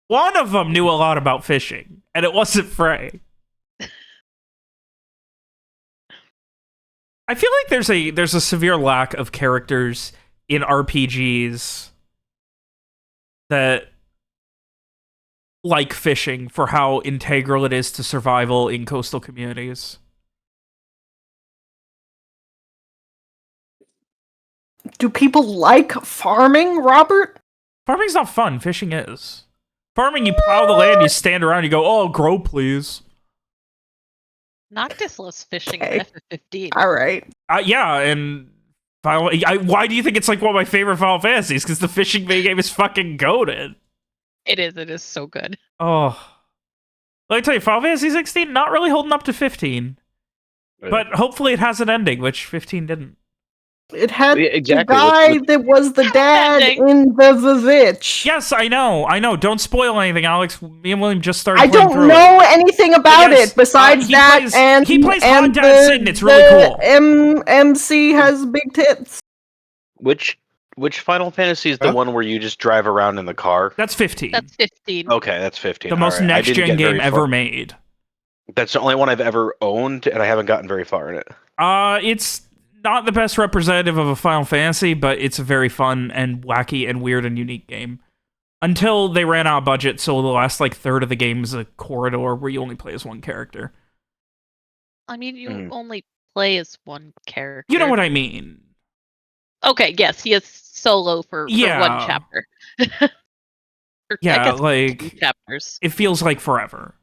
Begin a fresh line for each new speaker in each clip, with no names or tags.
One of them knew a lot about fishing, and it wasn't Frey. I feel like there's a severe lack of characters in RPGs that like fishing for how integral it is to survival in coastal communities.
Do people like farming, Robert?
Farming's not fun. Fishing is. Farming, you plow the land, you stand around, you go, oh, grow, please.
Noctis loves fishing
Okay.
in FF15.
All right.
Yeah, and why do you think it's like one of my favorite Final Fantasies? Because the fishing game is fucking goated.
It is so good.
Oh. Let me tell you, Final Fantasy 16, not really holding up to 15. But hopefully it has an ending, which 15 didn't.
It had
exactly.
the guy that was the dad in the Vivitch.
Yes, I know. Don't spoil anything, Alex. Me and William just started
I
playing
don't
through
know
it.
anything about
Yes,
it besides
he
that,
plays-
and
he plays Hot
and
Dad Sid, and it's really cool.
MC has big tits.
Which Final Fantasy is the one where you just drive around in the car?
That's 15.
That's 15.
Okay, that's 15.
The most next-gen game ever made.
That's the only one I've ever owned, and I haven't gotten very far in it.
It's not the best representative of a Final Fantasy, but it's a very fun and wacky and weird and unique game. Until they ran out of budget, so the last third of the game is a corridor where you only play as one character.
I mean, you only play as one character.
You know what I mean.
Okay, yes, he is solo for one chapter.
Yeah,
two chapters.
It feels like forever.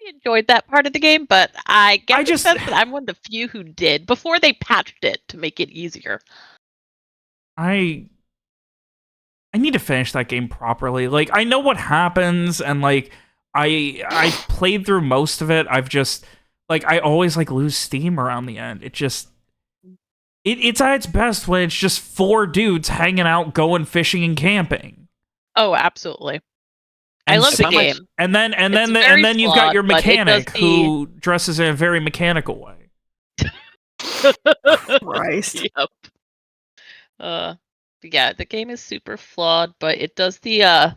I enjoyed that part of the game, but I get the sense that I'm one of the few who did before they patched it to make it easier.
I need to finish that game properly. I know what happens, and I played through most of it. I've just I always lose steam around the end. It's at its best when it's just 4 dudes hanging out, going fishing and camping.
Oh, absolutely. I love the game.
And then you've got your mechanic who dresses in a very mechanical way.
Christ.
Yep. Yeah, the game is super flawed, but it does the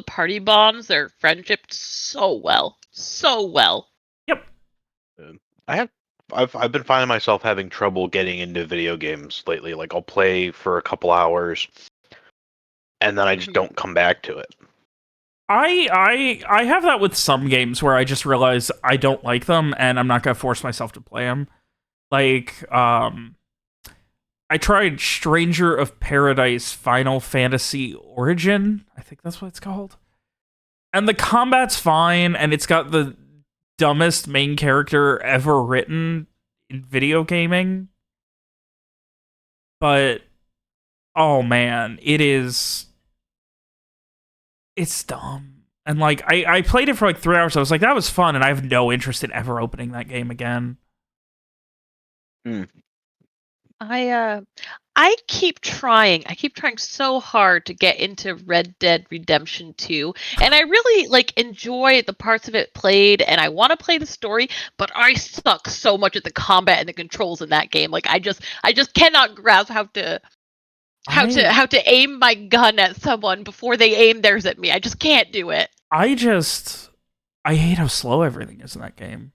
party bonds, their friendship so well. So well.
Yep.
I've been finding myself having trouble getting into video games lately. I'll play for a couple hours and then I just don't come back to it.
I have that with some games where I just realize I don't like them and I'm not going to force myself to play them. I tried Stranger of Paradise Final Fantasy Origin. I think that's what it's called. And the combat's fine, and it's got the dumbest main character ever written in video gaming. But, oh man, it's dumb. And I played it for 3 hours. I was like, that was fun, and I have no interest in ever opening that game again.
I keep trying. I keep trying so hard to get into Red Dead Redemption 2, and I really enjoy the parts of it played, and I want to play the story, but I suck so much at the combat and the controls in that game. I just cannot grasp how to aim my gun at someone before they aim theirs at me. I just can't do it.
I hate how slow everything is in that game.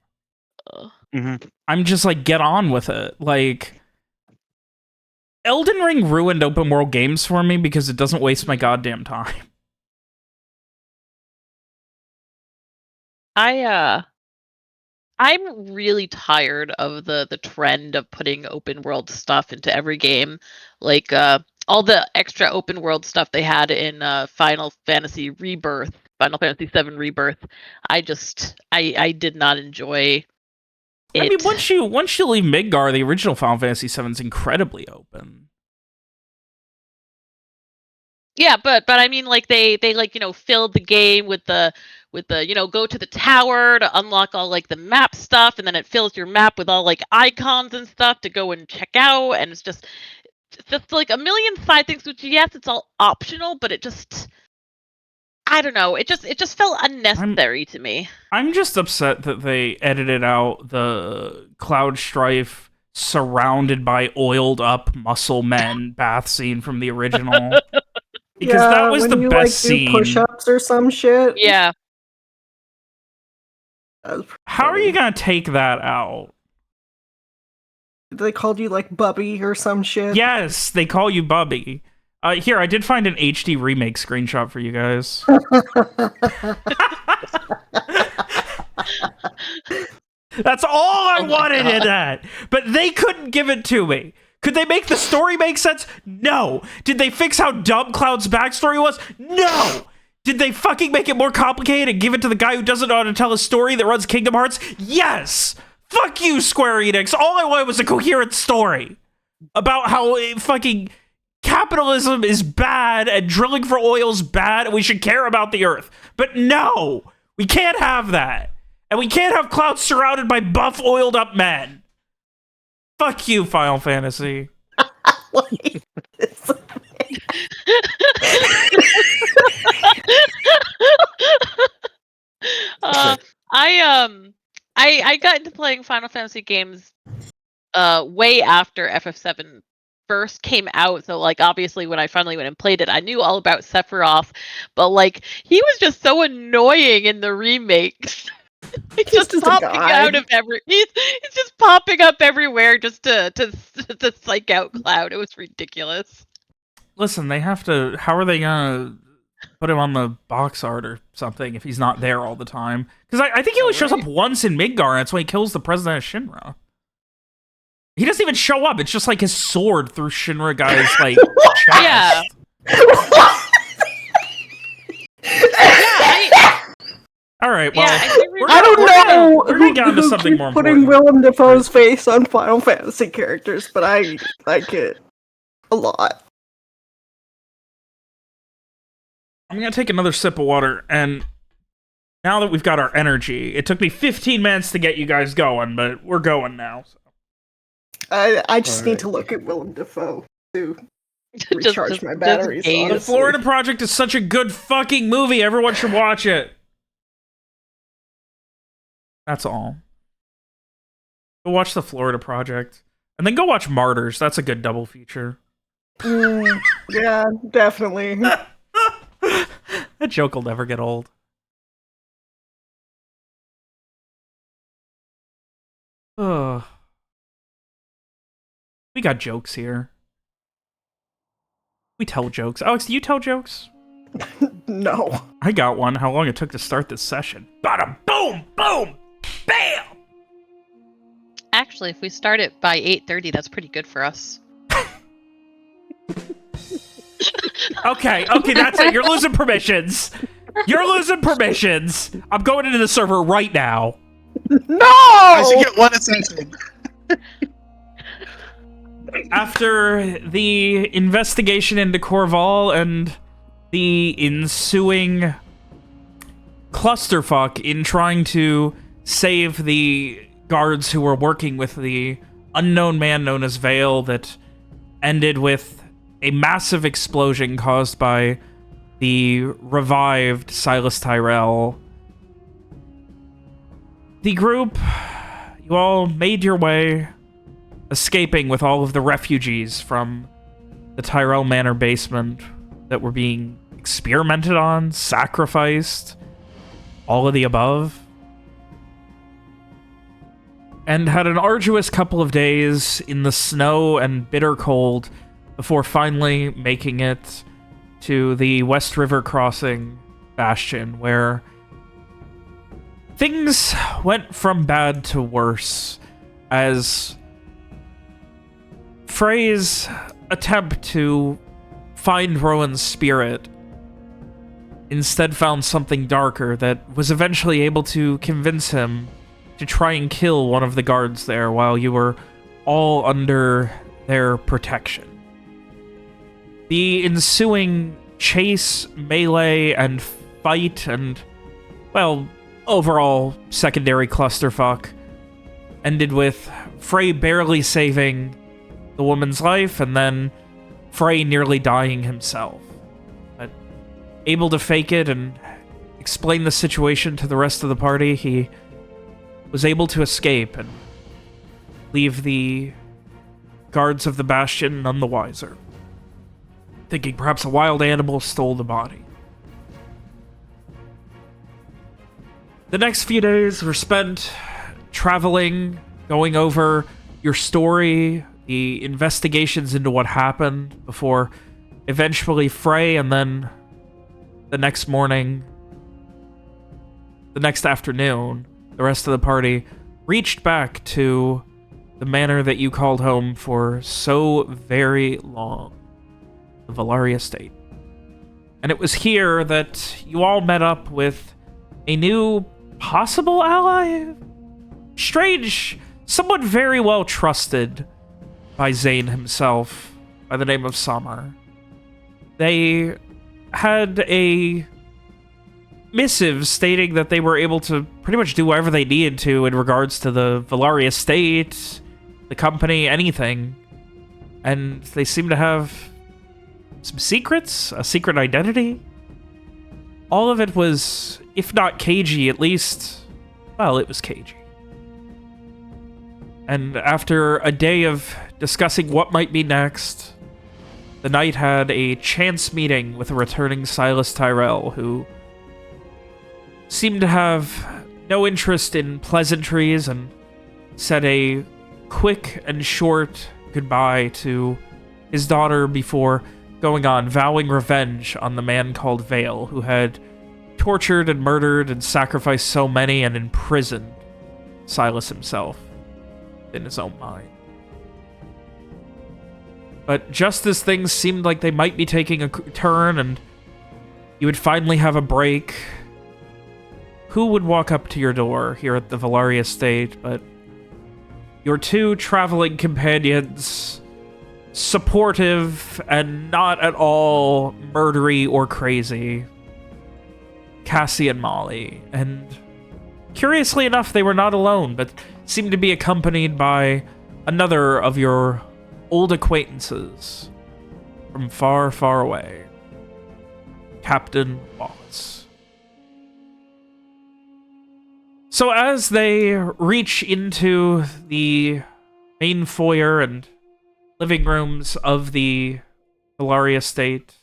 I'm just get on with it. Elden Ring ruined open world games for me because it doesn't waste my goddamn time.
I'm really tired of the trend of putting open world stuff into every game. All the extra open world stuff they had in Final Fantasy VII Rebirth. I did not enjoy it.
I mean, once you leave Midgar, the original Final Fantasy VII is incredibly open.
Yeah, but I mean, they filled the game with the go to the tower to unlock all the map stuff, and then it fills your map with all icons and stuff to go and check out, and it's just a million side things. Which yes, it's all optional, but it just, I don't know. It just felt unnecessary to me.
I'm just upset that they edited out the Cloud Strife surrounded by oiled up muscle men bath scene from the original. Because that was
when
the
you,
best
do
scene.
push-ups or some shit.
Yeah.
That was pretty
How are
funny.
you gonna take that out?
They called you like Bubby or some shit.
Yes, they call you Bubby. Here, I did find an HD remake screenshot for you guys. That's all I wanted in that. But they couldn't give it to me. Could they make the story make sense? No. Did they fix how dumb Cloud's backstory was? No. Did they fucking make it more complicated and give it to the guy who doesn't know how to tell a story that runs Kingdom Hearts? Yes. Fuck you, Square Enix. All I wanted was a coherent story about how fucking capitalism is bad and drilling for oil is bad and we should care about the earth. But no, we can't have that. And we can't have Cloud surrounded by buff, oiled up men. Fuck you, Final Fantasy.
I got into playing Final Fantasy games way after FF7 first came out. So like obviously when I finally went and played it, I knew all about Sephiroth, but like he was just so annoying in the remakes. He's just popping out of he's just popping up everywhere just to psych out Cloud. It was ridiculous.
Listen, they have to. How are they gonna put him on the box art or something if he's not there all the time? Because I think he only shows up once in Midgar, and that's when he kills the president of Shinra. He doesn't even show up. It's just like his sword through Shinra guy's like chest.
Yeah.
All right, well,
I don't know.
We're gonna get onto something more
putting
important.
Willem Dafoe's face on Final Fantasy characters, but I like it a lot.
I'm gonna take another sip of water, and now that we've got our energy, it took me 15 minutes to get you guys going, but we're going now. So.
I just need to look at Willem Dafoe to recharge my batteries.
The Florida Project is such a good fucking movie. Everyone should watch it. That's all. Go watch The Florida Project. And then go watch Martyrs. That's a good double feature.
Yeah, definitely.
That joke will never get old. Ugh. We got jokes here. We tell jokes. Alex, do you tell jokes?
No.
I got one. How long it took to start this session. Bada boom, boom, bam!
Actually, if we start it by 8:30, that's pretty good for us.
Okay, that's it. You're losing permissions. You're losing permissions. I'm going into the server right now.
No!
I should get one ascension.
After the investigation into Corval and the ensuing clusterfuck in trying to save the guards who were working with the unknown man known as Vale that ended with a massive explosion caused by the revived Silas Tyrell. The group, you all made your way, escaping with all of the refugees from the Tyrell Manor basement that were being experimented on, sacrificed, all of the above. And had an arduous couple of days in the snow and bitter cold before finally making it to the West River Crossing Bastion, where things went from bad to worse as Frey's attempt to find Rowan's spirit instead found something darker that was eventually able to convince him to try and kill one of the guards there while you were all under their protection. The ensuing chase, melee, and fight, and, well, overall secondary clusterfuck ended with Frey barely saving the woman's life, and then Frey nearly dying himself. But able to fake it and explain the situation to the rest of the party, he was able to escape and leave the guards of the Bastion none the wiser. thinking perhaps a wild animal stole the body. The next few days were spent traveling, going over your story, the investigations into what happened, before eventually Frey, and then the next morning, the next afternoon, the rest of the party reached back to the manor that you called home for so very long, the Valari estate. And it was here that you all met up with a new possible ally? Strange, someone very well trusted by Zane himself, by the name of Samar. They had a missive stating that they were able to pretty much do whatever they needed to in regards to the Valari estate, the company, anything. And they seem to have some secrets, a secret identity. All of it was, if not cagey, at least, well, it was cagey. And after a day of discussing what might be next, the knight had a chance meeting with a returning Silas Tyrell, who seemed to have no interest in pleasantries and said a quick and short goodbye to his daughter before going on, vowing revenge on the man called Vale, who had tortured and murdered and sacrificed so many and imprisoned Silas himself in his own mind. But just as things seemed like they might be taking a turn and you would finally have a break, who would walk up to your door here at the Valari estate but your two traveling companions, supportive and not at all murdery or crazy, Cassie and Molly. And curiously enough, they were not alone, but seemed to be accompanied by another of your old acquaintances from far, far away, Captain Wallace. So as they reach into the main foyer and living rooms of the Valari estate,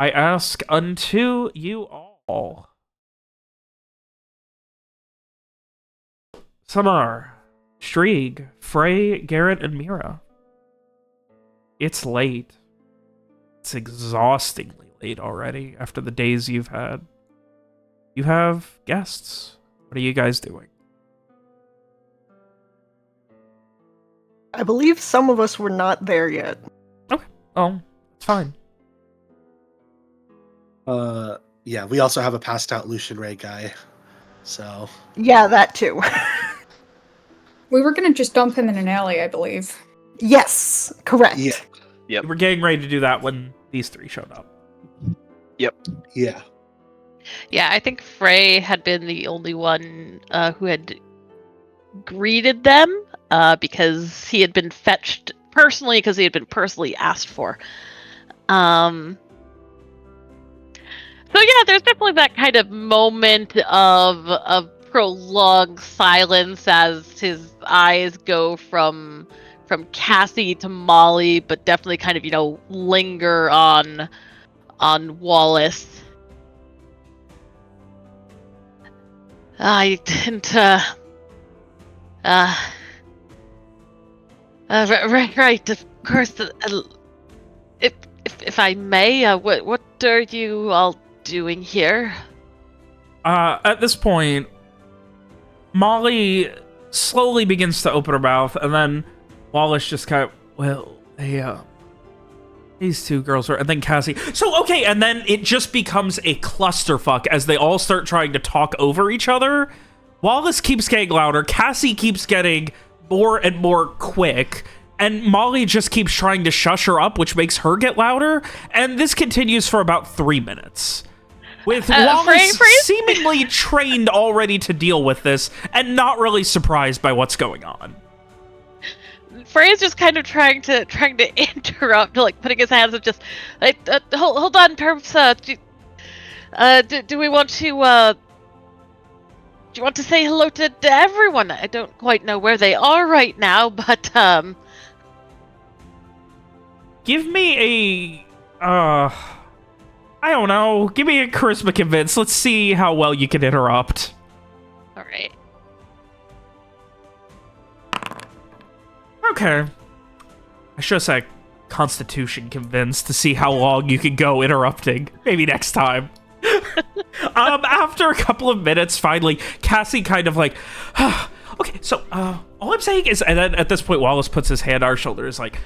I ask unto you all. Samar, Shrieg, Frey, Garrett, and Mira. It's late. It's exhaustingly late already after the days you've had. You have guests. What are you guys doing?
I believe some of us were not there yet.
Okay. Oh, it's fine.
Yeah, we also have a passed out Lucian Ray guy. So.
Yeah, that too.
We were gonna just dump him in an alley, I believe.
Yes, correct.
Yeah.
Yep.
We're getting ready to do that when these three showed up.
Yeah.
Yeah, I think Frey had been the only one who had greeted them because he had been fetched personally, because he had been personally asked for. So yeah, there's definitely that kind of moment of prolonged silence as his eyes go from Cassie to Molly, but definitely kind of, linger on Wallace. I didn't, right, of course, if I may, what are you all doing here?
At this point, Molly slowly begins to open her mouth, and then Wallace just kind of, well, these two girls are, and then Cassie. So, okay, and then it just becomes a clusterfuck as they all start trying to talk over each other. Wallace keeps getting louder, Cassie keeps getting more and more quick, and Molly just keeps trying to shush her up, which makes her get louder, and this continues for about 3 minutes. With Wallace seemingly trained already to deal with this, and not really surprised by what's going on.
Frey's just kind of trying to interrupt, like putting his hands up, just like, hold on, Perps. Do we want to? Do you want to say hello to everyone? I don't quite know where they are right now, but
Give me a I don't know. Give me a charisma convince. Let's see how well you can interrupt.
All right.
Okay. I should have said constitution convince to see how long you can go interrupting. Maybe next time. After a couple of minutes, finally, Cassie kind of like, okay, so, all I'm saying is, and then at this point, Wallace puts his hand on our shoulder, is like,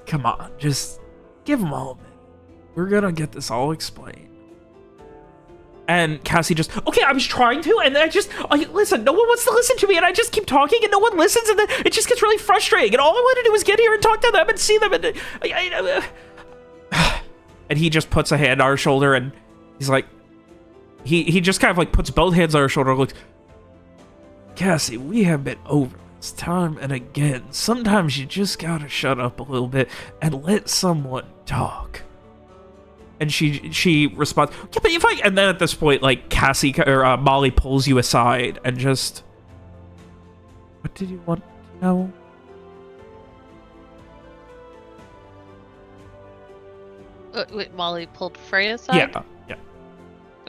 come on, just give him all a minute. We're gonna get this all explained. And Cassie just, okay, I was trying to, and then listen, no one wants to listen to me, and I just keep talking, and no one listens, and then it just gets really frustrating, and all I want to do is get here and talk to them and see them, and and he just puts a hand on our shoulder, and he's like, he just kind of like puts both hands on our shoulder and looks, Cassie, we have been over this time and again. Sometimes you just gotta shut up a little bit and let someone talk. And she responds, yeah, but if I... And then at this point, like, Cassie, or Molly pulls you aside and just... What did you want to know?
Wait, Molly pulled Freya aside?
Yeah.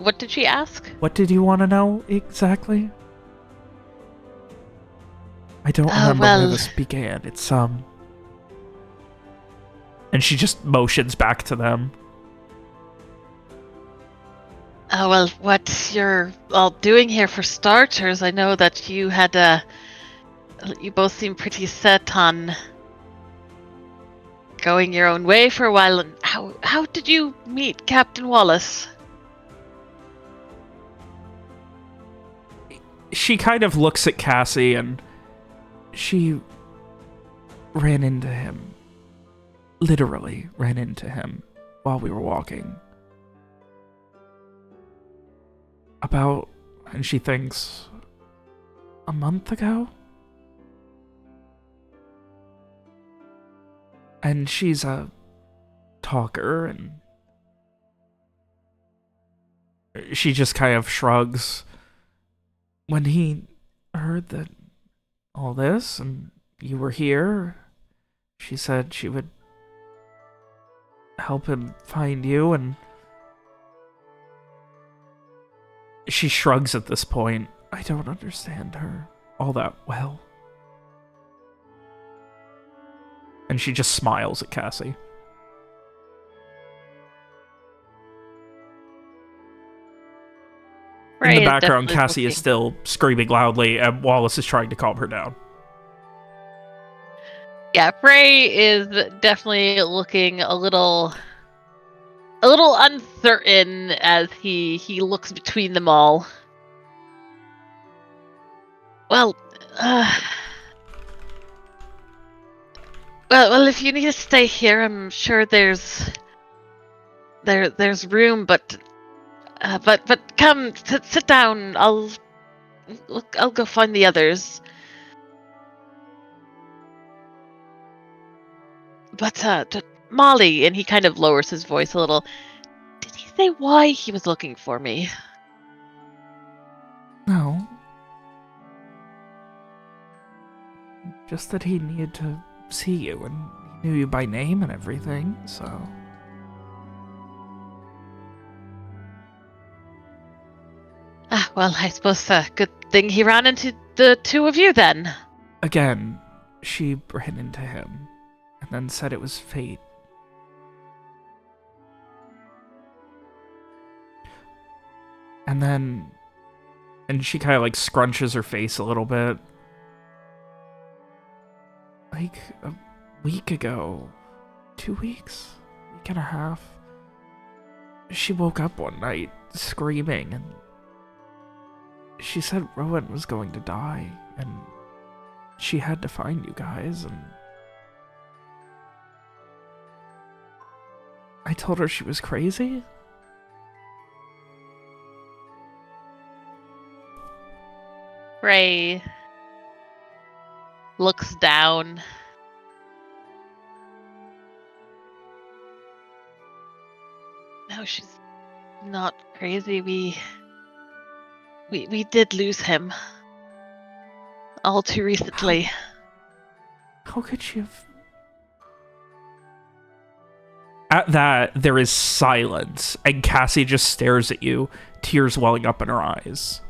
What did she ask?
What did you want to know, exactly? I don't remember where this began. It's, And she just motions back to them.
Well, what you're all doing here for starters, I know that you had, you both seem pretty set on going your own way for a while. And how did you meet Captain Wallace?
She kind of looks at Cassie and she ran into him. Literally ran into him while we were walking. About, and she thinks, a month ago? And she's a talker, and she just kind of shrugs. When he heard that all this, and you were here, she said she would help him find you, and she shrugs at this point. I don't understand her all that well. And she just smiles at Cassie. In the background, Cassie is still screaming loudly, and Wallace is trying to calm her down.
Yeah, Frey is definitely looking a little uncertain as he looks between them all. Well, well, if you need to stay here, I'm sure there's room, but come, sit down. I'll go find the others. But Molly, and he kind of lowers his voice a little. Did he say why he was looking for me?
No. Just that he needed to see you, and he knew you by name and everything, so...
Well, I suppose a good thing he ran into the two of you then.
Again, she ran into him, and then said it was fate. And then... And she kind of, like, scrunches her face a little bit. Like, a week ago, 2 weeks, week and a half, she woke up one night screaming, and she said Rowan was going to die, and she had to find you guys, and I told her she was crazy.
Ray looks down. No, she's not crazy. We did lose him. All too recently.
How could she have... At that, there is silence, and Cassie just stares at you, tears welling up in her eyes.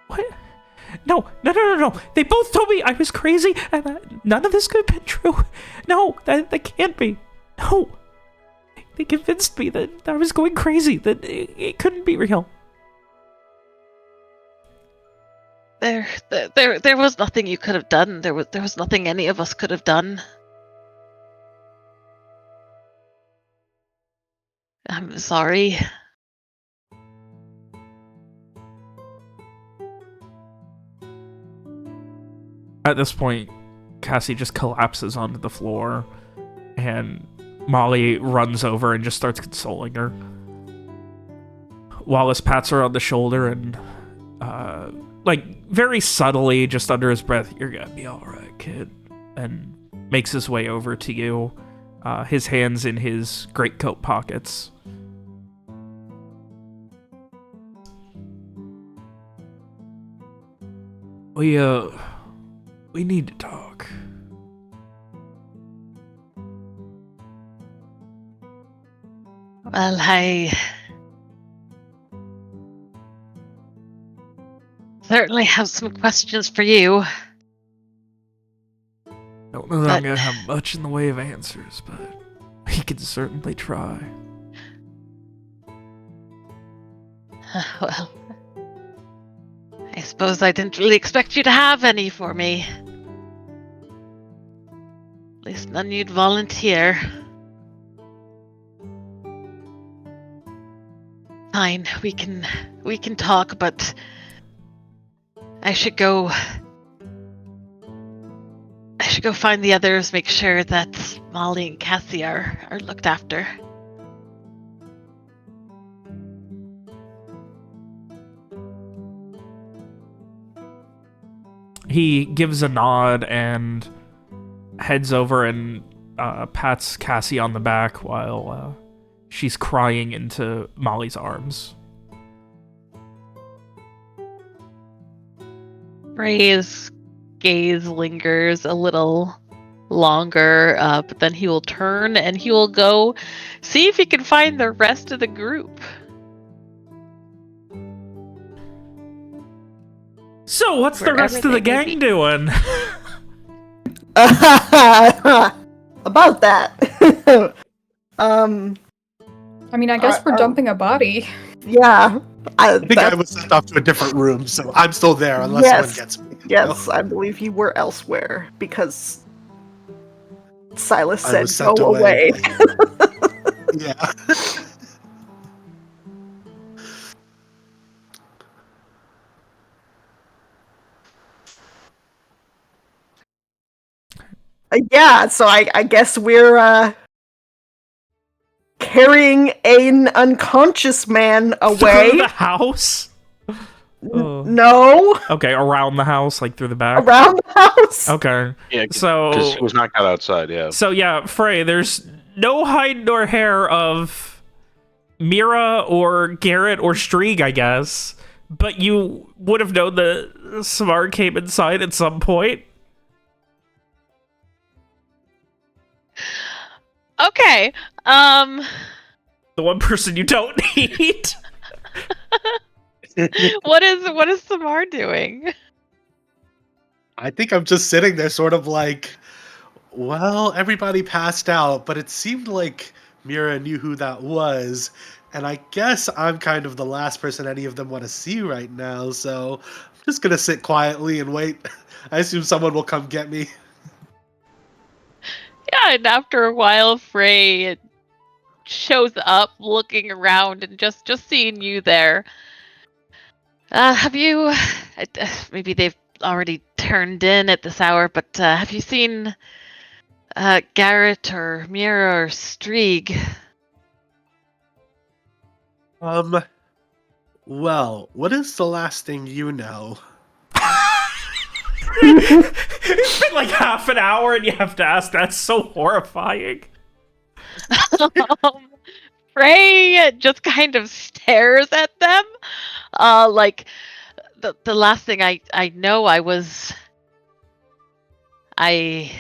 What? No. They both told me I was crazy, and none of this could have been true. No, that can't be. No. They convinced me that I was going crazy, that it couldn't be real.
There was nothing you could have done. There was nothing any of us could have done. I'm sorry.
At this point, Cassie just collapses onto the floor, and Molly runs over and just starts consoling her. Wallace pats her on the shoulder and, like, very subtly, just under his breath, "You're gonna be alright, kid," and makes his way over to you, his hands in his greatcoat pockets. We need to talk.
Well, I certainly have some questions for you.
Don't know that I'm gonna have much in the way of answers, but we can certainly try.
Well, I suppose I didn't really expect you to have any for me. At least none you'd volunteer. Fine, we can talk, but I should go find the others, make sure that Molly and Cassie are looked after.
He gives a nod and heads over and pats Cassie on the back while she's crying into Molly's arms.
Ray's gaze lingers a little longer, but then he will turn and he will go see if he can find the rest of the group.
So, what's the rest of the gang doing?
About that.
I mean, I guess we're dumping a body.
Yeah.
I think I was sent off to a different room, so I'm still there unless someone gets me.
Yes, I believe you were elsewhere because Silas said
was sent
go away.
Yeah.
Yeah, so I guess we're carrying an unconscious man away.
Through the house?
No.
Okay, around the house, like through the back?
Around the house.
Okay.
Yeah,
So,
because he was knocked out outside, yeah.
So yeah, Frey, there's no hide nor hair of Mira or Garrett or Strieg, I guess. But you would have known that Samar came inside at some point.
Okay.
The one person you don't need.
What is Samar doing?
I think I'm just sitting there sort of like, well, everybody passed out, but it seemed like Mira knew who that was. And I guess I'm kind of the last person any of them want to see right now, so I'm just going to sit quietly and wait. I assume someone will come get me.
Yeah, and after a while, Frey shows up, looking around, and just seeing you there. Have you? Maybe they've already turned in at this hour, but have you seen Garrett or Mira or Strieg?
Well, what is the last thing you know?
It's been like half an hour and you have to ask. That's so horrifying.
Frey just kind of stares at them. Like the last thing I know, I was I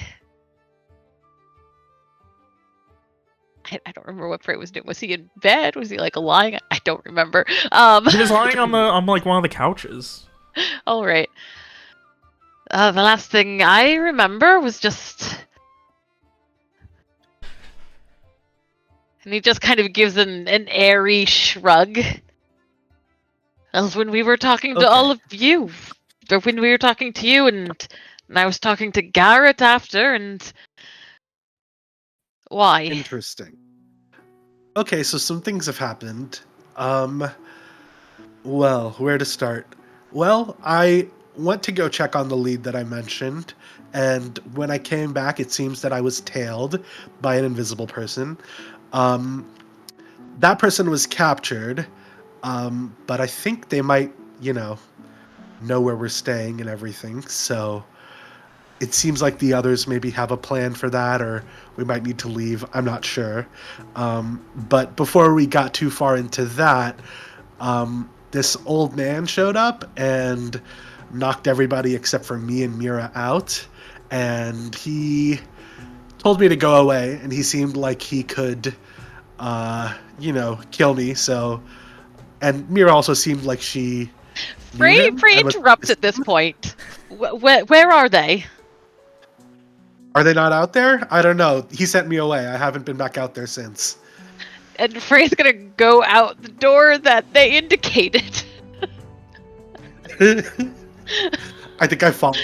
don't remember what Frey was doing. Was he in bed? Was he like lying? I don't remember.
He was lying on like one of the couches.
All right. The last thing I remember was just, and he just kind of gives an airy shrug. That was when we were talking to all of you, or when we were talking to you, and I was talking to Garrett after, and why?
Interesting. Okay, so some things have happened. Well, where to start? Well, I went to go check on the lead that I mentioned, and when I came back, it seems that I was tailed by an invisible person. That person was captured, but I think they might, know where we're staying and everything, so it seems like the others maybe have a plan for that, or we might need to leave. I'm not sure. But before we got too far into that, this old man showed up and knocked everybody except for me and Mira out. And he told me to go away, and he seemed like he could, kill me. So, and Mira also seemed like she
Frey interrupts at this point. Where are they?
Are they not out there? I don't know. He sent me away. I haven't been back out there since.
And Frey's gonna go out the door that they indicated.
I think I follow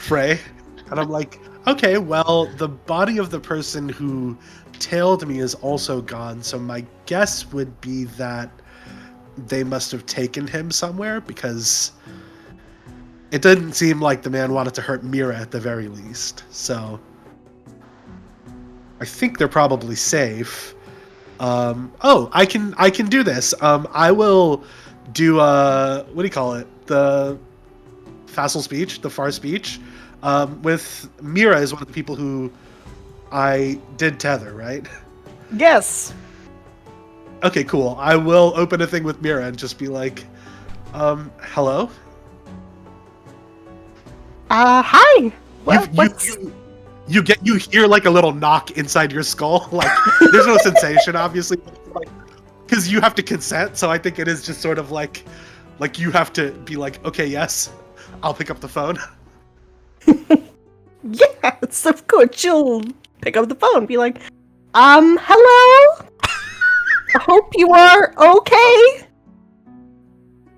Frey. And I'm like, okay, well, the body of the person who tailed me is also gone. So my guess would be that they must have taken him somewhere, because it didn't seem like the man wanted to hurt Mira at the very least. So I think they're probably safe. I can do this. I will do what do you call it? The facile speech, the far speech. With Mira is one of the people who I did tether, right?
Yes.
Okay, cool. I will open a thing with Mira and just be like, hello?
Hi.
You hear like a little knock inside your skull. Like, there's no sensation, obviously, but it's like, because you have to consent. So I think it is just sort of like you have to be like, okay, yes, I'll pick up the phone.
Yes, of course. You'll pick up the phone and be like, hello? I hope you are okay.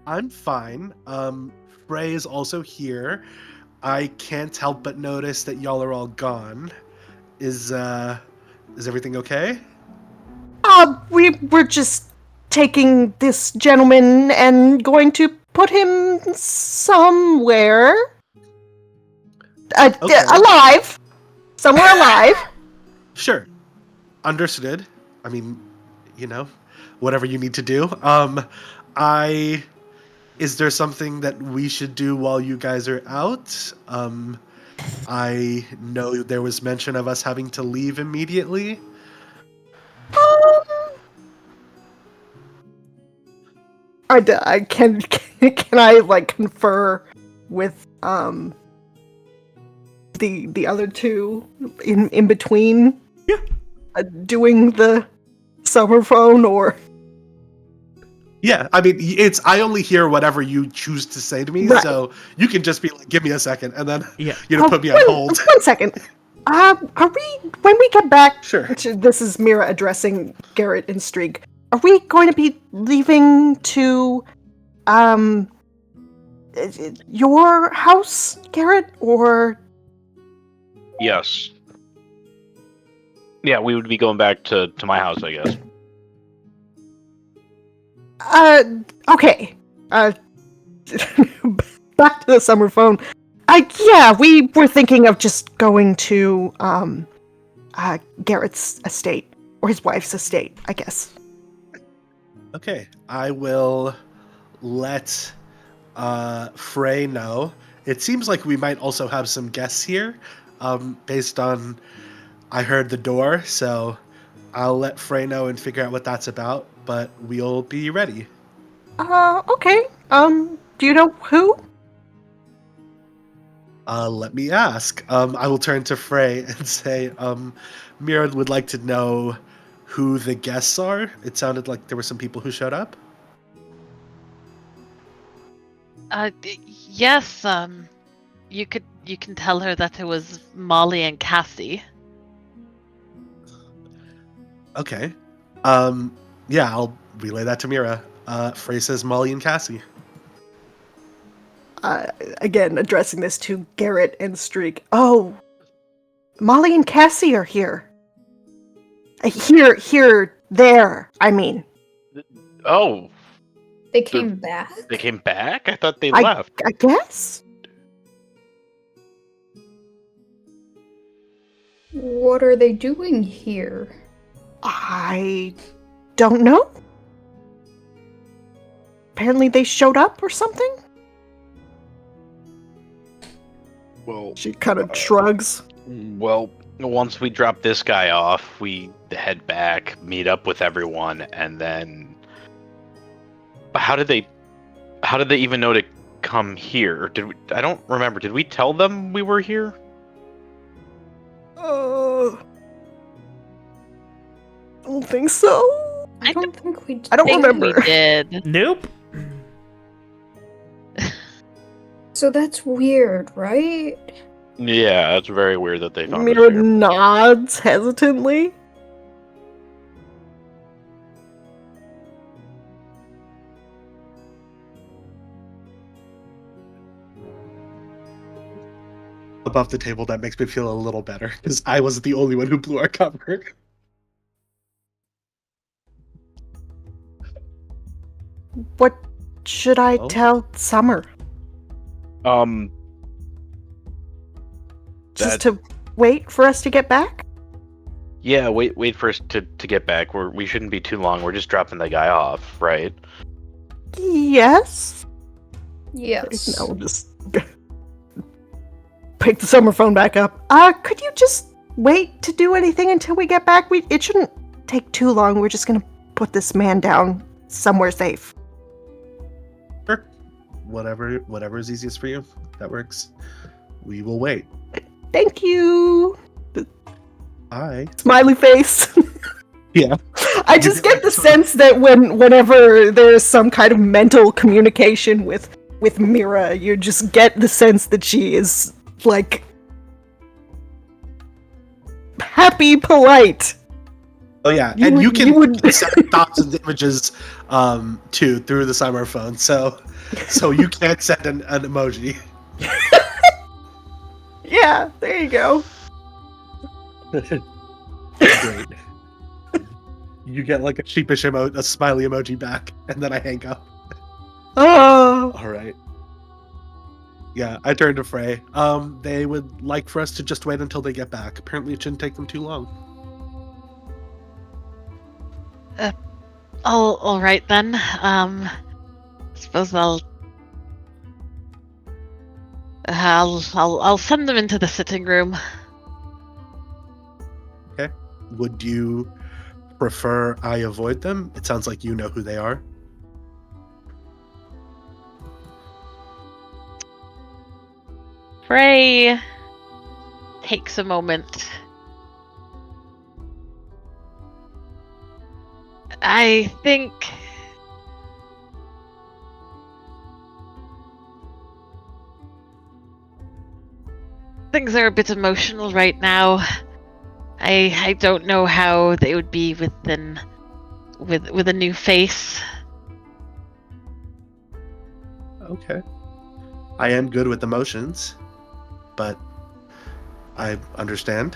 I'm fine. Frey is also here. I can't help but notice that y'all are all gone. Is everything okay?
We were just taking this gentleman and going to put him somewhere.
Okay.
Alive. Somewhere alive.
Sure. Understood. I mean, whatever you need to do. Is there something that we should do while you guys are out? I know there was mention of us having to leave immediately.
I can I like confer with the other two in between?
Yeah.
Doing the summer phone, or
Yeah, I mean, I only hear whatever you choose to say to me,
right.
So you can just be like, give me a second, and then,
Yeah.
put me on hold.
1 second. Are we, when we get back,
Sure.
This is Mira addressing Garrett and Streak, are we going to be leaving to, your house, Garrett, or?
Yes. Yeah, we would be going back to my house, I guess.
Okay. Back to the summer phone. Yeah, we were thinking of just going to, Garrett's estate, or his wife's estate, I guess.
Okay, I will let Frey know. It seems like we might also have some guests here, based on I heard the door, so I'll let Frey know and figure out what that's about, but we'll be ready.
Okay. Do you know who?
Let me ask. I will turn to Frey and say, Mira would like to know who the guests are. It sounded like there were some people who showed up.
Yes, you can tell her that it was Molly and Cassie.
Okay. Yeah, I'll relay that to Mira. Frey says Molly and Cassie.
Again, addressing this to Garrett and Streak. Oh, Molly and Cassie are here. There, I mean.
Oh,
They came back?
they came back? I thought they left.
I guess?
What are they doing here?
I don't know. Apparently they showed up or something?
Well,
She kind of shrugs.
well, once we drop this guy off, we head back, meet up with everyone, and then how did they even know to come here? I don't remember. Did we tell them we were here?
I don't think so.
I don't think we
I don't
think
remember.
we did.
Nope.
So that's weird, right?
Yeah, it's very weird that they found us
Mira
here.
nods hesitantly.
Above the table, that makes me feel a little better, because I was the only one who blew our cover.
What should I
Oh.
tell Summer? Just to wait for us to get back?
Yeah, wait for us to get back. We shouldn't be too long. We're just dropping the guy off, right?
Yes.
Yes.
No, just pick the Summer phone back up. Could you just wait to do anything until we get back? It shouldn't take too long. We're just gonna put this man down somewhere safe.
Sure. Whatever is easiest for you. That works. We will wait.
Thank you.
Bye.
Smiley face.
Yeah.
I just get the sense that whenever there's some kind of mental communication with Mira, you just get the sense that she is like happy, polite.
Oh yeah,
You
and
would-
you can
you would-
send thoughts and images too through the summer phone. So you can't send an emoji.
Yeah, there you go.
Great. You get like a sheepish a smiley emoji back, and then I hang up.
Oh,
All right. Yeah, I turn to Frey. They would like for us to just wait until they get back. Apparently, it shouldn't take them too long.
All right then. Suppose I'll send them into the sitting room.
Okay. Would you prefer I avoid them? It sounds like you know who they are.
Frey takes a moment. I think things are a bit emotional right now. I don't know how they would be with a new face.
Okay. I am good with emotions, but I understand.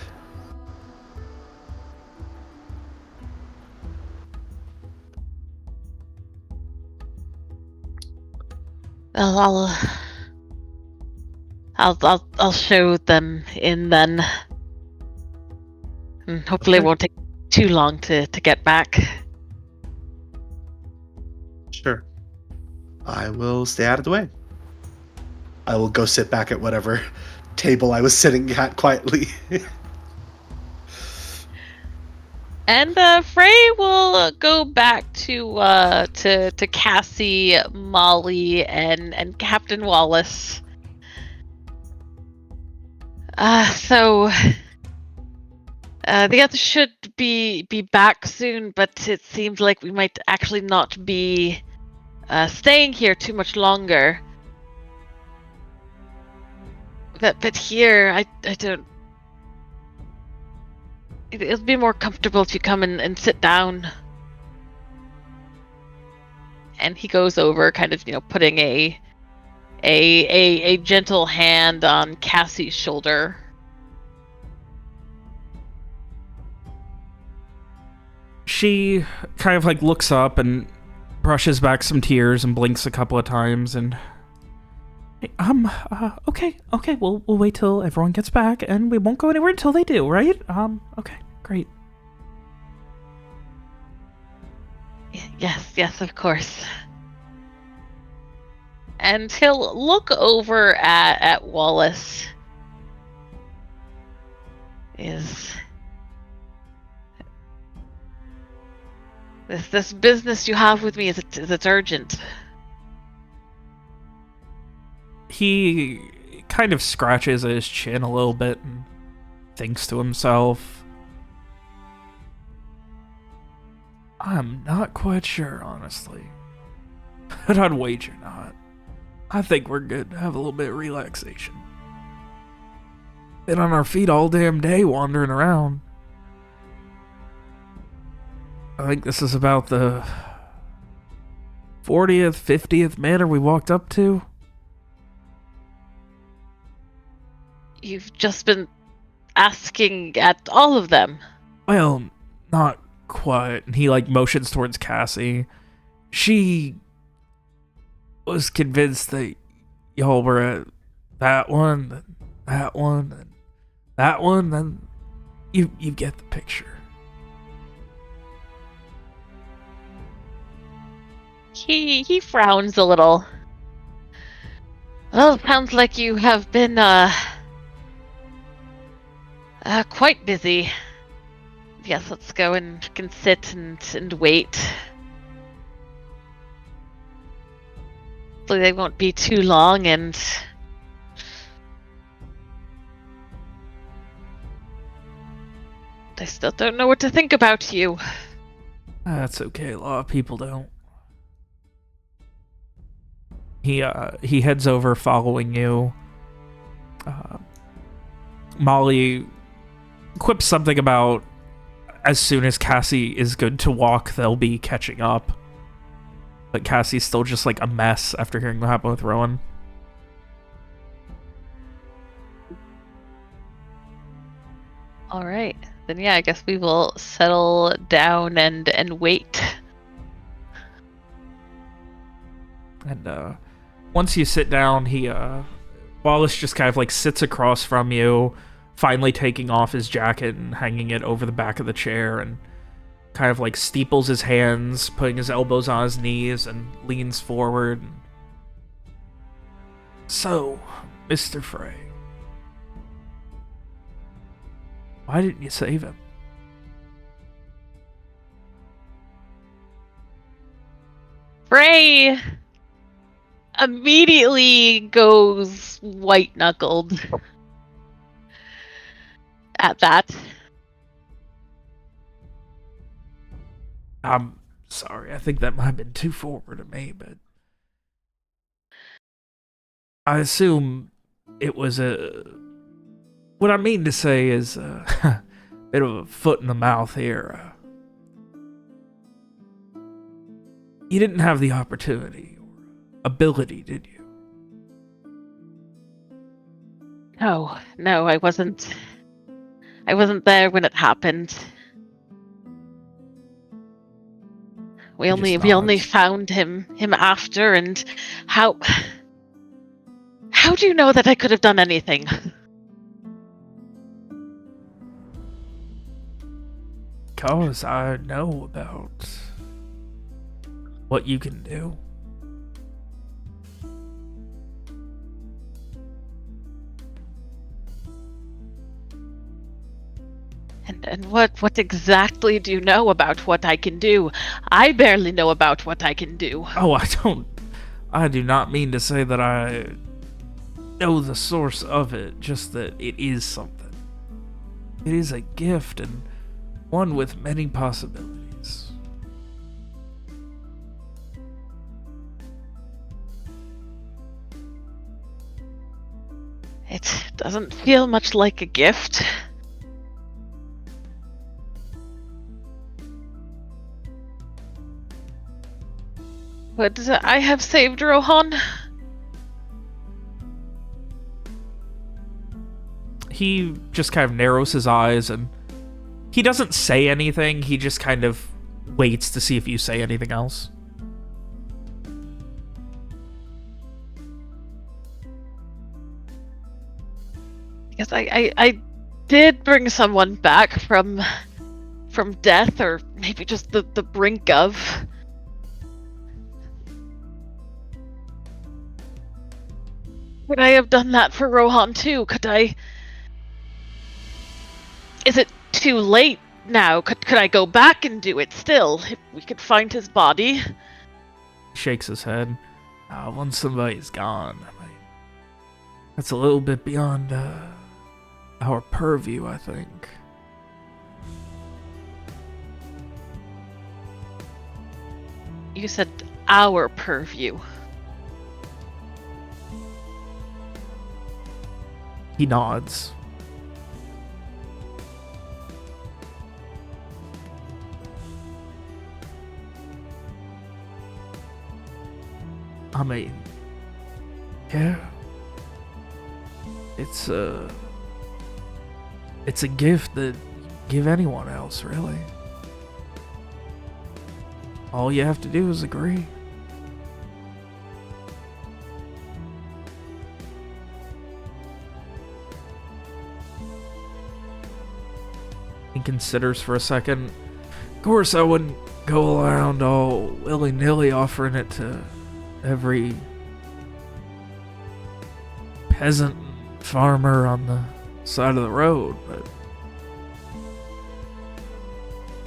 Well, I'll show them in then. And hopefully
Okay.
it won't take too long to get back.
Sure. I will stay out of the way. I will go sit back at whatever table I was sitting at quietly.
And Frey will go back to Cassie, Molly, and Captain Wallace. So the others should be back soon, but it seems like we might actually not be staying here too much longer. But here, I don't. It'll be more comfortable if you come and sit down. And he goes over, kind of, putting a gentle hand on Cassie's shoulder.
She kind of like looks up and brushes back some tears and blinks a couple of times and okay, we'll wait till everyone gets back and we won't go anywhere until they do, right? Okay, great.
Yes, of course. And he'll look over at Wallace. This business you have with me, is it urgent?
He kind of scratches at his chin a little bit and thinks to himself, I'm not quite sure, honestly. But I'd wager not. I think we're good to have a little bit of relaxation. Been on our feet all damn day wandering around. I think this is about the 40th, 50th manor we walked up to.
You've just been asking at all of them.
Well, not quite. And he like motions towards Cassie. She was convinced that y'all were at that one, then that one, then that one, then you get the picture.
He frowns a little. Well, sounds like you have been quite busy. Yes, let's go and can sit and wait. So they won't be too long, and I still don't know what to think about you.
That's okay, a lot of people don't. He heads over following you. Molly quips something about as soon as Cassie is good to walk, they'll be catching up. But Cassie's still just like a mess after hearing what happened with Rowan.
All right, then yeah, I guess we will settle down and wait.
And once you sit down, Wallace just kind of like sits across from you, finally taking off his jacket and hanging it over the back of the chair, and kind of like steeples his hands, putting his elbows on his knees, and leans forward. So, Mr. Frey, why didn't you save him?
Frey immediately goes white-knuckled at that.
I'm sorry, I think that might have been too forward of me, but I assume it was what I mean to say is a bit of a foot in the mouth here. You didn't have the opportunity or ability, did you?
No, I wasn't there when it happened. We only found him after, and how do you know that I could have done anything?
Because I know about what you can do.
And what exactly do you know about what I can do? I barely know about what I can do.
Oh, I do not mean to say that know the source of it, just that it is something. It is a gift, and one with many possibilities.
It doesn't feel much like a gift. Would I have saved Rohan?
He just kind of narrows his eyes, and he doesn't say anything. He just kind of waits to see if you say anything else.
Because I did bring someone back from death, or maybe just the brink of. Could I have done that for Rohan too? Could I? Is it too late now? Could I go back and do it still? If we could find his body.
He shakes his head. Once somebody's gone, I mean, that's a little bit beyond our purview, I think.
You said our purview.
He nods. I mean, yeah. It's a gift that you give anyone else, really. All you have to do is agree. He considers for a second. Of course, I wouldn't go around all willy-nilly offering it to every peasant farmer on the side of the road, but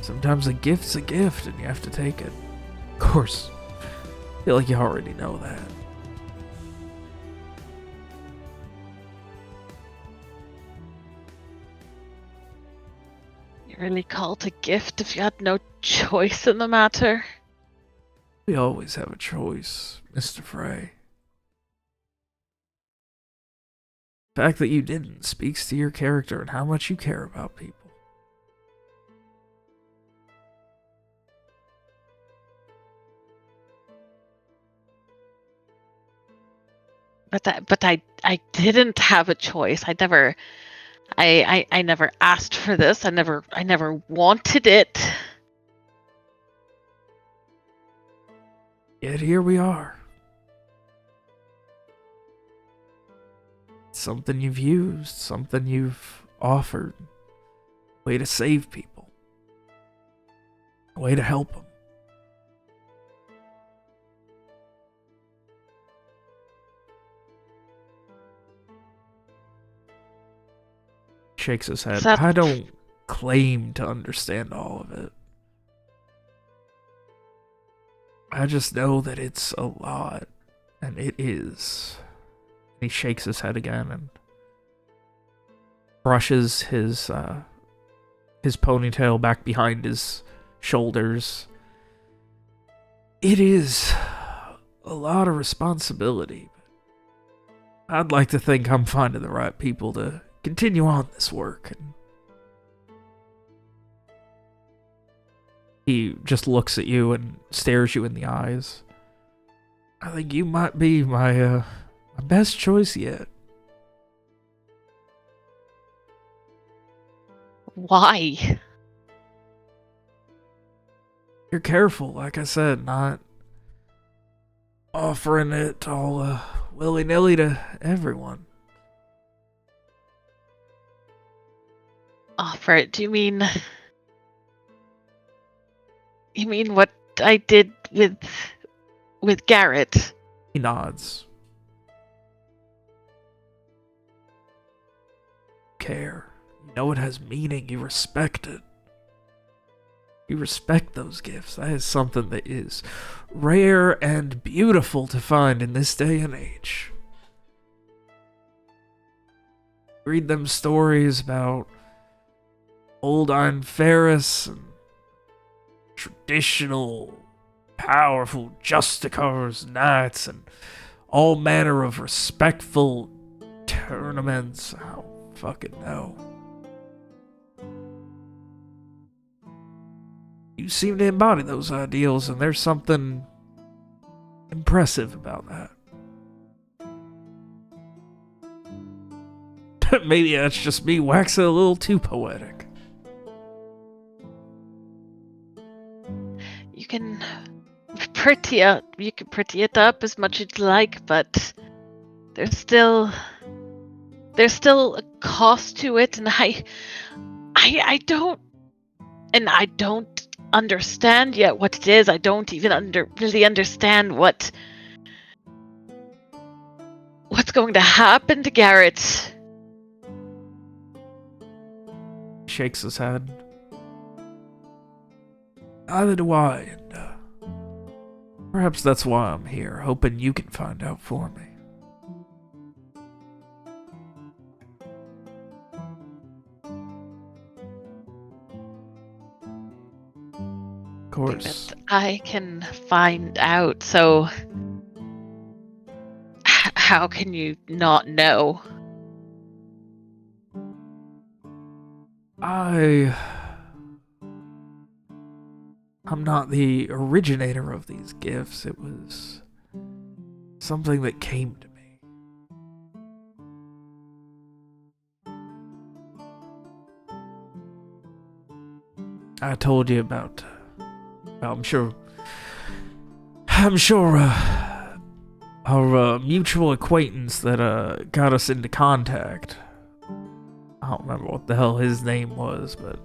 sometimes a gift's a gift and you have to take it. Of course, I feel like you already know that.
You really call it a gift if you had no choice in the matter?
We always have a choice, Mr. Frey. The fact that you didn't speaks to your character and how much you care about people.
But I didn't have a choice. I never asked for this. I never wanted it.
Yet here we are. Something you've used, something you've offered. A way to save people. A way to help them. Shakes his head. I don't claim to understand all of it. I just know that it's a lot, and it is. He shakes his head again and brushes his ponytail back behind his shoulders. It is a lot of responsibility. I'd like to think I'm finding the right people to continue on this work. And he just looks at you and stares you in the eyes. I think you might be my best choice yet.
Why?
You're careful, like I said, not offering it all willy-nilly to everyone.
Offer it? Do you mean... You mean what I did with Garrett?
He nods. Care. You know it has meaning. You respect it. You respect those gifts. That is something that is rare and beautiful to find in this day and age. read them stories about old Iron Ferris and traditional, powerful Justicars knights and all manner of respectful tournaments. I don't fucking know. You seem to embody those ideals, and there's something impressive about that. Maybe that's just me waxing a little too poetic.
You can pretty it up as much as you like, but there's still a cost to it, and I don't understand yet what it is. I don't even really understand what's going to happen to Garrett.
Shakes his head. Neither do I, and perhaps that's why I'm here, hoping you can find out for me. Of course.
I can find out, so how can you not know?
I'm not the originator of these gifts. It was something that came to me. I told you about, I'm sure our mutual acquaintance that got us into contact. I don't remember what the hell his name was, but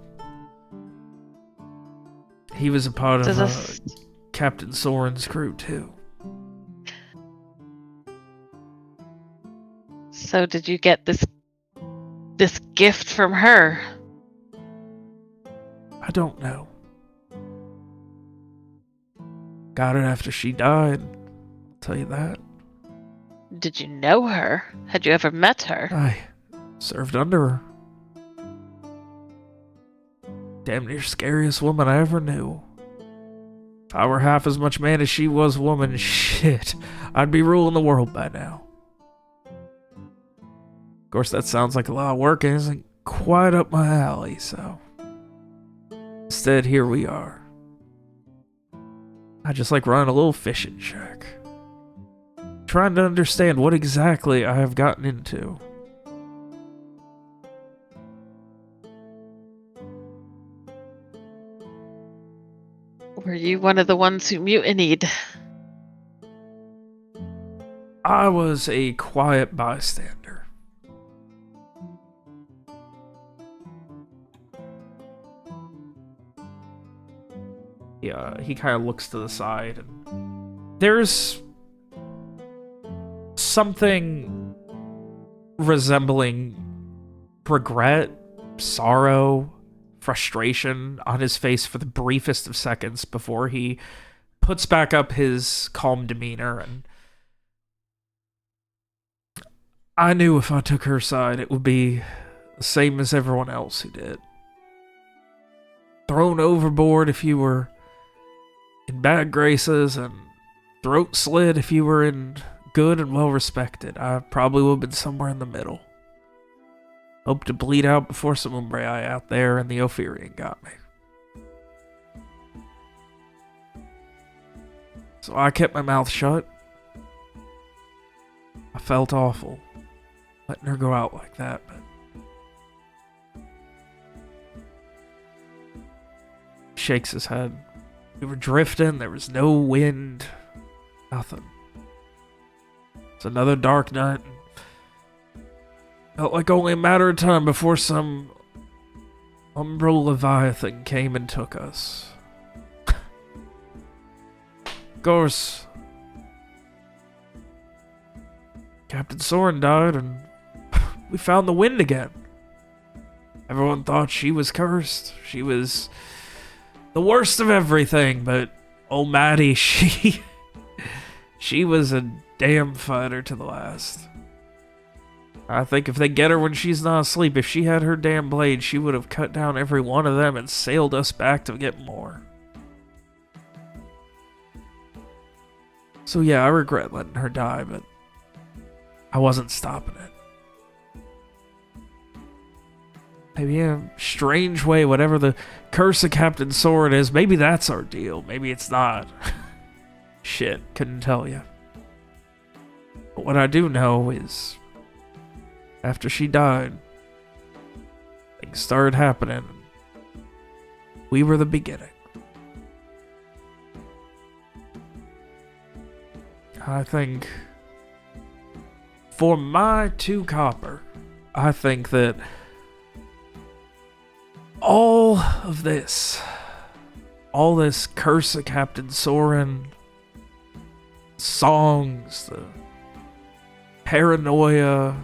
he was a part of Captain Soren's crew too.
So did you get this gift from her?
I don't know. Got it after she died. I'll tell you that.
Did you know her? Had you ever met her?
I served under her. Damn near scariest woman I ever knew. If I were half as much man as she was woman, shit, I'd be ruling the world by now. Of course, that sounds like a lot of work and isn't quite up my alley, so instead, here we are. I just like running a little fishing shack. Trying to understand what exactly I have gotten into.
Were you one of the ones who mutinied?
I was a quiet bystander. Yeah, he kind of looks to the side, and there's something resembling regret, sorrow, frustration on his face for the briefest of seconds before he puts back up his calm demeanor. And I knew if I took her side, it would be the same as everyone else who did. Thrown overboard if you were in bad graces, and throat slit if you were in good and well respected. I probably would have been somewhere in the middle. Hope to bleed out before some Umbrae out there and the Ophirian got me. So I kept my mouth shut. I felt awful letting her go out like that, but shakes his head. We were drifting, there was no wind, nothing. It's another dark night. Felt like only a matter of time before some umbral leviathan came and took us. Of course, Captain Soren died and we found the wind again. Everyone thought she was cursed. She was the worst of everything, but old Maddie, she was a damn fighter to the last. I think if they get her when she's not asleep, if she had her damn blade, she would have cut down every one of them and sailed us back to get more. So yeah, I regret letting her die, but I wasn't stopping it. Maybe in a strange way, whatever the curse of Captain Soren is, maybe that's our deal. Maybe it's not. Shit, couldn't tell you. But what I do know is, after she died, things started happening. We were the beginning. I think, for my 2 copper, I think that all this curse of Captain Soren, songs, the paranoia,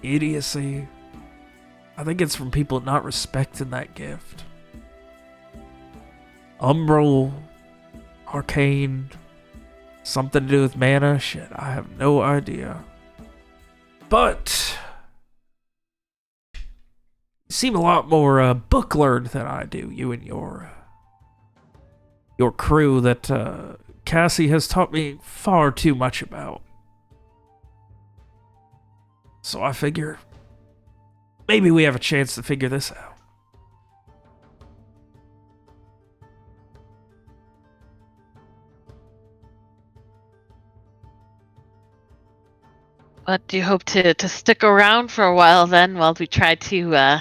idiocy, I think it's from people not respecting that gift. Umbral, arcane, something to do with mana? Shit, I have no idea. But you seem a lot more book learned than I do, you and your crew that Cassie has taught me far too much about. So I figure maybe we have a chance to figure this out.
But do you hope to stick around for a while then, while we try to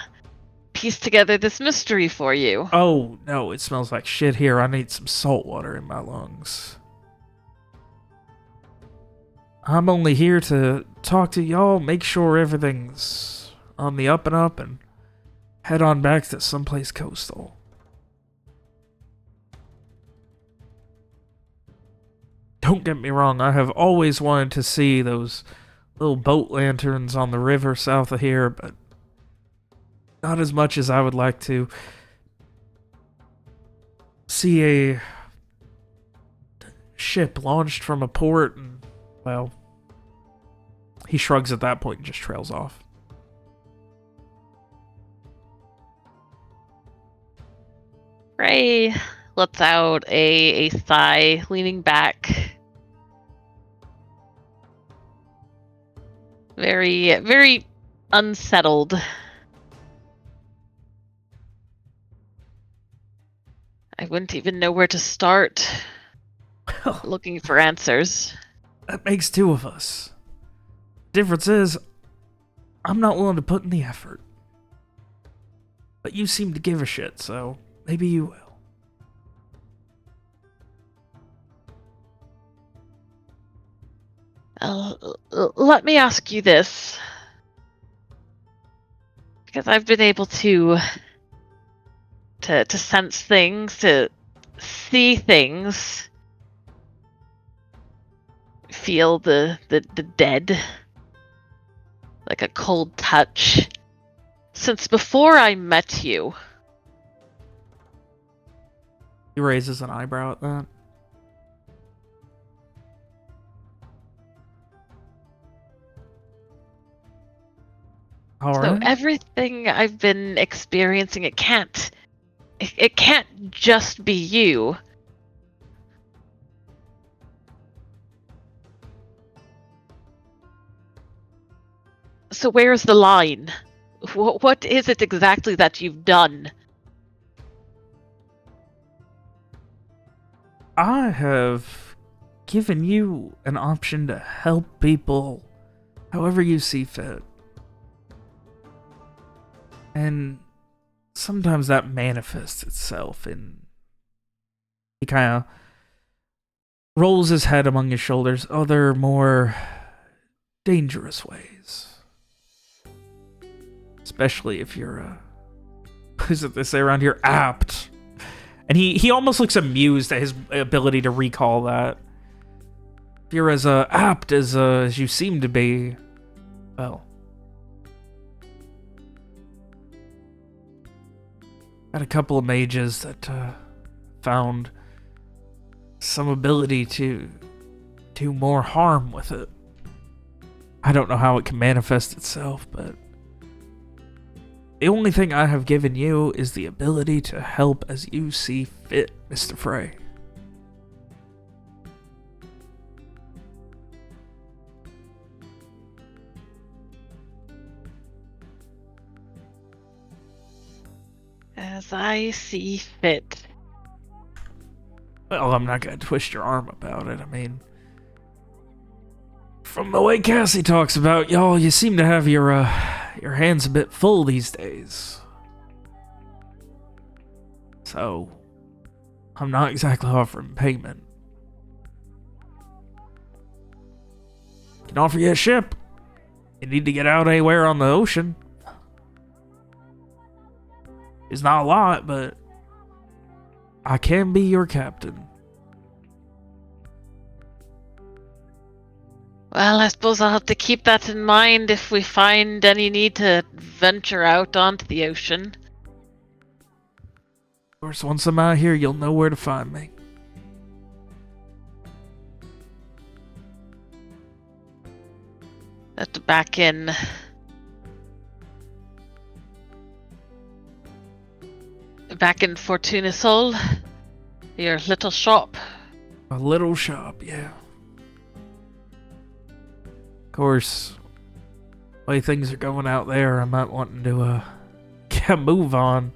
piece together this mystery for you?
Oh, no, it smells like shit here. I need some salt water in my lungs. I'm only here to talk to y'all, make sure everything's on the up and up, and head on back to someplace coastal. Don't get me wrong, I have always wanted to see those little boat lanterns on the river south of here, but not as much as I would like to see a ship launched from a port and, well, he shrugs at that point and just trails off.
Ray lets out a sigh, leaning back. Very, very unsettled. I wouldn't even know where to start looking for answers.
That makes 2 of us. Difference is, I'm not willing to put in the effort. But you seem to give a shit, so maybe you will.
Let me ask you this. Because I've been able to sense things, to see things, feel the dead, like a cold touch, since before I met you.
He raises an eyebrow at that. All
So
right.
everything I've been experiencing, it can't just be you. So where's the line? What is it exactly that you've done?
I have given you an option to help people however you see fit. And sometimes that manifests itself in... He kind of rolls his head among his shoulders. Other, more dangerous ways. Especially if you're, what is it they say around here? Apt. And he almost looks amused at his ability to recall that. If you're as apt as you seem to be, well... Had a couple of mages that found some ability to do more harm with it. I don't know how it can manifest itself, but the only thing I have given you is the ability to help as you see fit, Mr. Frey.
As I see fit.
Well, I'm not going to twist your arm about it. I mean, from the way Cassie talks about y'all, you seem to have your hands a bit full these days. So, I'm not exactly offering payment. Can offer you a ship. You need to get out anywhere on the ocean. It's not a lot, but I can be your captain.
Well, I suppose I'll have to keep that in mind if we find any need to venture out onto the ocean.
Of course, once I'm out here, you'll know where to find me.
Back in Fortuna Sol, your little shop.
A little shop, yeah. Of course, the way things are going out there, I might want to get a move on.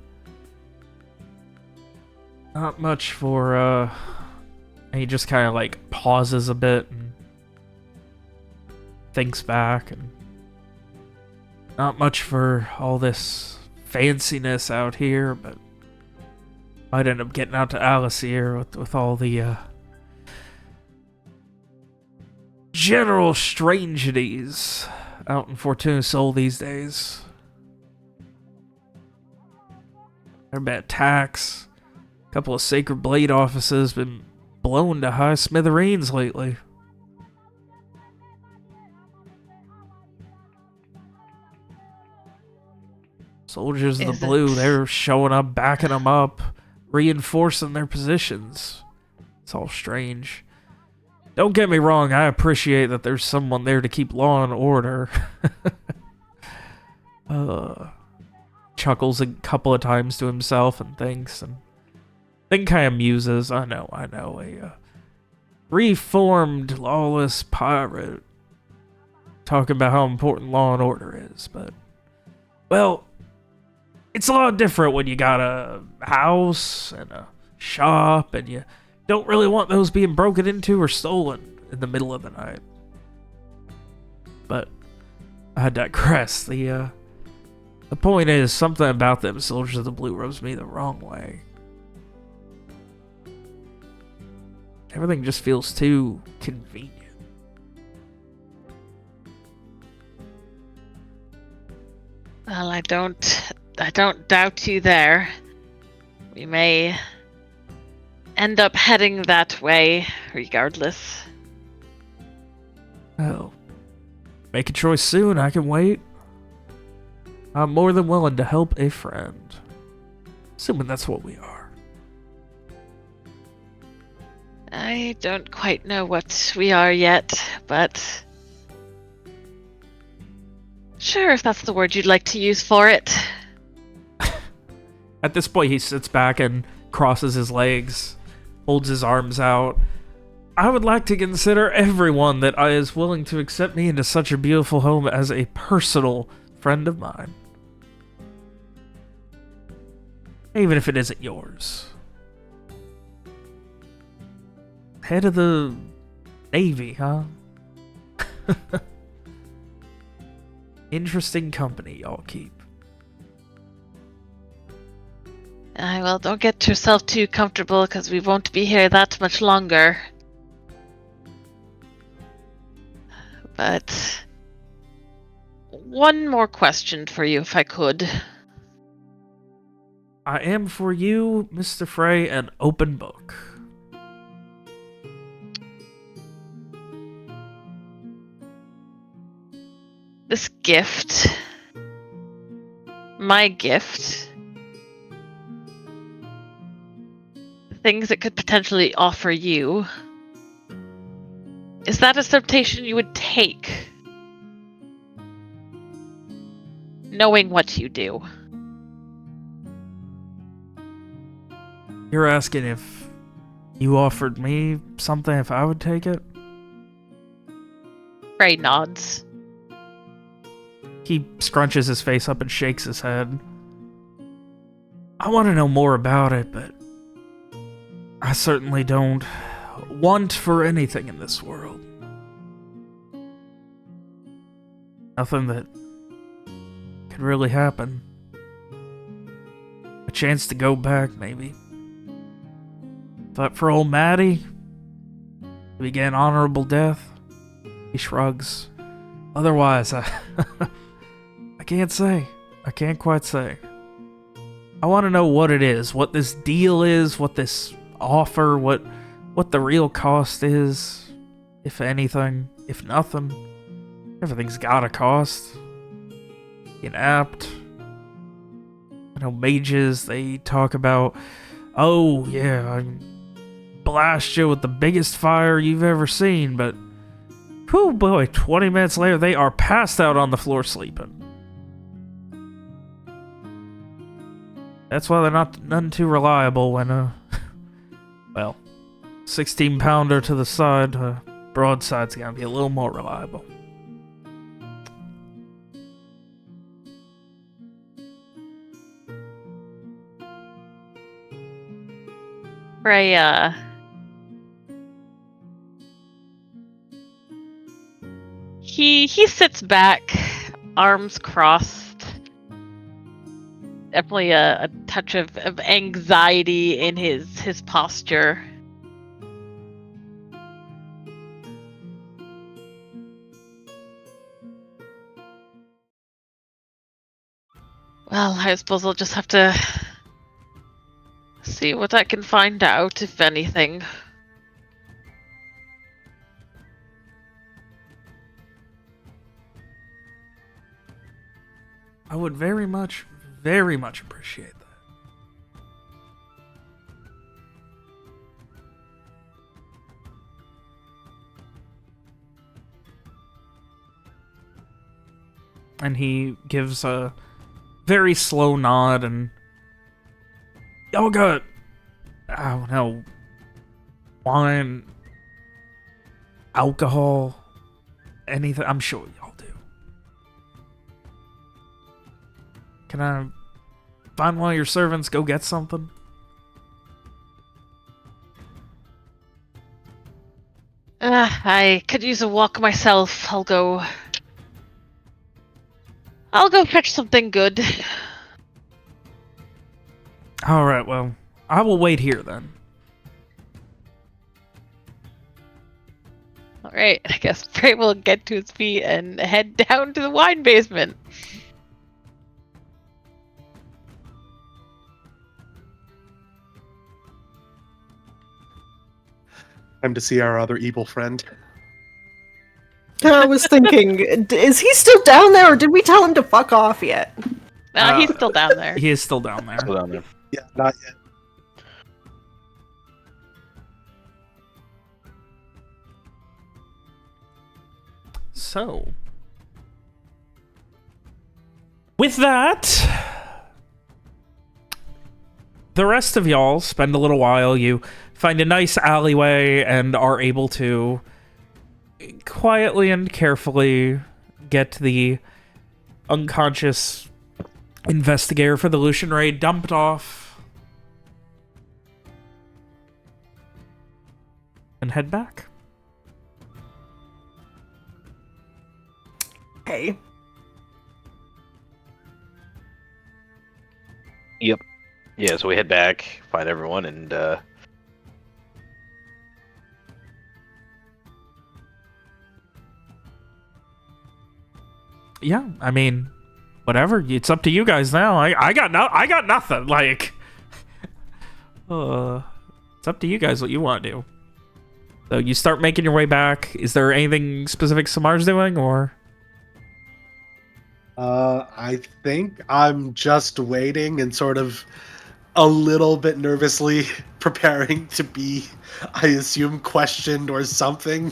Not much for, and he just kind of like pauses a bit and thinks back, and not much for all this fanciness out here, but might end up getting out to Alice here with all the general strangeties out in Fortuna Sol these days. There have been attacks. A couple of Sacred Blade offices been blown to high smithereens lately. Soldiers of the Blue, they're showing up, backing them up, reinforcing their positions. It's all strange. Don't get me wrong, I appreciate that there's someone there to keep law and order. Chuckles a couple of times to himself and thinks, and then kind of muses. I know, a reformed, lawless pirate talking about how important law and order is, but, well, it's a lot different when you got a house and a shop and you don't really want those being broken into or stolen in the middle of the night. But I digress. The point is, something about them Soldiers of the Blue rubs me the wrong way. Everything just feels too convenient.
Well, I don't doubt you there. We may end up heading that way, regardless.
Oh. Make a choice soon, I can wait. I'm more than willing to help a friend. Assuming that's what we are.
I don't quite know what we are yet, but sure, if that's the word you'd like to use for it.
At this point, he sits back and crosses his legs, holds his arms out. I would like to consider everyone that is willing to accept me into such a beautiful home as a personal friend of mine. Even if it isn't yours. Head of the Navy, huh? Interesting company y'all keep.
Well, don't get yourself too comfortable, because we won't be here that much longer. But one more question for you, if I could.
I am for you, Mr. Frey, an open book.
This gift, my gift, things it could potentially offer you, is that a temptation you would take? knowing what you do.
You're asking if you offered me something, if I would take it?
Frey nods.
He scrunches his face up and shakes his head. I want to know more about it, but I certainly don't want for anything in this world. Nothing that could really happen. A chance to go back, maybe. But for old Maddie, to begin honorable death, he shrugs. Otherwise, I can't say. I can't quite say. I want to know what it is, what this deal is, what this offer, what the real cost is, if anything, if nothing. Everything's got a cost. Inapt. I know mages, they talk about, oh yeah, I blast you with the biggest fire you've ever seen, but whew boy, 20 minutes later they are passed out on the floor sleeping. That's why they're none too reliable when, well, 16-pounder to the side, broadside's gonna be a little more reliable.
Freya. He sits back, arms crossed. Definitely a touch of anxiety in his posture. Well, I suppose I'll just have to see what I can find out, if anything.
I would very much appreciate that. And he gives a very slow nod and... Y'all got... I don't know... wine... alcohol... anything? I'm sure y'all do. Can I find one of your servants, go get something?
I could use a walk myself. I'll go fetch something good.
Alright, well, I will wait here then.
Alright, I guess Frey will get to his feet and head down to the wine basement.
Time to see our other evil friend.
I was thinking, is he still down there, or did we tell him to fuck off yet?
He's still down there.
He is still down there.
Still down there.
Yeah, not yet.
So, with that, the rest of y'all spend a little while. You find a nice alleyway and are able to quietly and carefully get the unconscious investigator for the Lucian raid dumped off and head back.
Hey.
Yep. Yeah, so we head back, find everyone, and
yeah, I mean, whatever. It's up to you guys now. I got nothing. Like, it's up to you guys what you want to do. So you start making your way back. Is there anything specific Samar's doing, or?
I think I'm just waiting and sort of a little bit nervously preparing to be, I assume, questioned or something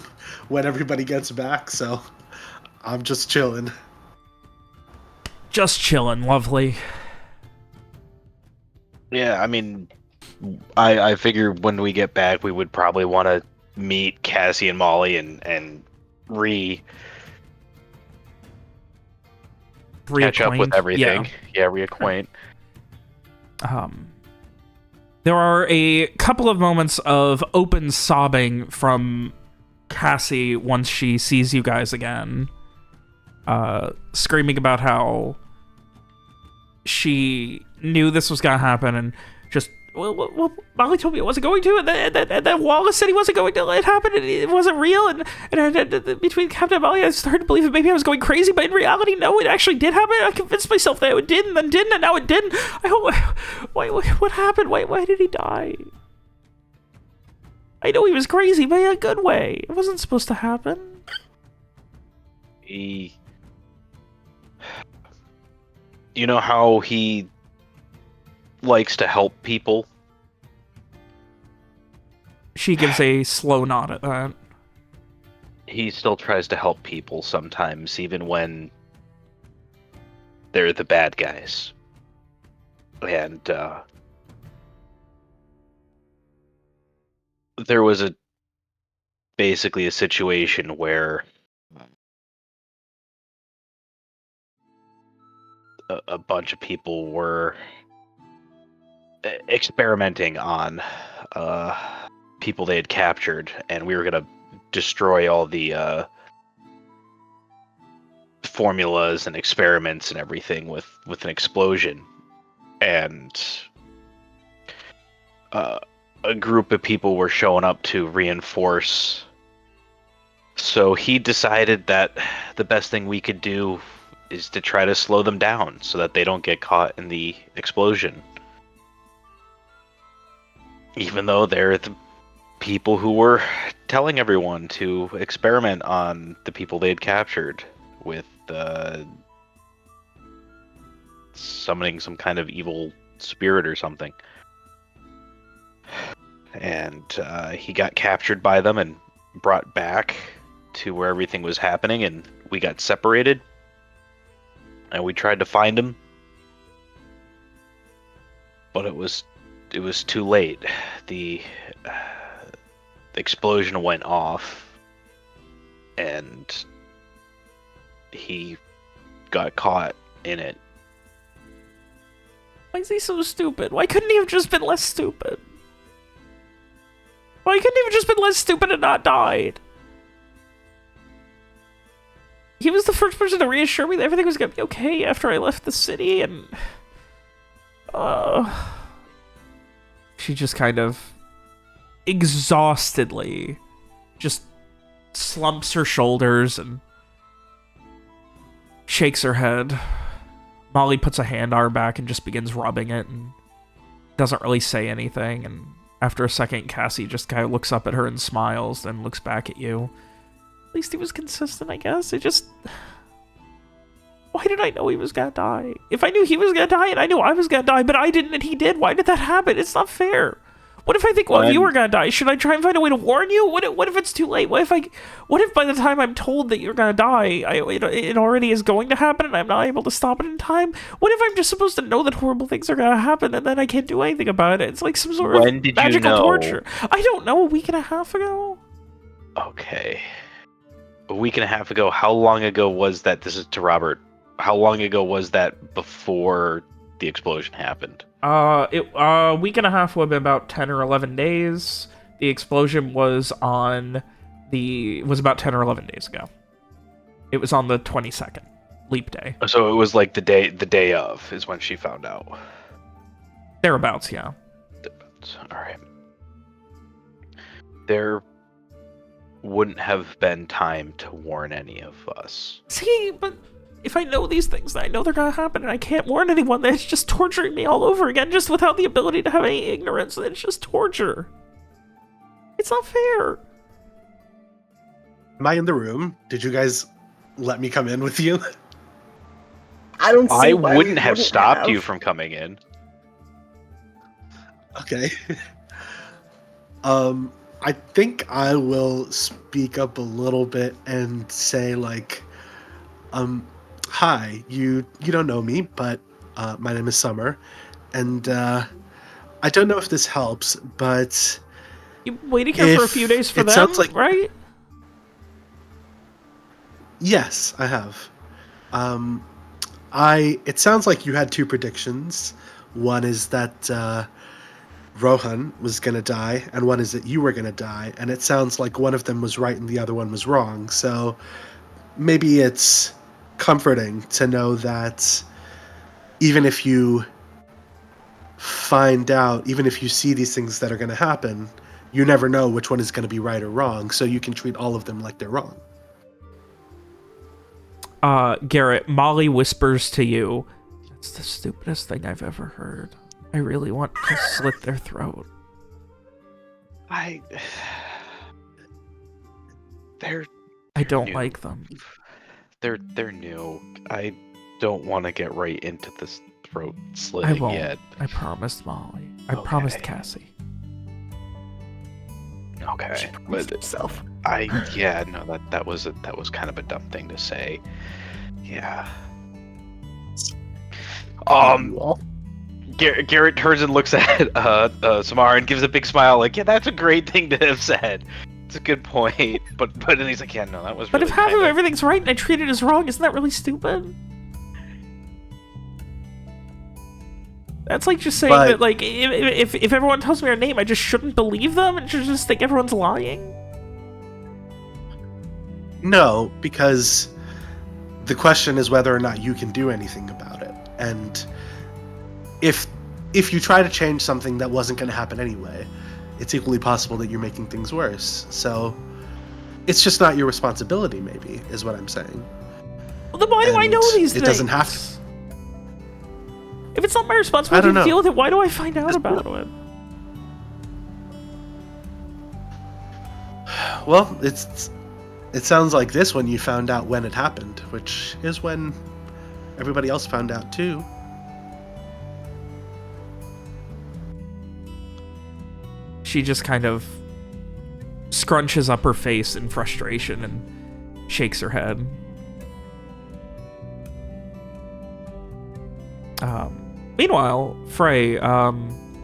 when everybody gets back, so I'm just chilling.
Just chilling, lovely.
Yeah, I mean, I figure when we get back, we would probably want to meet Cassie and Molly and catch up with
Reacquaint.
everything. Yeah, reacquaint.
There are a couple of moments of open sobbing from Cassie once she sees you guys again. Screaming about how she knew this was going to happen and just, well, Molly told me it wasn't going to, and then Wallace said he wasn't going to let it happen, and it wasn't real, and between Captain and Molly, I started to believe that maybe I was going crazy, but in reality, no, it actually did happen. I convinced myself that it did, and then didn't, and now it didn't. What happened? Why did he die? I know he was crazy, but in a good way. It wasn't supposed to happen.
You know how he likes to help people?
She gives a slow nod at that.
He still tries to help people sometimes, even when they're the bad guys. And there was basically a situation where a bunch of people were experimenting on people they had captured, and we were going to destroy all the formulas and experiments and everything with an explosion. And a group of people were showing up to reinforce. So he decided that the best thing we could do is to try to slow them down so that they don't get caught in the explosion. Even though they're the people who were telling everyone to experiment on the people they had captured with summoning some kind of evil spirit or something. And he got captured by them and brought back to where everything was happening, and we got separated. And we tried to find him, but it was too late. The explosion went off, and he got caught in it.
Why is he so stupid? Why couldn't he have just been less stupid? Why couldn't he have just been less stupid and not died? He was the first person to reassure me that everything was gonna be okay after I left the city, and she just kind of exhaustedly just slumps her shoulders and shakes her head. Molly puts a hand on her back and just begins rubbing it and doesn't really say anything, and after a second, Cassie just kind of looks up at her and smiles, then looks back at you. At least he was consistent, I guess. Why did I know he was gonna die? If I knew he was gonna die and I knew I was gonna die, but I didn't and he did, why did that happen? It's not fair. What if I think one of you were gonna die? Should I try and find a way to warn you? What if it's too late? What if by the time I'm told that you're gonna die, it already is going to happen and I'm not able to stop it in time? What if I'm just supposed to know that horrible things are gonna happen and then I can't do anything about it? It's like some sort of magical torture. I don't know, a week and a half ago?
Okay. A week and a half ago? How long ago was that? This is to Robert. How long ago was that before the explosion happened?
A week and a half would have been about 10 or 11 days. The explosion was about 10 or 11 days ago. It was on the 22nd, leap day.
So it was like the day of is when she found out.
Thereabouts, yeah.
Thereabouts. All right. There wouldn't have been time to warn any of us.
See, but if I know these things, I know they're gonna happen, and I can't warn anyone, then it's just torturing me all over again, just without the ability to have any ignorance, and it's just torture. It's not fair.
Am I in the room? Did you guys let me come in with you?
I don't see
I
why
wouldn't have
wouldn't
stopped
have.
you from coming in.
Okay. I think I will speak up a little bit and say, like, Hi, you don't know me, but my name is Summer, and I don't know if this helps, but
You waited here for a few
if
days for
it
them,
sounds like
right?
yes, I have. Um, it sounds like you had two predictions. One is that Rohan was gonna die, and one is that you were gonna die, and it sounds like one of them was right and the other one was wrong. So maybe it's comforting to know that even if you find out, even if you see these things that are going to happen, you never know which one is going to be right or wrong, so you can treat all of them like they're wrong.
Garrett, Molly whispers to you, "That's the stupidest thing I've ever heard. I really want to slit their throat."
They're
I don't
new.
like them.
They're new. I don't want to get right into this throat
I
slitting
won't.
yet.
I promised Molly. I
Okay.
promised Cassie.
Okay,
With
but
himself.
that was kind of a dumb thing to say. Yeah.
You all.
Garrett turns and looks at Samara and gives a big smile, like, yeah, that's a great thing to have said. It's a good point, but then he's like, yeah, no, that was.
But
really
if half of
kinda-
everything's right and I treat it as wrong, isn't that really stupid? That's like just saying
But-
that, like, if everyone tells me our name, I just shouldn't believe them and should just think everyone's lying?
No, because the question is whether or not you can do anything about it. And if you try to change something that wasn't going to happen anyway, it's equally possible that you're making things worse. So it's just not your responsibility, maybe, is what I'm saying.
Well, then why do I
And
know these things?
it doesn't have to.
If it's not my responsibility
I don't
to
know.
deal with it, why do I find out about it?
Well, it sounds like this one you found out when it happened, which is when everybody else found out too.
She just kind of scrunches up her face in frustration and shakes her head. Meanwhile, Frey,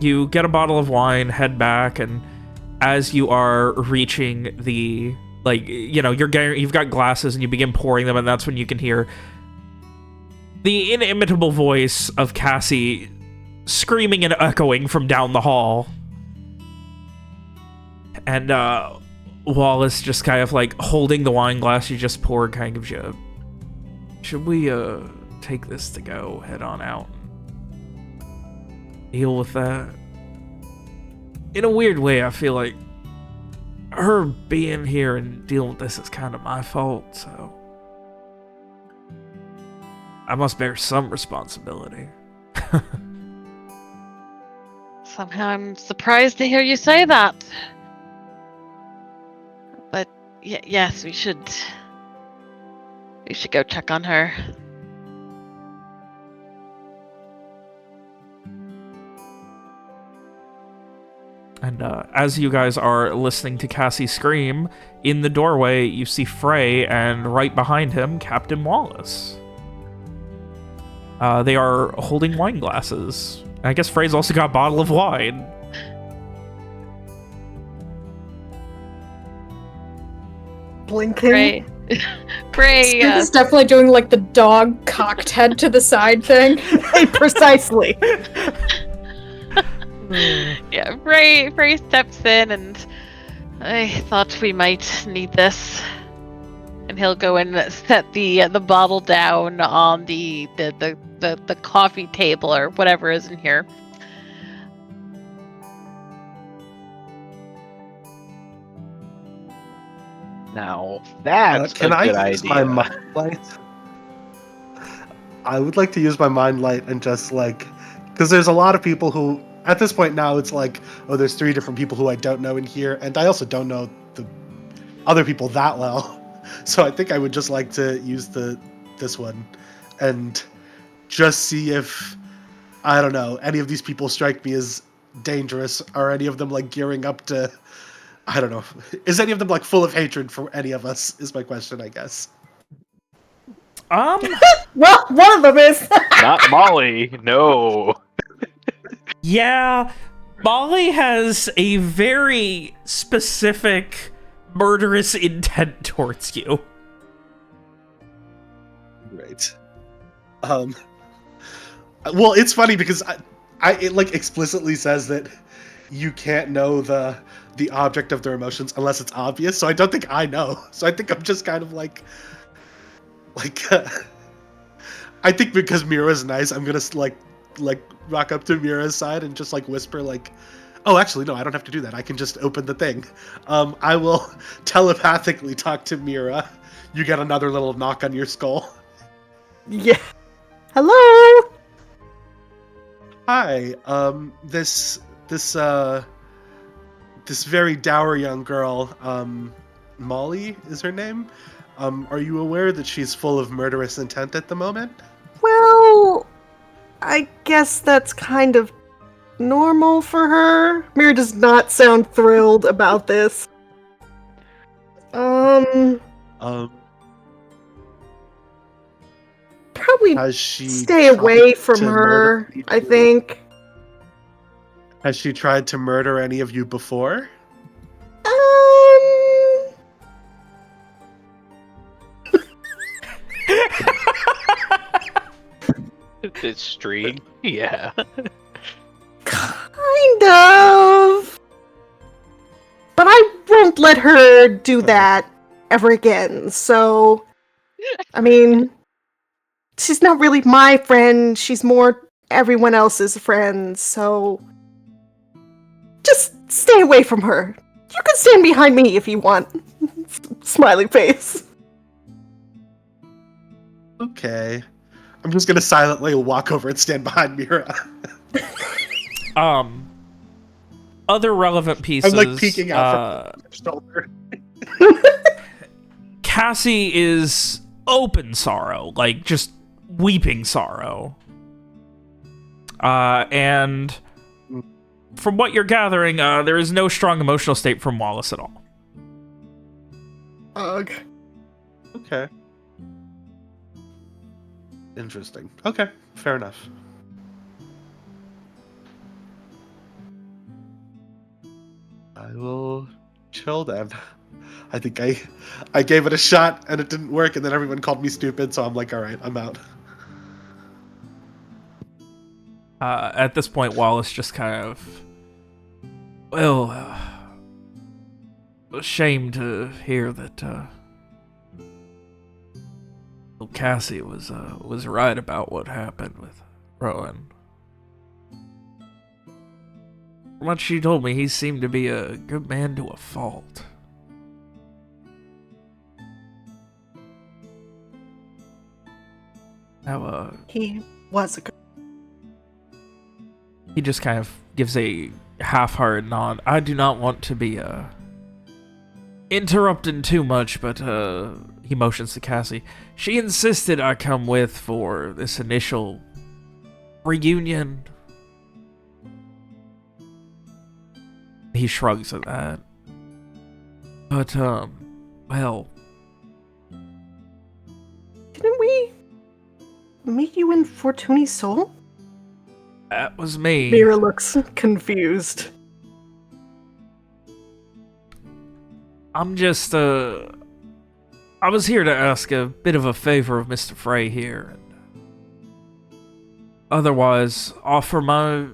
you get a bottle of wine, head back, and as you are reaching the, like, you know, you've got glasses and you begin pouring them, and that's when you can hear the inimitable voice of Cassie screaming and echoing from down the hall. And Wallace just kind of like holding the wine glass you just poured kind of gives you should we take this to go head on out and deal with that? In a weird way, I feel like her being here and dealing with this is kind of my fault, so I must bear some responsibility.
Somehow I'm surprised to hear you say that. But yes, we should go check on her.
And as you guys are listening to Cassie scream, in the doorway you see Frey, and right behind him, Captain Wallace. They are holding wine glasses. I guess Frey's also got a bottle of wine.
Blinking.
Frey, Frey,
He's definitely doing like the dog cocked head to the side thing.
Precisely.
yeah, Frey steps in, and I thought we might need this. And he'll go and set the bottle down on the coffee table or whatever is in here.
Now that's
Can
a
I
good
use
idea.
my mind light? I would like to use my mind light and just like, because there's a lot of people who, at this point now, it's like, oh, there's 3 different people who I don't know in here, and I also don't know the other people that well. So I think I would just like to use this one and just see if, I don't know, any of these people strike me as dangerous. Are any of them like gearing up to, I don't know, is any of them like full of hatred for any of us is my question, I guess.
Well, one of them is.
Not Molly. No.
Yeah, Molly has a very specific murderous intent towards you.
Right. Well, it's funny because it like explicitly says that you can't know the object of their emotions unless it's obvious. So I don't think I know. So I think I'm just kind of like I think because Mira's nice, I'm gonna like rock up to Mira's side and just like whisper like, "Oh, actually, no, I don't have to do that. I can just open the thing." I will telepathically talk to Mira. You get another little knock on your skull.
Yeah. Hello.
Hi. This very dour young girl, Molly is her name. Are you aware that she's full of murderous intent at the moment?
Well, I guess that's kind of normal for her. Mira does not sound thrilled about this.
Um,
Probably
has she
stay
tried
away from
to
her,
murder
I
people?
think.
Has she tried to murder any of you before?
This string. Yeah.
Kind of. But I won't let her do that ever again, so... I mean... She's not really my friend, she's more everyone else's friend, so... Just stay away from her. You can stand behind me if you want. Smiley face.
Okay. I'm just gonna silently walk over and stand behind Mira.
Other relevant pieces.
I'm like peeking out from her shoulder.
Cassie is open sorrow, like just weeping sorrow. And from what you're gathering, there is no strong emotional state from Wallace at all.
Ugh.
Okay. Interesting. Okay, fair enough. I will chill then. I think I gave it a shot and it didn't work, and then everyone called me stupid, so I'm like, all right, I'm out.
At this point, Wallace just kind of... Well, ashamed to hear that Cassie was right about what happened with Rowan. From what she told me, he seemed to be a good man to a fault. Now,
He was a good...
he just kind of gives a half-hearted nod. I do not want to be interrupting too much, but he motions to Cassie. She insisted I come with for this initial reunion. He shrugs at that. But, well...
Didn't we meet you in Fortuny's Soul?
That was me.
Mira looks confused.
I'm just, I was here to ask a bit of a favor of Mr. Frey here. Otherwise, offer my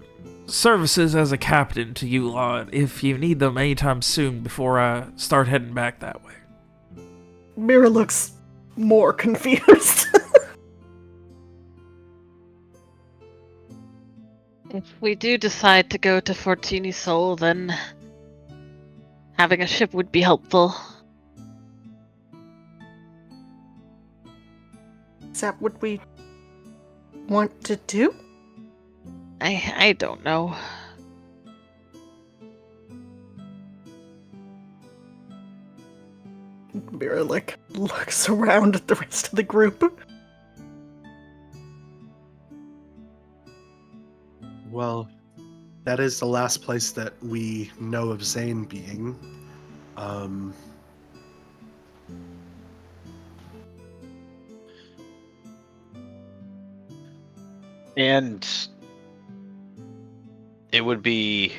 services as a captain to you lot if you need them anytime soon before I start heading back that way.
Mira looks more confused.
If we do decide to go to Fortuny Soul, then having a ship would be helpful.
Is that what we want to do?
I don't know.
Mira, like, looks around at the rest of the group.
Well, that is the last place that we know of Zane being.
And it would be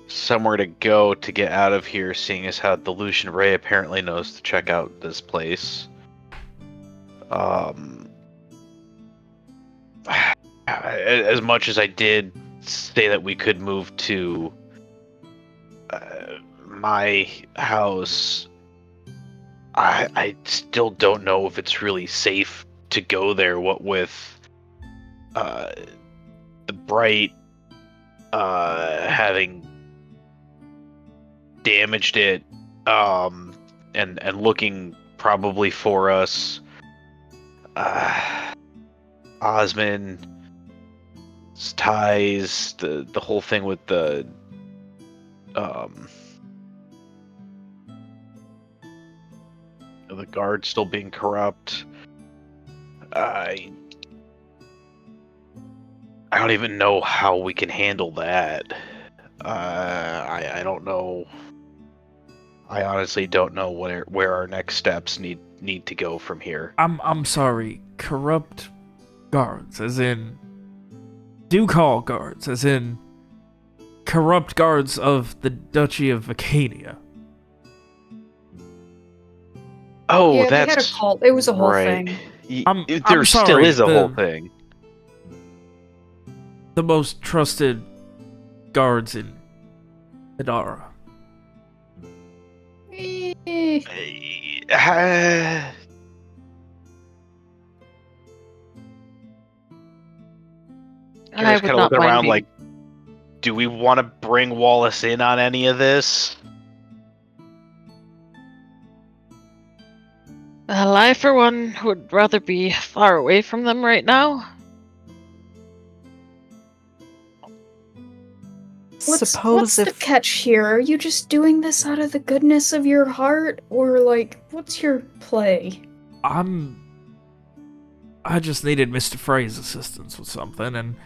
somewhere to go to get out of here, seeing as how the Lucian Ray apparently knows to check out this place. As much as I did say that we could move to my house, I still don't know if it's really safe to go there. What with the Bright having damaged it, and looking probably for us. Osmond's ties, the whole thing with the guard still being corrupt. I don't even know how we can handle that. I don't know. I honestly don't know where our next steps need to go from here.
I'm sorry. Corrupt guards, as in Duke Hall guards, as in corrupt guards of the Duchy of Vacania.
Oh,
Yeah, they had a
that's
cult. It was a whole
right.
thing.
There
I'm
still
sorry,
is a whole thing.
The most trusted guards in Idara.
Eh,
I
Kara's
would
kind of
not
looking
mind
around
being...
like, do we want to bring Wallace in on any of this?
Well, I, for one, would rather be far away from them right now.
what's
Suppose
the
if
catch here? Are you just doing this out of the goodness of your heart, or like, what's your play?
I just needed Mr. Frey's assistance with something, and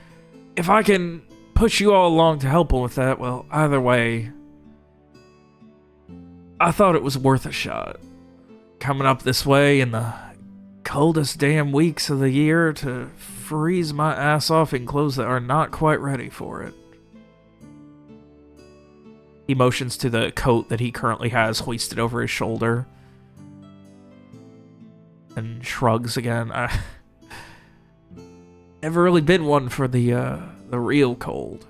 if I can push you all along to help him with that, well, either way, I thought it was worth a shot. Coming up this way in the coldest damn weeks of the year to freeze my ass off in clothes that are not quite ready for it. He motions to the coat that he currently has hoisted over his shoulder and shrugs again. I never really been one for the real cold.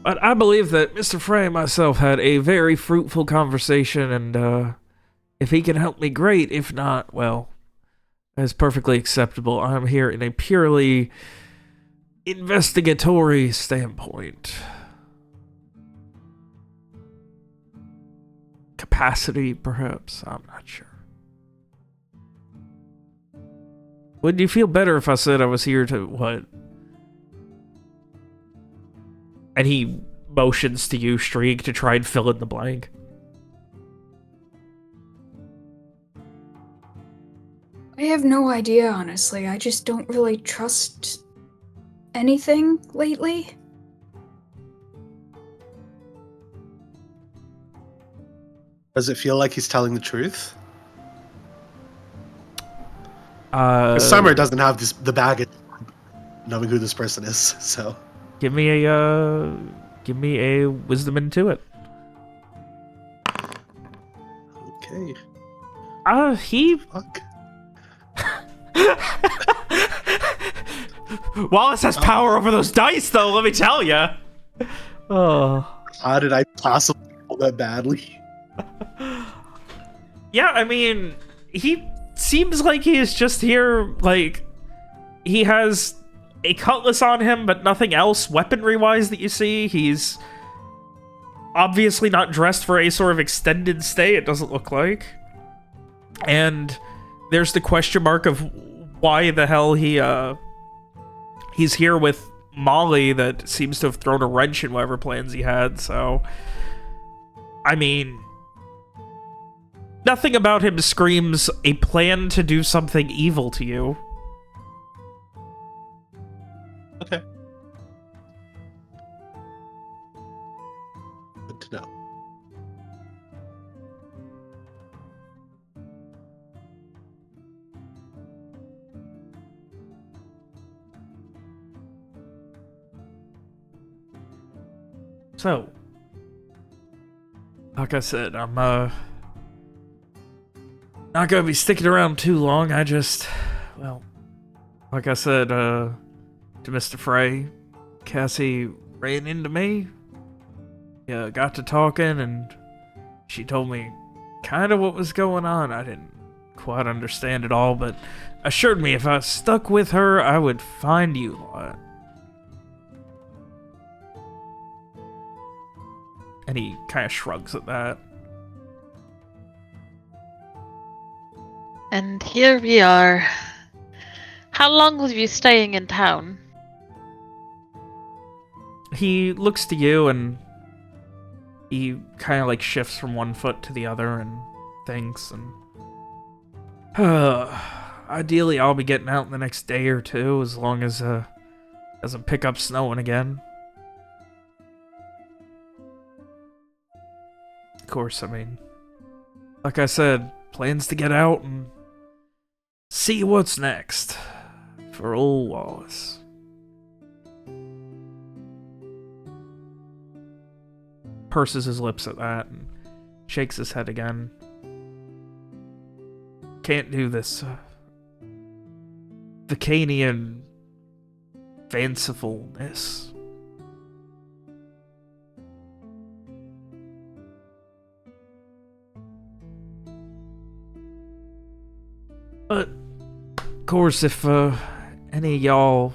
But I believe that Mr. Frey and myself had a very fruitful conversation, and if he can help me, great. If not, well, that's perfectly acceptable. I'm here in a purely investigatory standpoint. Capacity, perhaps? I'm not sure. Would you feel better if I said I was here to, what? And he motions to you, Streak, to try and fill in the blank.
I have no idea, honestly. I just don't really trust anything lately.
Does it feel like he's telling the truth?
Summer
Summer doesn't have the baggage knowing who this person is, so.
Give me a wisdom into it.
Okay.
He
Fuck.
Wallace has power over those dice, though, let me tell you. Oh.
How did I possibly roll that badly?
Yeah, I mean, he seems like he is just here, like, he has a cutlass on him, but nothing else weaponry-wise that you see. He's obviously not dressed for a sort of extended stay, it doesn't look like. And there's the question mark of why the hell he's here with Molly that seems to have thrown a wrench in whatever plans he had, so... I mean... Nothing about him screams a plan to do something evil to you.
Okay. Good to know.
So, like I said, I'm not gonna be sticking around too long. I just, well, like I said, to Mr. Frey, Cassie ran into me. Yeah, got to talking, and she told me kind of what was going on. I didn't quite understand it all, but assured me if I stuck with her, I would find you lot. And he kind of shrugs at that.
And here we are. How long will you be staying in town?
He looks to you and he kind of like shifts from one foot to the other and thinks, and ideally I'll be getting out in the next day or two, as long as doesn't pick up snowing again. Of course, I mean, like I said, plans to get out and see what's next for old Wallace. Purses his lips at that and shakes his head again. Can't do this Vicanian fancifulness. But, of course, if any of y'all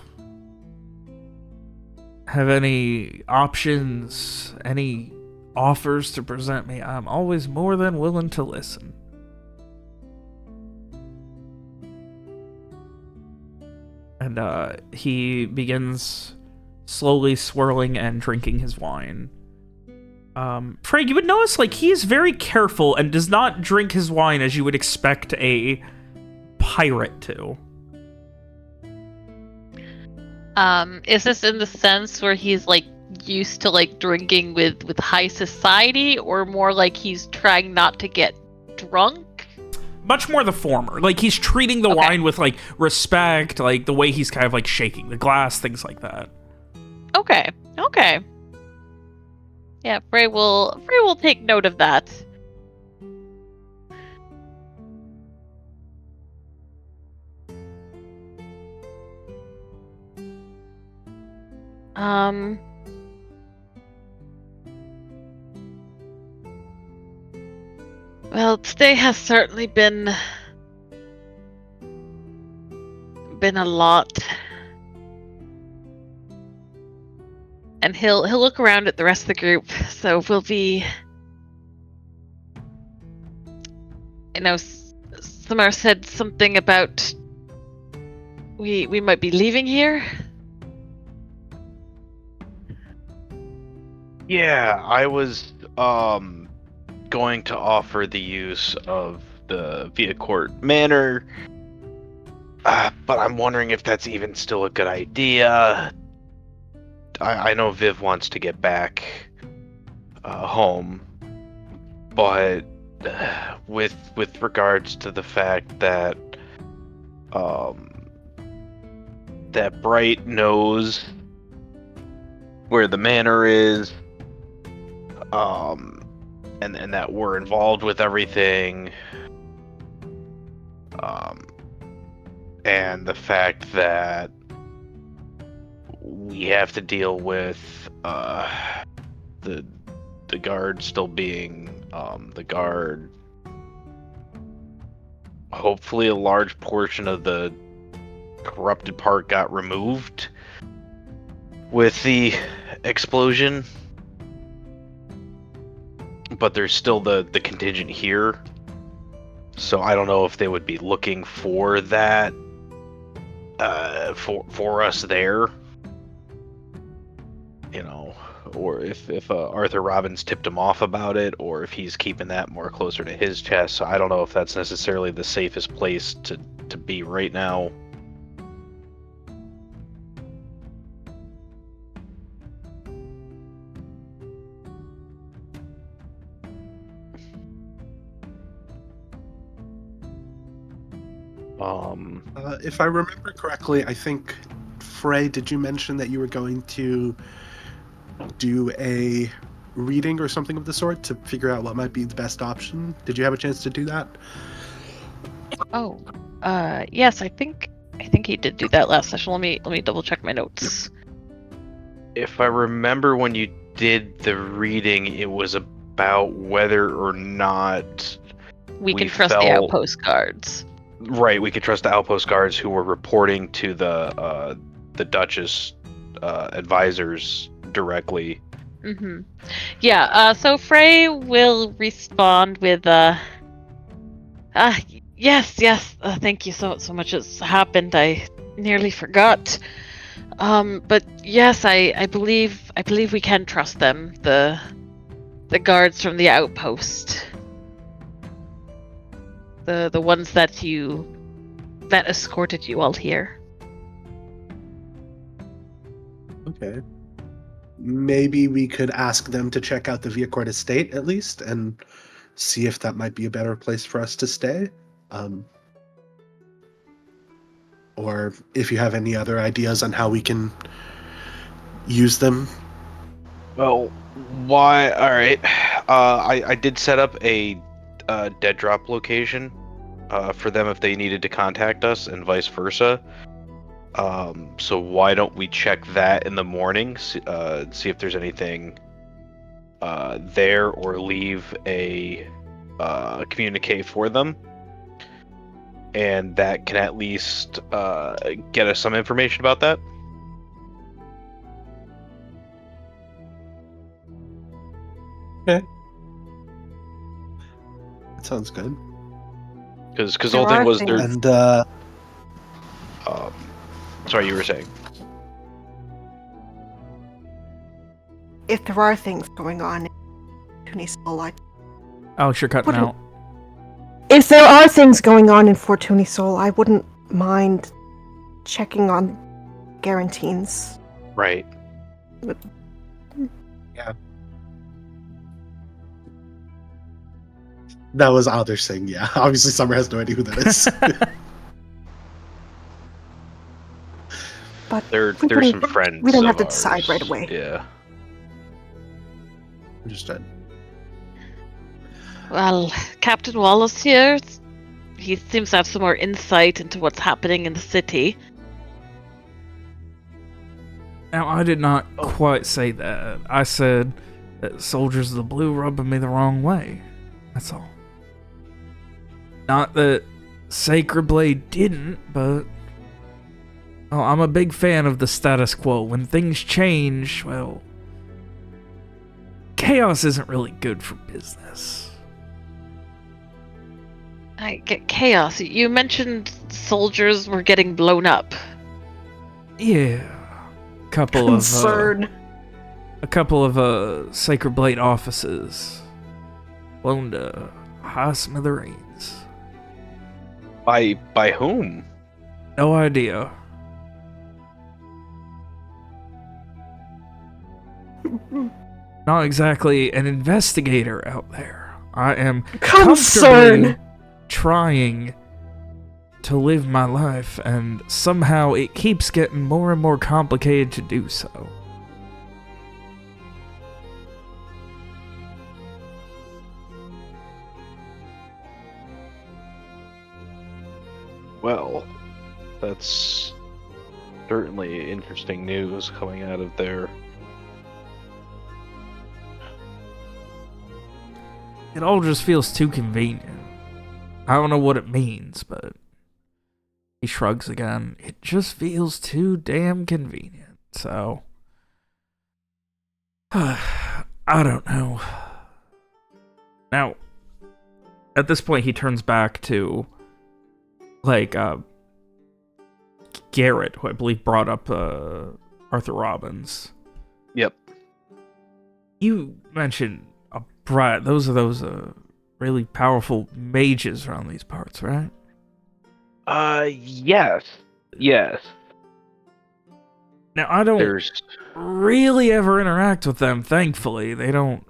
have any options, any offers to present me, I'm always more than willing to listen. And he begins slowly swirling and drinking his wine. Frank, you would notice, like, he is very careful and does not drink his wine as you would expect a pirate to.
Is this in the sense where he's like used to like drinking with high society, or more like he's trying not to get drunk?
Much more the former. Like, he's treating the wine with like respect, like the way he's kind of like shaking the glass, things like that.
Okay. Yeah, Frey will take note of that. Well, today has certainly been a lot. And he'll look around at the rest of the group, so we'll be... You know, Samar said something about... We might be leaving here?
Yeah, I was going to offer the use of the Viacourt Manor, but I'm wondering if that's even still a good idea. I know Viv wants to get back home, but with regards to the fact that that Bright knows where the manor is, and that we're involved with everything, and the fact that we have to deal with the guard still being the guard. Hopefully a large portion of the corrupted part got removed with the explosion, but there's still the contingent here, so I don't know if they would be looking for that for us there, you know, or if Arthur Robbins tipped him off about it, or if he's keeping that more closer to his chest. So I don't know if that's necessarily the safest place to be right now.
If I remember correctly, I think, Frey, did you mention that you were going to do a reading or something of the sort to figure out what might be the best option? Did you have a chance to do that?
Oh, yes, I think he did do that last session. Let me double check my notes.
If I remember when you did the reading, it was about whether or not
We can
we
trust the
felt-
outpost guards.
Right, we could trust the outpost guards who were reporting to the Duchess advisors directly.
Mm-hmm. Yeah. So Frey will respond with yes. Thank you so much has happened. I nearly forgot. But yes, I believe we can trust them. The guards from the outpost. The ones that escorted you all here.
Okay. Maybe we could ask them to check out the Viacord estate at least and see if that might be a better place for us to stay. Or if you have any other ideas on how we can use them.
Well, why? All right. I did set up a dead drop location for them if they needed to contact us, and vice versa. So why don't we check that in the morning? See if there's anything there, or leave a communicate for them, and that can at least get us some information about that.
Okay. That sounds good.
Because the
There
whole thing
are
was
things-
there.
And
Sorry, you were saying.
If there are things going on in Fortuny Soul,
Alex, you're cutting
Wouldn't-
out.
if there are things going on in Fortuny Soul, I wouldn't mind checking on Guarantines.
Right.
that was Others saying, yeah. Obviously, Summer has no idea who that is.
But
They're
we
some
wouldn't-
friends.
we don't have
of
to decide
ours.
right away.
Yeah.
Understood.
Well, Captain Wallace here, he seems to have some more insight into what's happening in the city.
Now, I did not quite say that. I said that soldiers of the blue rubbing me the wrong way. That's all. Not that Sacred Blade didn't, but... Oh, I'm a big fan of the status quo. When things change, well... chaos isn't really good for business.
I get chaos. You mentioned soldiers were getting blown up.
Yeah.
Concern.
A couple of Sacred Blade offices blown to high smithereens.
By whom?
No idea. Not exactly an investigator out there. I am
Concern.
comfortably trying to live my life, and somehow it keeps getting more and more complicated to do so.
Well, that's certainly interesting news coming out of there.
It all just feels too convenient. I don't know what it means, but he shrugs again. It just feels too damn convenient. So, I don't know. Now, at this point, he turns back to, like, Garrett, who I believe brought up Arthur Robbins.
Yep.
You mentioned a brat. Those are those really powerful mages around these parts, right?
Yes. Yes.
Now, I don't
There's
really ever interact with them, thankfully. They don't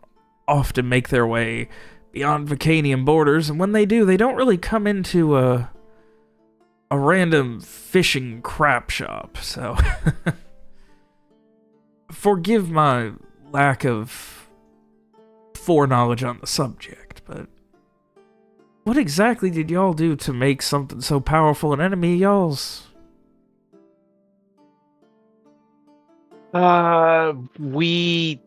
often make their way beyond Vacanian borders, and when they do, they don't really come into a random fishing crap shop, so... Forgive my lack of foreknowledge on the subject, but what exactly did y'all do to make something so powerful an enemy of y'all's?
We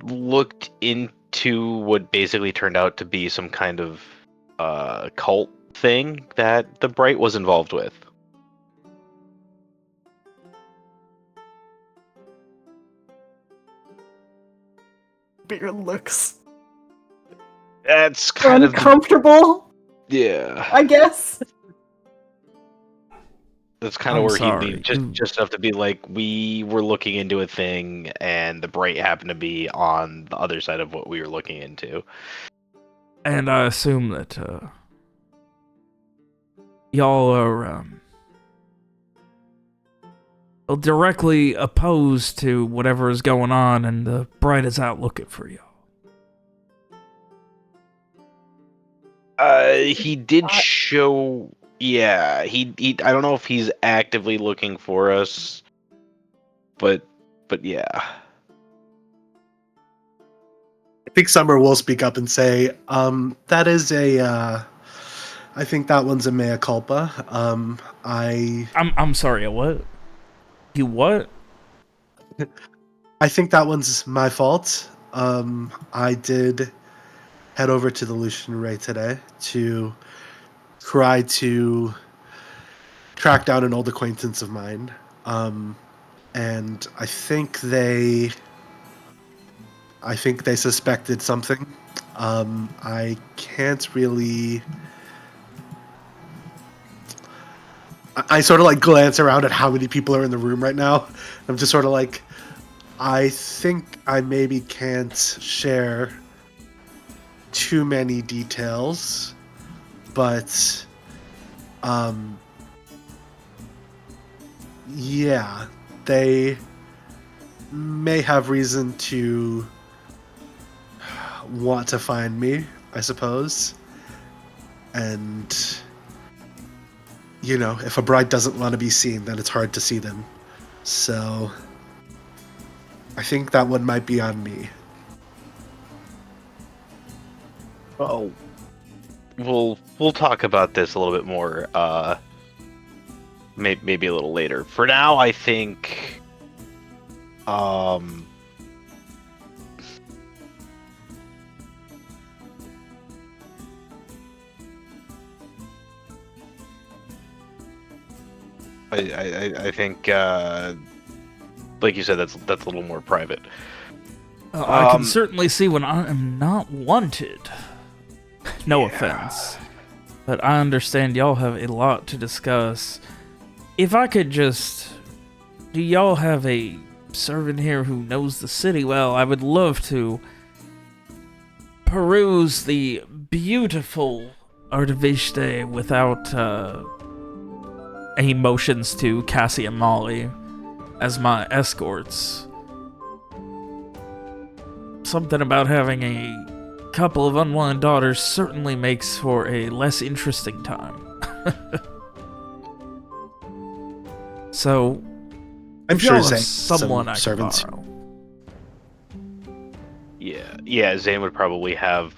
looked into what basically turned out to be some kind of cult thing that the Bright was involved with.
Beard looks
That's kind of
uncomfortable,
yeah.
I guess.
That's kind of
I'm
where
sorry.
he leaves, just enough to be like, we were looking into a thing, and the Bright happened to be on the other side of what we were looking into.
And I assume that y'all are directly opposed to whatever is going on, and the Bright is out looking for y'all.
He did show. Yeah, he. I don't know if he's actively looking for us, but yeah.
I think Summer will speak up and say, that is a, I think that one's a mea culpa.
I'm sorry, what? You what?
I think that one's my fault. I did head over to the Lucian Ray today to try to track down an old acquaintance of mine. And I think they suspected something. I can't really. I sort of like glance around at how many people are in the room right now. I'm just sort of like, I think I maybe can't share too many details, but yeah, they may have reason to want to find me, I suppose. And you know, if a bride doesn't want to be seen, then it's hard to see them. So I think that one might be on me.
Oh, we'll talk about this a little bit more. Maybe a little later. For now, I think. I think, like you said, that's a little more private.
I can certainly see when I am not wanted. No offense. But I understand y'all have a lot to discuss. If I could just... Do y'all have a servant here who knows the city well? I would love to peruse the beautiful Artiviste without any motions to Cassie and Molly as my escorts. Something about having a couple of unwanted daughters certainly makes for a less interesting time. So,
I'm
if
sure
y'all have
Zane
someone I can
servants.
borrow.
Yeah. Zane would probably have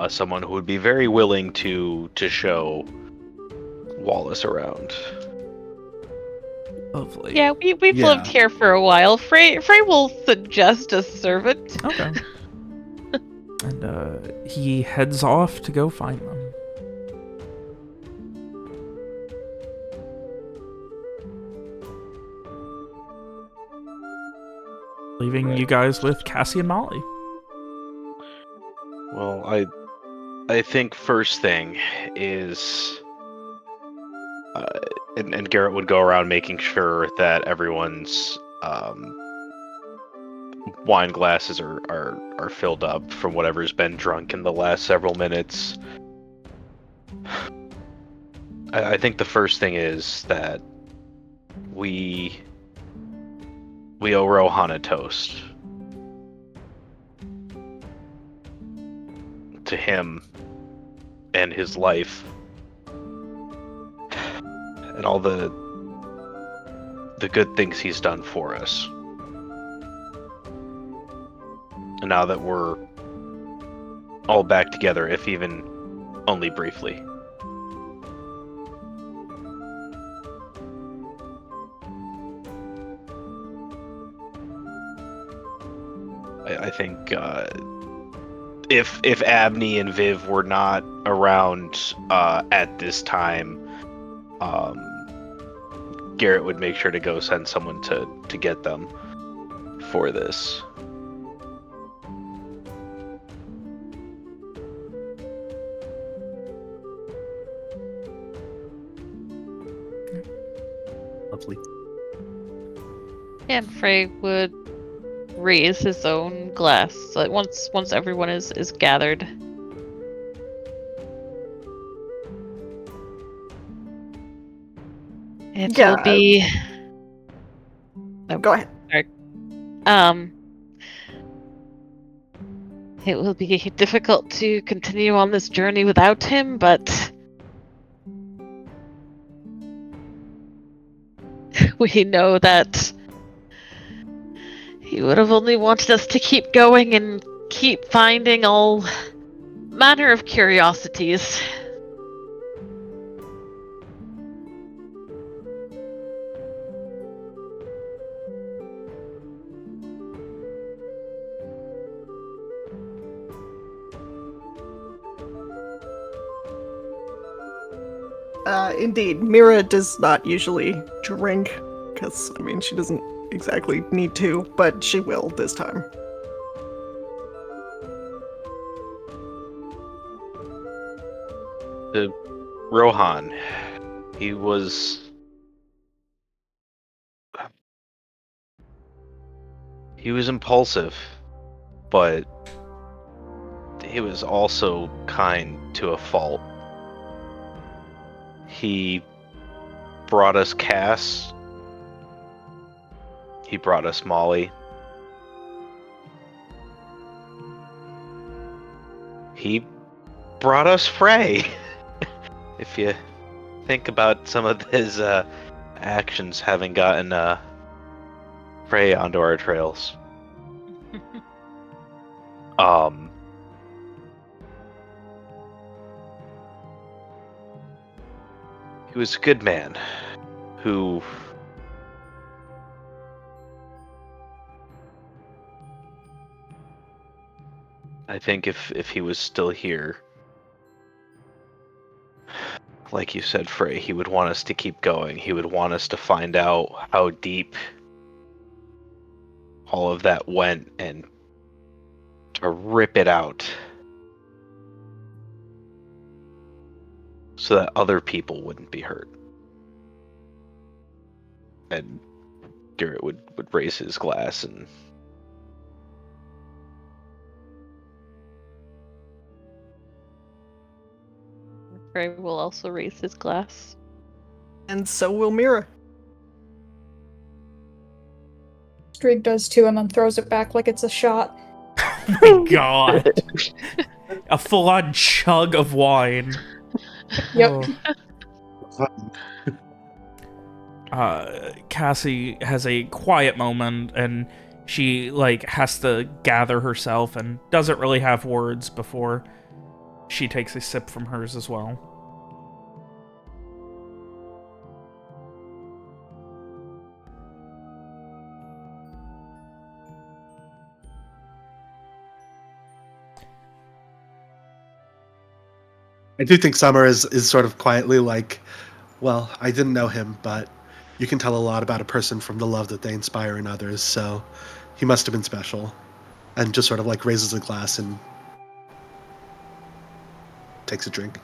someone who would be very willing to show Wallace around.
Lovely.
Yeah, we've lived here for a while. Frey will suggest a servant.
Okay. And he heads off to go find them. Leaving you guys with Cassie and Molly.
Well, I think first thing is, and Garrett would go around making sure that everyone's wine glasses are filled up from whatever's been drunk in the last several minutes. I think the first thing is that we owe Rohan a toast. To him and his life and all the good things he's done for us. now that we're all back together, if even only briefly. I think if Abney and Viv were not around at this time, Garrett would make sure to go send someone to get them for this.
Lovely.
And Frey would raise his own glass like once everyone is gathered. It
Yeah.
will be.
Go ahead.
It will be difficult to continue on this journey without him, but we know that he would have only wanted us to keep going and keep finding all manner of curiosities.
Indeed, Mira does not usually drink, because, I mean, she doesn't exactly need to, but she will this time.
Rohan, he was impulsive, but he was also kind to a fault. He brought us Cass. He brought us Molly. He brought us Frey. If you think about some of his actions having gotten Frey onto our trails. He was a good man who I think if he was still here, like you said, Frey, he would want us to keep going. He would want us to find out how deep all of that went and to rip it out so that other people wouldn't be hurt. And Garrett would raise his glass and
Frey will also raise his glass.
And so will Mira.
Streak does too, and then throws it back like it's a shot.
Oh my god. A full-on chug of wine.
Yep.
Cassie has a quiet moment, and she, like, has to gather herself and doesn't really have words before she takes a sip from hers as well.
I do think Summer is sort of quietly like, well, I didn't know him, but you can tell a lot about a person from the love that they inspire in others, so he must have been special. And just sort of like raises a glass and takes a drink.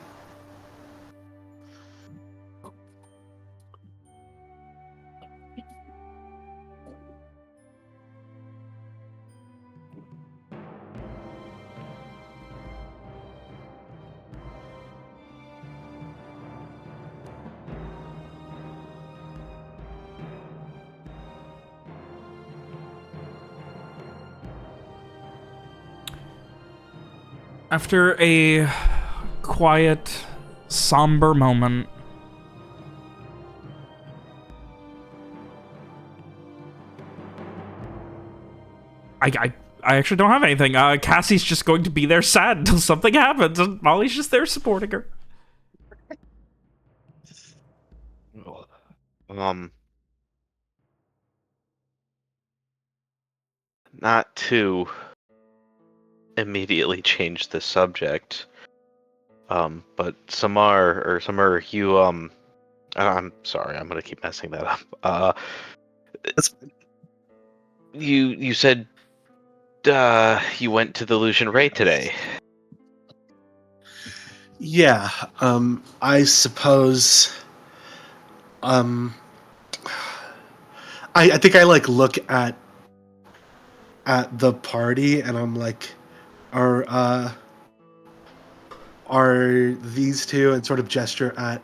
After a quiet, somber moment, I actually don't have anything. Cassie's just going to be there sad until something happens, and Molly's just there supporting her.
Um, not to immediately change the subject. But Samar, you, I'm sorry, I'm gonna keep messing that up.
That's
You said, you went to the Lucian Ray today.
Yeah, I suppose. Um, I think I like look at the party and I'm like, are these two, and sort of gesture at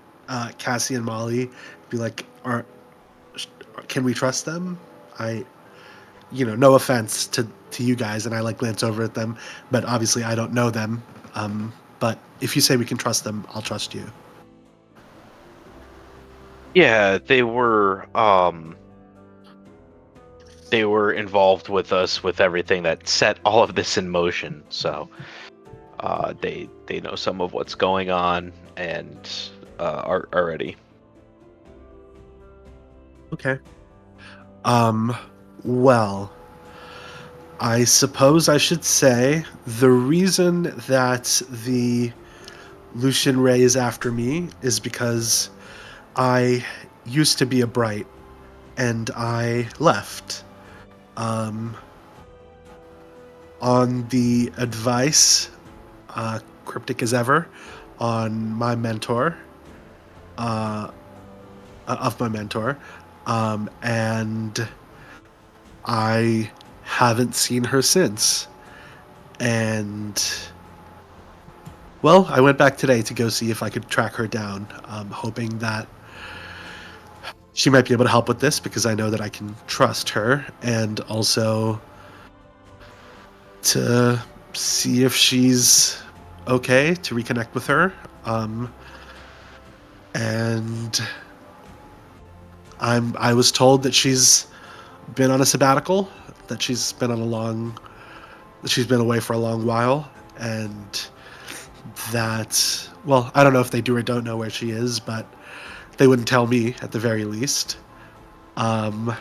Cassie and Molly, be like, can we trust them? No offense to you guys, and I like glance over at them, but obviously I don't know them. But if you say we can trust them, I'll trust you.
Yeah, they were involved with us with everything that set all of this in motion. So, they know some of what's going on and are ready.
Okay. Well, I suppose I should say the reason that the Lucian Ray is after me is because I used to be a Bright and I left. Um, on the advice, cryptic as ever, on my mentor, of my mentor, and I haven't seen her since. And well, I went back today to go see if I could track her down, hoping that she might be able to help with this because I know that I can trust her, and also to see if she's okay, to reconnect with her. And I was told that she's been on a sabbatical, that she's been away for a long while, and that, well, I don't know if they do or don't know where she is, but they wouldn't tell me at the very least. And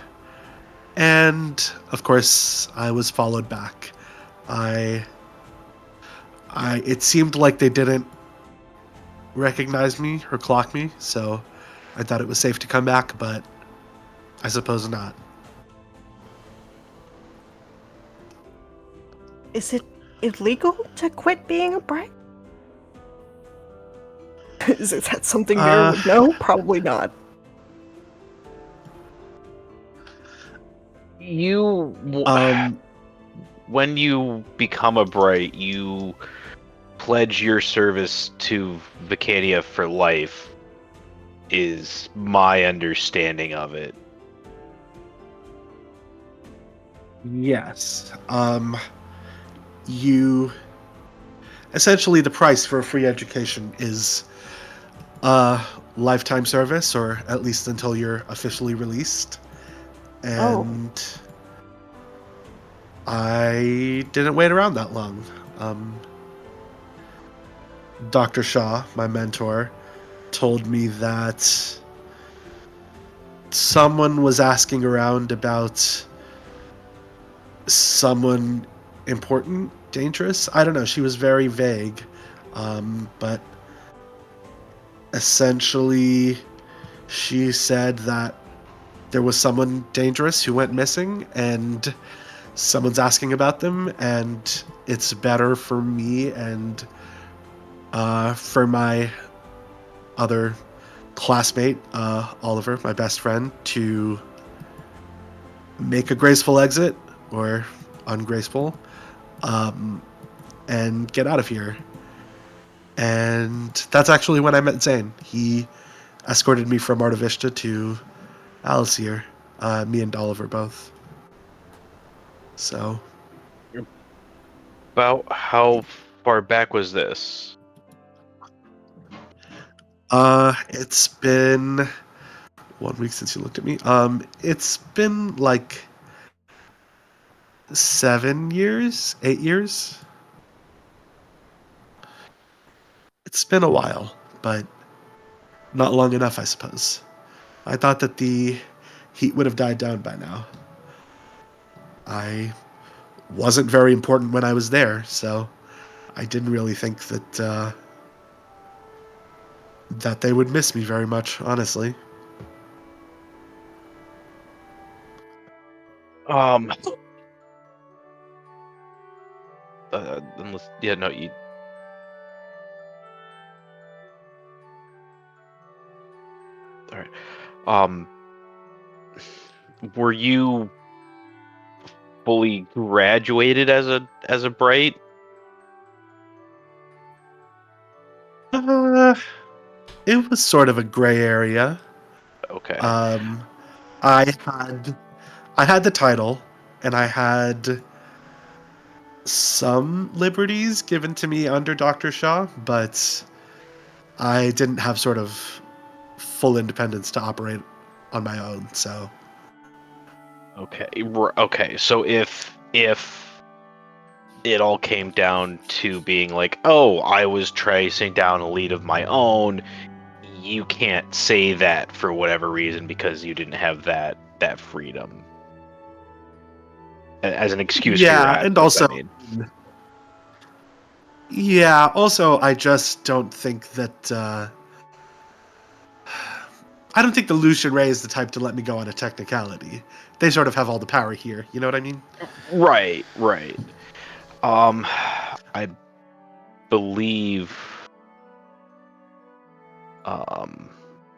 of course, I was followed back. I it seemed like they didn't recognize me or clock me, so I thought it was safe to come back, but I suppose not.
Is it illegal to quit being a Bright? Is that something Mira would know? Probably not.
When you become a Bright, you pledge your service to Vacania for life, is my understanding of it.
Yes. You essentially, the price for a free education is lifetime service, or at least until you're officially released. And I didn't wait around that long. Dr. Shaw, my mentor, told me that someone was asking around about someone important, dangerous. I don't know. She was very vague. But essentially, she said that there was someone dangerous who went missing, and someone's asking about them, and it's better for me and for my other classmate, Oliver, my best friend, to make a graceful exit, or ungraceful, and get out of here. And that's actually when I met Zane. He escorted me from Artavista to Alice here. Me and Oliver both. So.
About how far back was this?
It's been 1 week since you looked at me. It's been like 7 years, 8 years. It's been a while, but not long enough, I suppose. I thought that the heat would have died down by now. I wasn't very important when I was there, so I didn't really think that that they would miss me very much, honestly.
Unless, yeah, no, you. All right. Were you fully graduated as a bright?
Uh, it was sort of a gray area.
Okay.
I had the title, and I had some liberties given to me under Dr. Shaw, but I didn't have sort of full independence to operate on my own. So
Okay. Okay. So if it all came down to being like, oh, I was tracing down a lead of my own, you can't say that for whatever reason because you didn't have that freedom as an excuse for your
yeah, and
actions.
also,
I mean,
yeah, also, I just don't think that. I don't think the Lucian Ray is the type to let me go on a technicality. They sort of have all the power here. You know what I mean?
right. I believe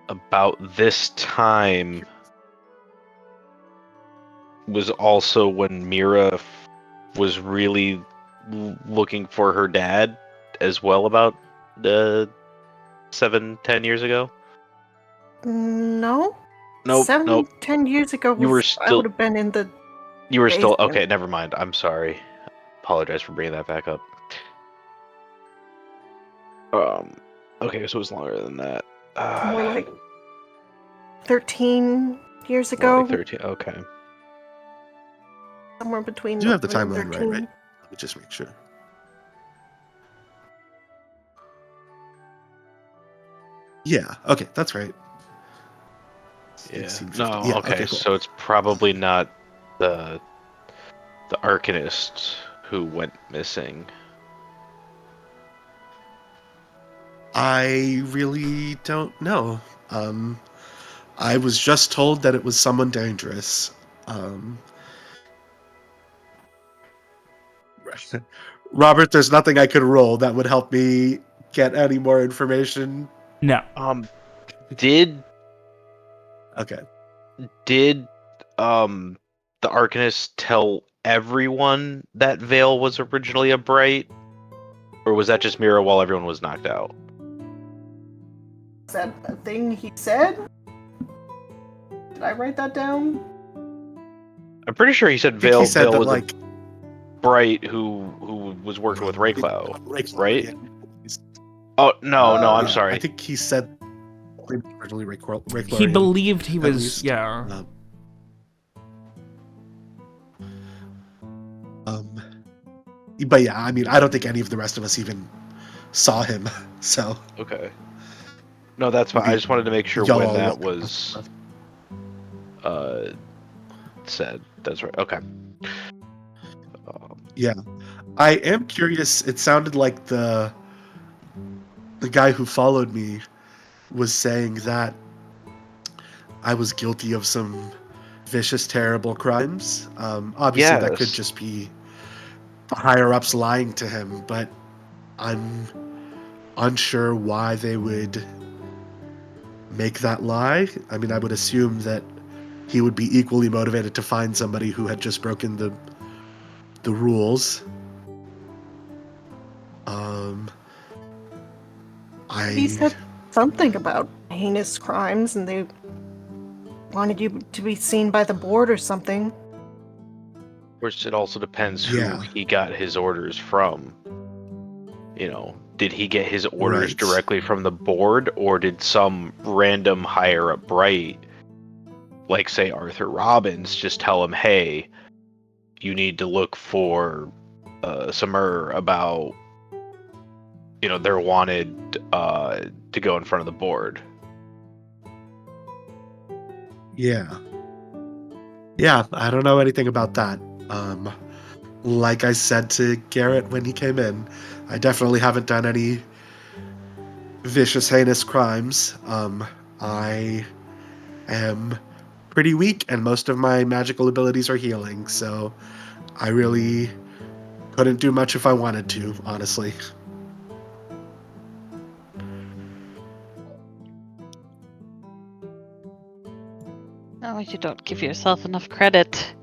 about this time was also when Mira was really looking for her dad as well, about 7-10 years ago.
No.
Nope.
10 years ago
You were
I would
still
have been in the
okay.
basement.
Never mind. I'm sorry. Apologize for bringing that back up. Okay, so it was longer than that.
More like 13 years
More like
ago.
13. Okay.
Somewhere between
You have the
11 and
timeline right?
13.
Let me just make sure. Yeah. Okay, that's right.
Yeah.
1650.
No.
Yeah.
Okay.
Okay. Cool.
So it's probably not the Arcanist who went missing.
I really don't know. I was just told that it was someone dangerous. Robert, there's nothing I could roll that would help me get any more information.
No.
Did
Okay.
the Arcanist tell everyone that Vale was originally a Bright, or was that just Mira while everyone was knocked out?
Is that a thing he said? Did I write that down?
I'm pretty sure he said
I think he said
Vale
that,
was
like,
a Bright who was working with Rayclow, right?
Yeah.
Oh no, I'm
Yeah,
sorry.
I think he said originally Rayclorian.
He believed he
at
was,
least.
yeah.
But yeah, I mean, I don't think any of the rest of us even saw him. So
Okay. No, that's fine. I just wanted to make sure
y'all
when
all
that
look-
was said. That's right. Okay.
Yeah, I am curious. It sounded like the guy who followed me was saying that I was guilty of some vicious, terrible crimes. Obviously, that could
Yes.
just be the higher ups lying to him, but I'm unsure why they would make that lie. I mean, I would assume that he would be equally motivated to find somebody who had just broken the rules.
He said something about heinous crimes, and they wanted you to be seen by the board or something.
Of course, it also depends who
Yeah.
he got his orders from. You know, did he get his orders
Right.
directly from the board, or did some random higher up Bright, like say Arthur Robbins, just tell him, hey, you need to look for Samur about, they're wanted to go in front of the board.
Yeah. Yeah, I don't know anything about that. Like I said to Garrett when he came in, I definitely haven't done any vicious, heinous crimes. I am pretty weak, and most of my magical abilities are healing, so I really couldn't do much if I wanted to, honestly.
No, you don't give yourself enough credit.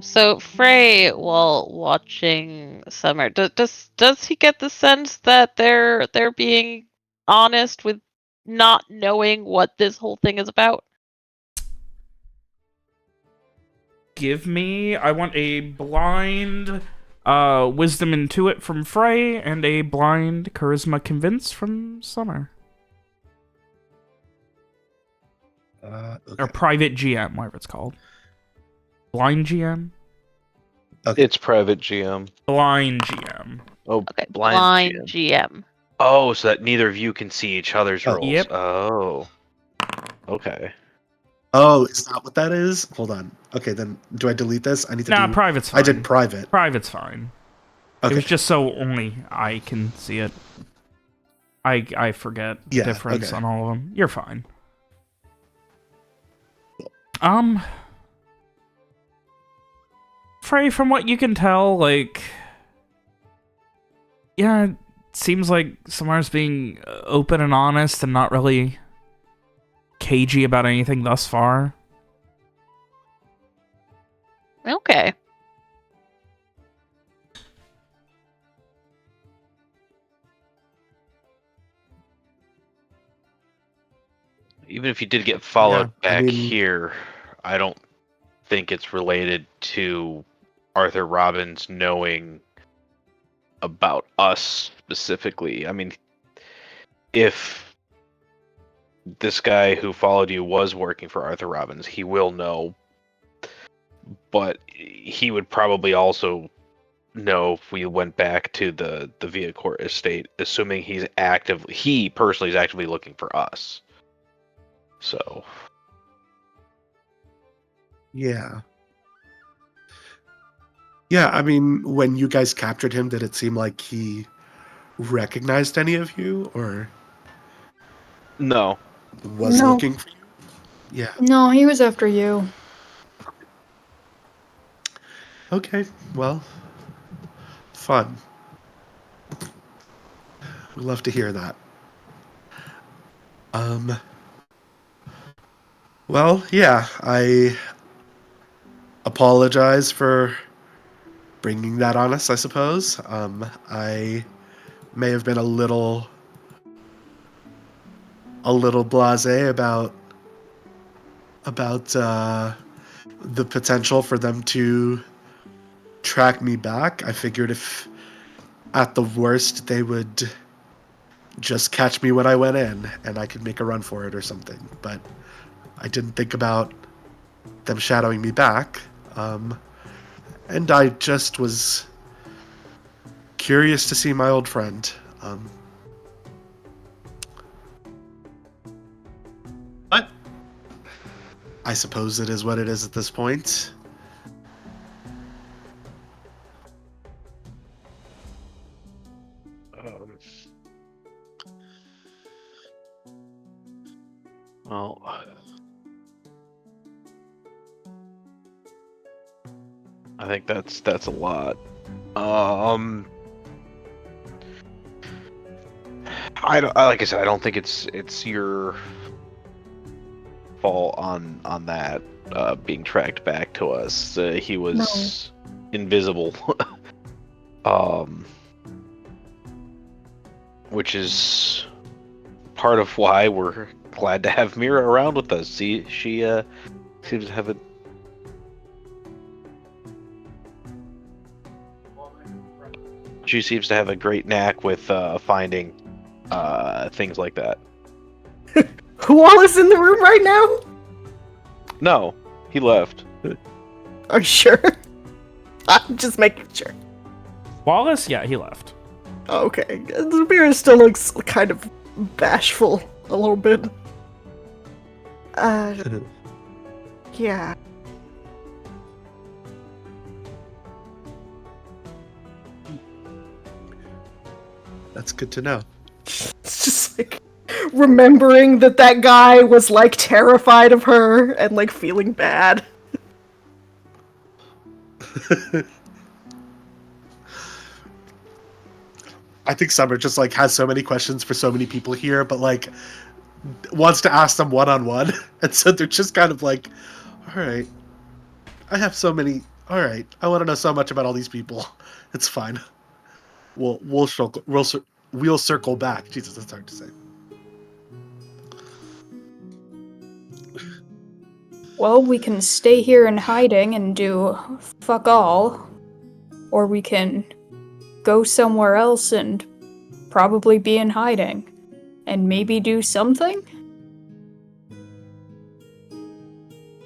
So Frey, while watching Summer, does he get the sense that they're being honest with not knowing what this whole thing is about?
I want a blind wisdom intuit from Frey and a blind charisma convince from Summer.
Okay.
Or private GM, whatever it's called. Blind GM?
Okay.
It's private GM.
Blind GM.
Oh,
Okay,
blind GM.
GM.
Oh, so that neither of you can see each other's rolls.
Yep.
Oh. Okay.
Oh, is that what that is? Hold on. Okay, then do I delete this? I need to
Nah,
do...
private's fine.
I did private.
Private's fine.
Okay.
It was just so only I can see it. I forget the difference on all of them. You're fine. Frey, from what you can tell, like... Yeah, it seems like Samar's being open and honest and not really cagey about anything thus far.
Okay.
Even if you did get followed back
I mean,
here, I don't think it's related to Arthur Robbins knowing about us specifically. I mean, if this guy who followed you was working for Arthur Robbins, he will know. But he would probably also know if we went back to the Viacourt estate, assuming he personally is actively looking for us. So.
Yeah. Yeah, I mean, when you guys captured him, did it seem like he recognized any of you, or
No.
was
No.
looking for you? Yeah.
No, he was after you.
Okay, well, fun. We'd love to hear that. Well, yeah, I apologize for bringing that on us, I suppose. I may have been a little blasé about the potential for them to track me back. I figured if at the worst they would just catch me when I went in and I could make a run for it or something. But I didn't think about them shadowing me back. And I just was curious to see my old friend. But I suppose it is what it is at this point.
Well, I think that's a lot. Like I said, I don't think it's your fault on that being tracked back to us. He was invisible, which is part of why we're glad to have Mira around with us. See, she seems to have a great knack with finding things like that.
Who all is in the room right now?
No, he left.
Are you sure? I'm just making sure.
Wallace, yeah, he left.
Okay, Mira still looks kind of bashful a little bit. Yeah.
That's good to know.
It's just like remembering that guy was like terrified of her and like feeling bad.
I think Summer just like has so many questions for so many people here, but like wants to ask them one-on-one, and so they're just kind of like, all right, I have so many. All right, I want to know so much about all these people. It's fine. We'll circle back. Jesus, that's hard to say.
Well, we can stay here in hiding and do fuck all, or we can go somewhere else and probably be in hiding and maybe do something.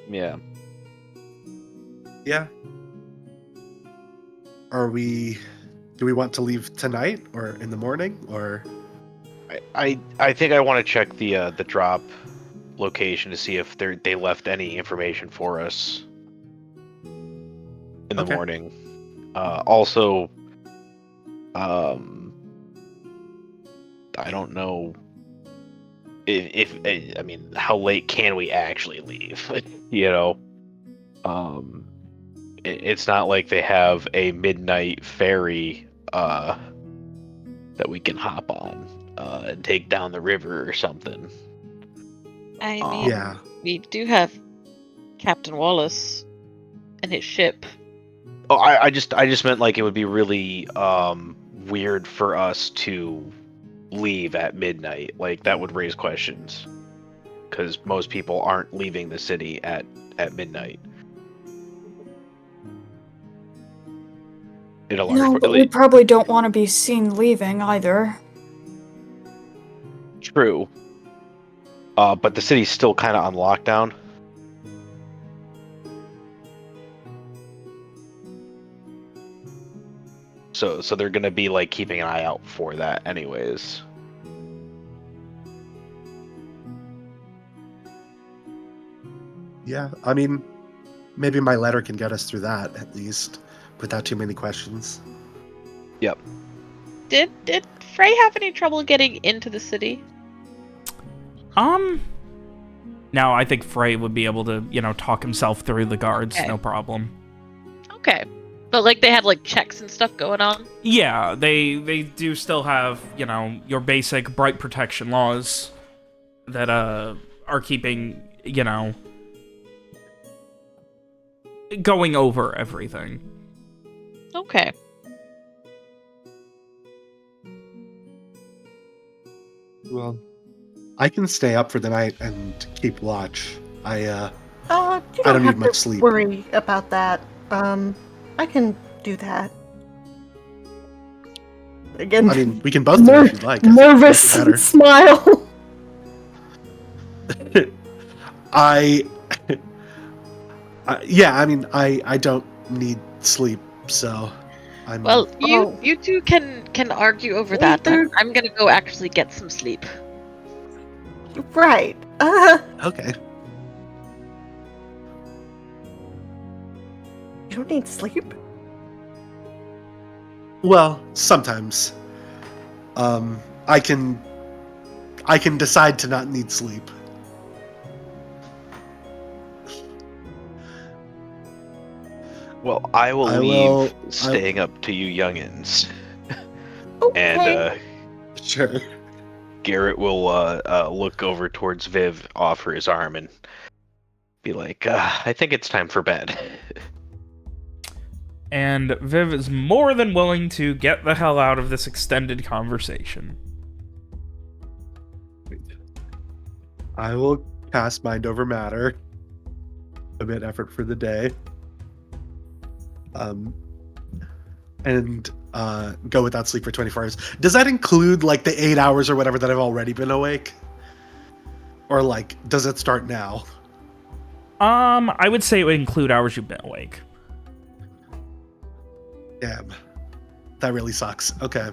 Yeah.
Yeah. Do we want to leave tonight or in the morning or?
I think I want to check the drop location to see if they left any information for us in the morning. Also, I don't know if I mean, how late can we actually leave? You know, it's not like they have a midnight ferry that we can hop on and take down the river or something.
I mean,
Yeah.
we do have Captain Wallace and his ship.
Oh, I just meant like it would be really weird for us to leave at midnight. Like that would raise questions because most people aren't leaving the city at midnight.
No, but we probably don't want to be seen leaving either.
True. But the city's still kind of on lockdown. So they're gonna be like keeping an eye out for that anyways.
Yeah, I mean, maybe my letter can get us through that at least, without too many questions.
Yep.
Did Frey have any trouble getting into the city?
Now I think Frey would be able to, talk himself through the guards,
Okay.
no problem.
Okay. But like they had like checks and stuff going on?
Yeah, they do still have, your basic bright protection laws that are keeping, going over everything.
Okay.
Well, I can stay up for the night and keep watch. I
You
I
don't
don't need
have
much
to
sleep.
worry about that. I can do that. Again,
I mean, we can both do it if you'd like. I think
nervous
it'd make it
smile.
better. Yeah, I mean, I don't need sleep, so I'm.
Well,
Oh.
you two can argue over
Wait,
that.
there-
I'm gonna go actually get some sleep.
Right.
Okay.
You don't need sleep?
Well, sometimes. I can decide to not need sleep.
Well, I will
I
leave
will-
staying up to you youngins.
Okay.
And
Sure.
Garrett will look over towards Viv, offer his arm, and be like, I think it's time for bed.
And Viv is more than willing to get the hell out of this extended conversation.
I will cast Mind Over Matter. A bit effort for the day. And go without sleep for 24 hours. Does that include like the 8 hours or whatever that I've already been awake? Or like, does it start now?
I would say it would include hours you've been awake.
Damn. That really sucks. Okay.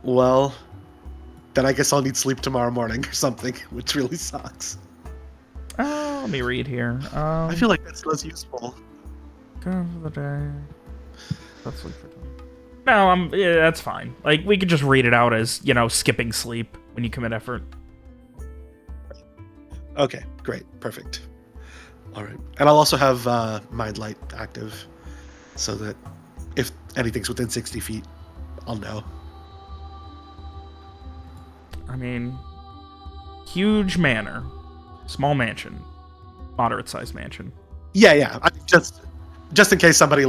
Well, then I guess I'll need sleep tomorrow morning or something, which really sucks.
Let me read here.
I feel like that's less useful.
Go for the day. Let's sleep for 20. No, yeah, that's fine. Like, we could just read it out as, skipping sleep when you commit effort.
Okay, great. Perfect. All right. And I'll also have Mind Light active so that if anything's within 60 feet, I'll know.
I mean, huge manor. Small mansion. Moderate-sized mansion.
Yeah. Just in case somebody,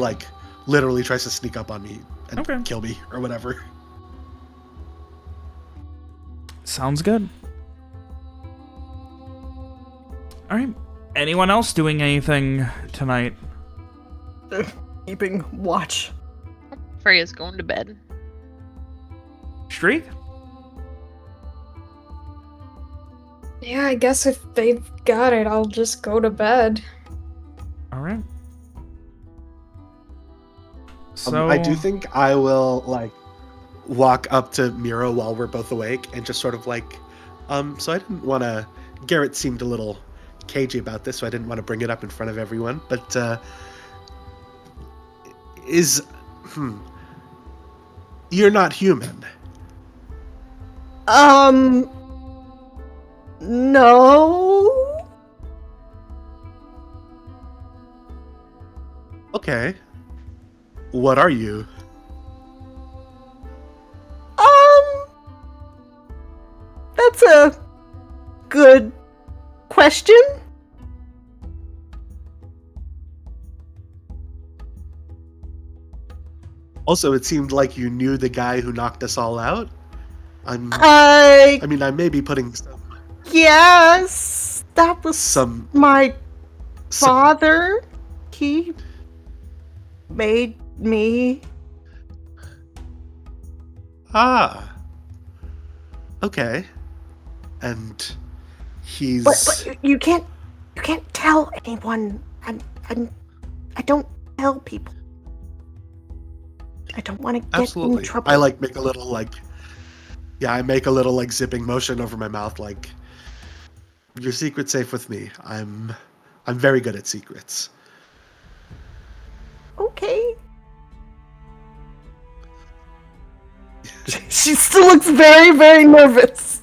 literally tries to sneak up on me and kill me or whatever.
Sounds good. All right. Anyone else doing anything tonight?
Keeping watch.
Freya's going to bed.
Streak?
Yeah, I guess if they've got it, I'll just go to bed.
All right. So
I do think I will, walk up to Mira while we're both awake and just sort of so I didn't want to... Garrett seemed a little cagey about this, so I didn't want to bring it up in front of everyone, but you're not human.
No.
Okay. What are you?
That's a good question.
Also, it seemed like you knew the guy who knocked us all out. I may be putting some...
Yes, that was my father. He made me.
Ah. Okay. And he's...
But you can't tell anyone. I don't tell people. I don't want to get
Absolutely.
in trouble.
I make a little I make a little zipping motion over my mouth your secret's safe with me. I'm very good at secrets.
Okay. She still looks very, very nervous.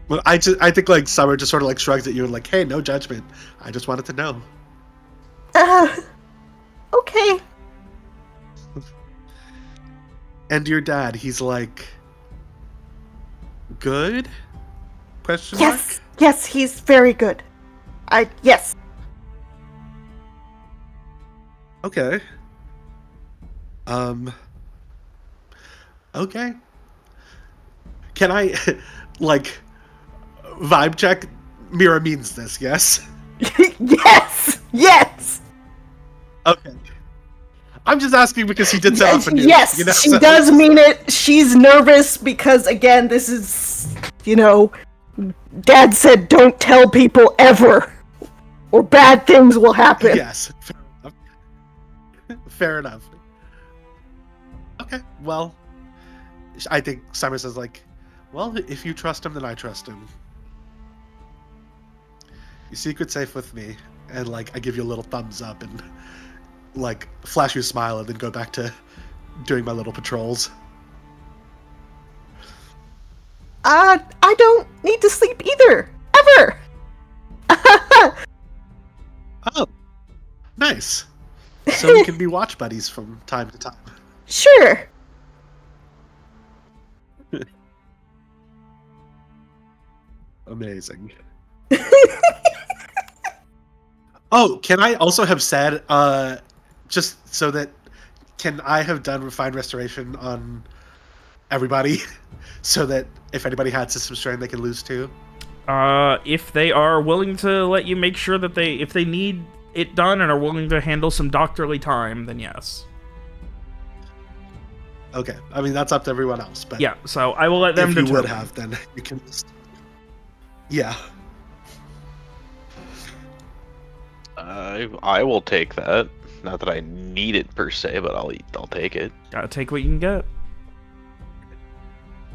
Well, I think Summer just sort of shrugs at you and hey, no judgment. I just wanted to know.
Okay.
And your dad, he's good? Question
yes,
mark?
Yes, he's very good. Yes.
Okay. Okay. Can I, vibe check? Mira means this, yes?
Yes!
Okay. I'm just asking because he did set up a news.
Yes, she does mean it. She's nervous because, again, this is, Dad said don't tell people ever, or bad things will happen.
Yes, fair enough. Okay, well, I think Summer says, well, if you trust him, then I trust him. Your secret's safe with me. And, I give you a little thumbs up and, flash you a smile and then go back to doing my little patrols.
I don't need to sleep either. Ever.
Oh, nice. So we can be watch buddies from time to time.
Sure.
Amazing. Oh, can I also have said, just so that, can I have done refined restoration on everybody, so that if anybody had system strain, they can lose too?
If they are willing to let you make sure that if they need it done and are willing to handle some doctorly time, then yes.
Okay, I mean, that's up to everyone else, but...
Yeah, so I will let them
if you
determine.
would have, then you can... Yeah.
I will take that. Not that I need it per se, but I'll take it.
Gotta take what you can get.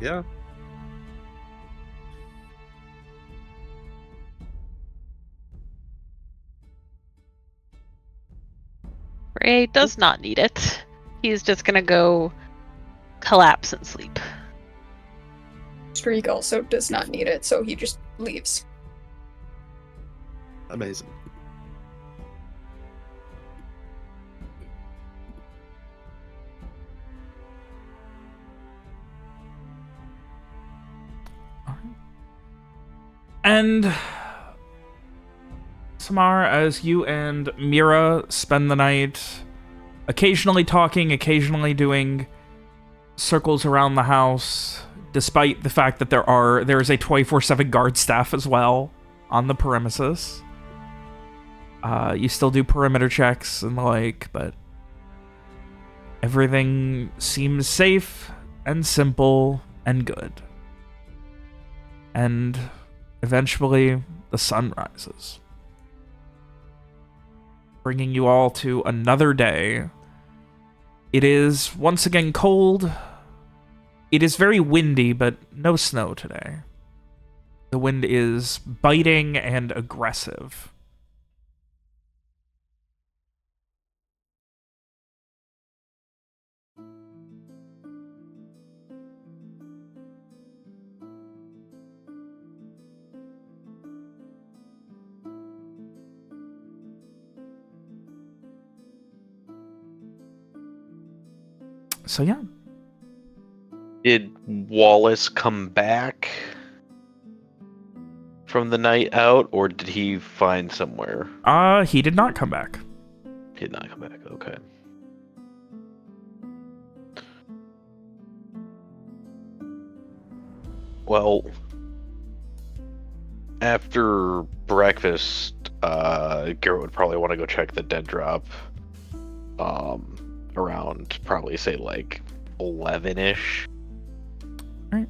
Yeah.
Ray does not need it. He's just gonna go collapse and sleep.
Streak also does not need it, so he just leaves.
Amazing.
And Samar, as you and Mira spend the night occasionally talking, occasionally doing circles around the house, despite the fact that there is a 24/7 guard staff as well on the premises. You still do perimeter checks and the like, but everything seems safe and simple and good. And eventually, the sun rises, bringing you all to another day. It is once again cold. It is very windy, but no snow today. The wind is biting and aggressive. So yeah.
Did Wallace come back from the night out, or did he find somewhere?
He did not come back.
He did not come back. Okay. Well, after breakfast, Garrett would probably want to go check the dead drop. Around probably say like 11-ish.
Right.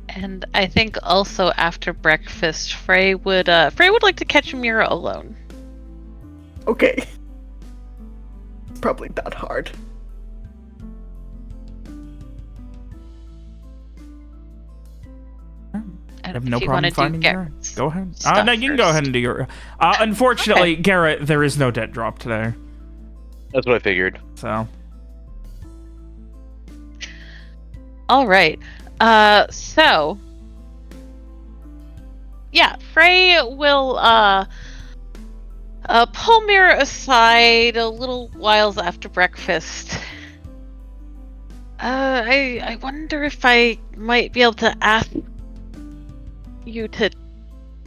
And I think also after breakfast, Frey would like to catch Mira alone.
Okay. It's probably not hard.
I have no problem finding Garrett. Go ahead.
stuff
No, you can go
first.
ahead and do your... unfortunately, Garrett, there is no debt drop today.
That's what I figured.
So,
All right. So yeah, Frey will pull Mira aside a little whiles after breakfast. I wonder if I might be able to ask you to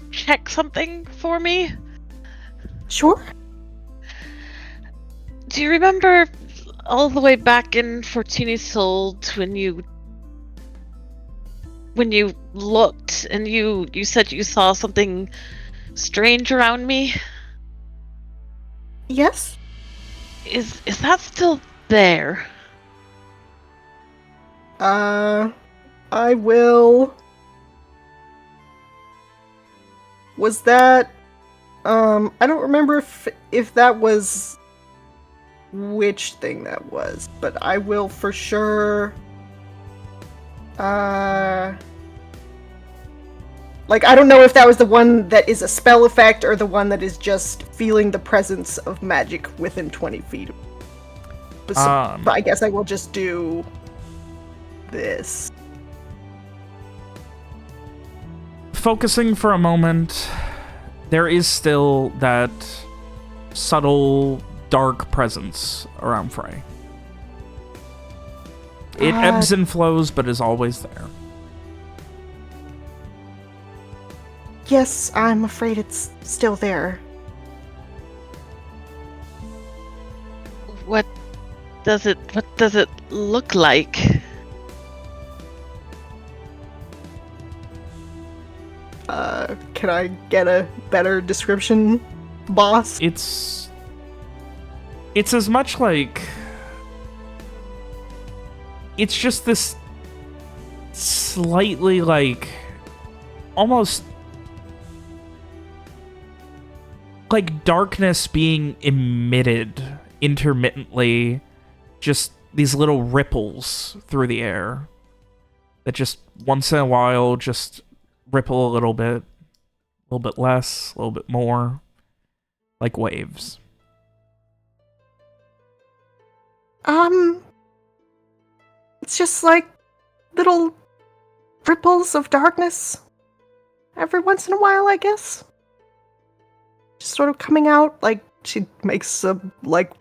check something for me.
Sure.
Do you remember all the way back in Fortuny's Sold when you looked and you said you saw something strange around me?
Yes?
Is that still there?
I will... Was that... I don't remember if that was... which thing that was, but I will for sure... Like, I don't know if that was the one that is a spell effect or the one that is just feeling the presence of magic within 20 feet. But, but I guess I will just do... this.
focusing for a moment, there is still that subtle, dark presence around Frey. It ebbs and flows, but is always there.
Yes, I'm afraid it's still there.
What does it look like?
Can I get a better description, boss?
It's as much like... It's just this slightly like almost like darkness being emitted intermittently, just these little ripples through the air that just once in a while just ripple a little bit less, a little bit more, like waves.
It's just like little ripples of darkness every once in a while, I guess. Just sort of coming out, like she makes a like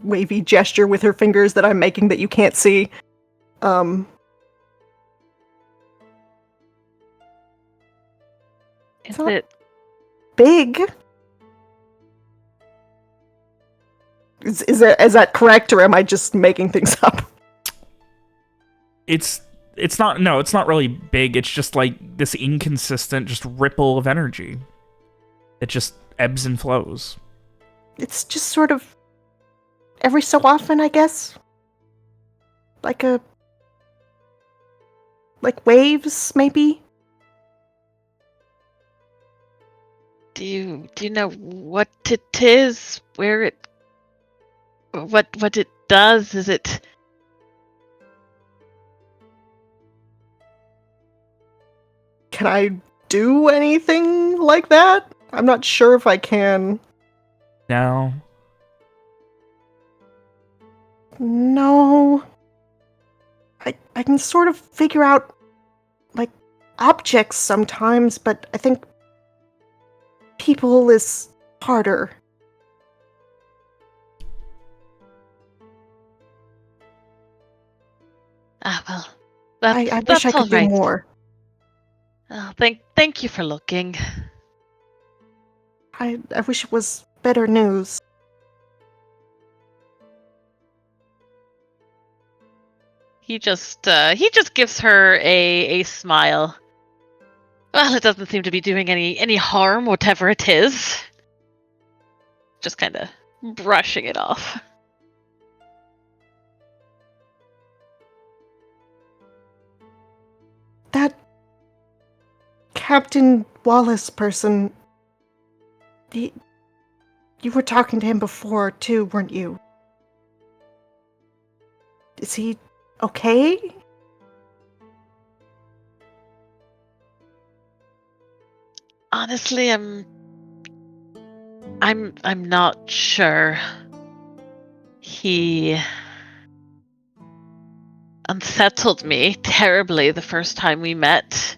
wavy gesture with her fingers that I'm making that you can't see.
Is
not-
it?
Big. Is that correct, or am I just making things up?
It's not really big. It's just like this inconsistent just ripple of energy. It just ebbs and flows.
It's just sort of every so often, I guess. Like waves, maybe.
Do you know what it is? Where it? What it does? Is it?
Can I do anything like that? I'm not sure if I can.
Now,
No. I can sort of figure out, like, objects sometimes, but I think people is harder.
Ah, well,
I wish
that's
I
all
could do
right.
more.
Oh, thank you for looking.
I wish it was better news.
He just gives her a smile. Well, it doesn't seem to be doing any harm, whatever it is. Just kind of brushing it off.
That Captain Wallace person, you were talking to him before too, weren't you? Is he okay?
Honestly, I'm not sure. He unsettled me terribly the first time we met.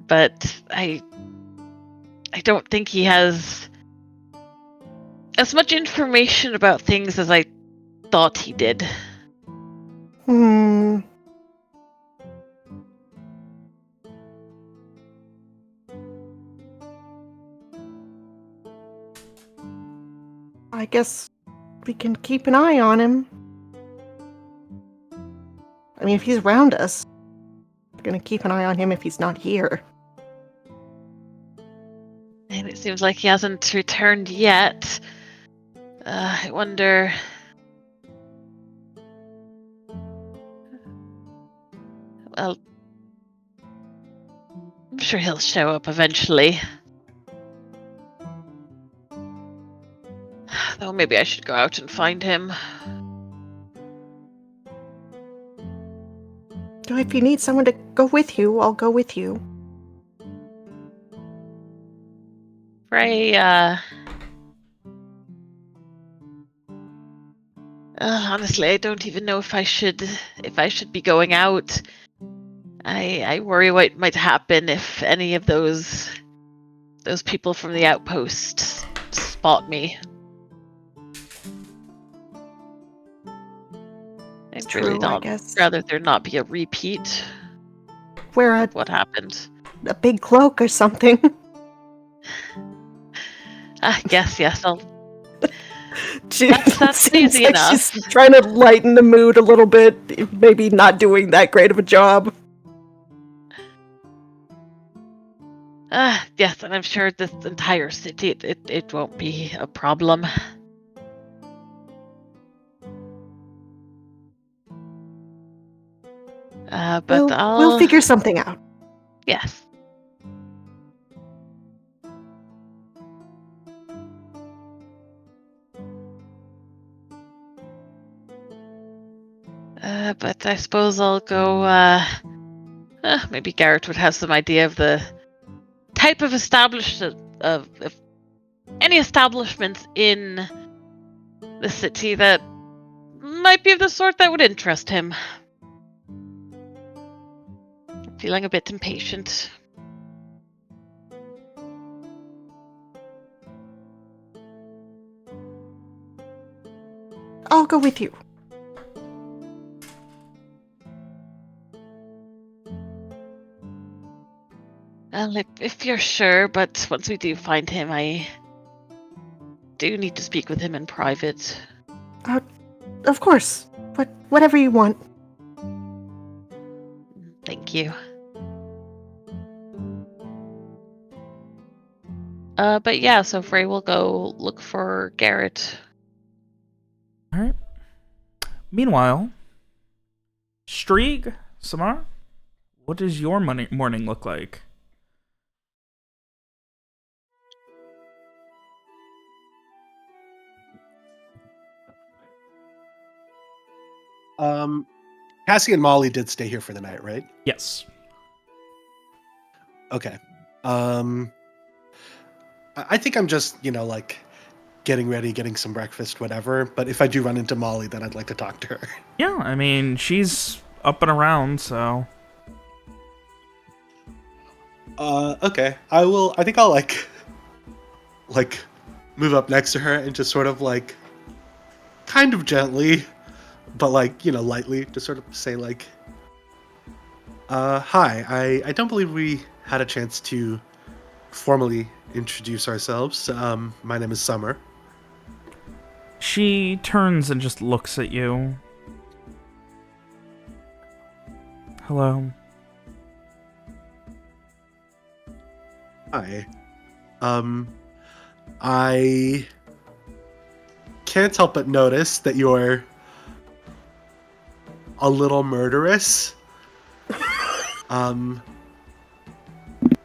But I don't think he has as much information about things as I thought he did.
I guess we can keep an eye on him. I mean, if he's around us, we're gonna keep an eye on him if he's not here.
And it seems like he hasn't returned yet. I wonder... Well, I'm sure he'll show up eventually. Though maybe I should go out and find him.
So if you need someone to go with you, I'll go with you.
Frey, honestly, I don't even know if I should be going out. I worry what might happen if any of those people from the outpost spot me. I'd
True,
really
I
not
guess.
rather there not be a repeat
Wear
of what happened.
a big cloak or something.
Yes, I'll.
That's
That's easy
like
enough.
she's trying to lighten the mood a little bit, maybe not doing that great of a job.
Yes, and I'm sure this entire city, it won't be a problem. But
we'll figure something out.
Yes. But I suppose I'll go, maybe Garrett would have some idea of the type of establishment of any establishments in the city that might be of the sort that would interest him. Feeling a bit impatient.
I'll go with you.
Well, if you're sure, but once we do find him, I do need to speak with him in private.
Of course. Whatever you want.
Thank you. But yeah, so Frey will go look for Garrett.
All right. Meanwhile, Strieg, Samar, what does your morning look like?
Cassie and Molly did stay here for the night, right?
Yes.
Okay. I think I'm just, like getting ready, getting some breakfast, whatever. But if I do run into Molly, then I'd like to talk to her.
Yeah, I mean, she's up and around, so.
Okay. I think I'll like move up next to her and just sort of like kind of gently, but like, lightly, just sort of say like, hi, I don't believe we had a chance to formally introduce ourselves. My name is Summer.
She turns and just looks at you. Hello.
Hi. I can't help but notice that you're a little murderous.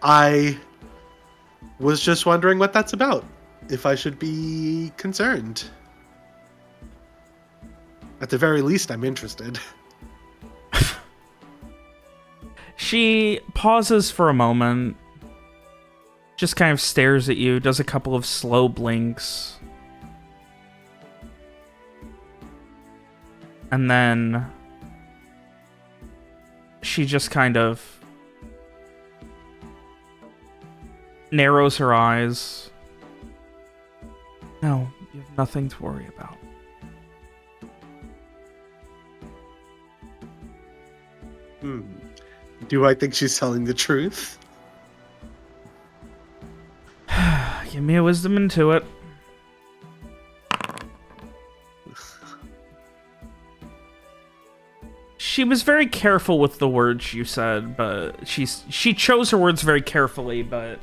I was just wondering what that's about. If I should be concerned. At the very least, I'm interested.
She pauses for a moment, just kind of stares at you, does a couple of slow blinks. And then she just kind of narrows her eyes. No, you have nothing to worry about.
Do I think she's telling the truth?
Give me a wisdom into it. She was very careful with the words you said, but she chose her words very carefully, but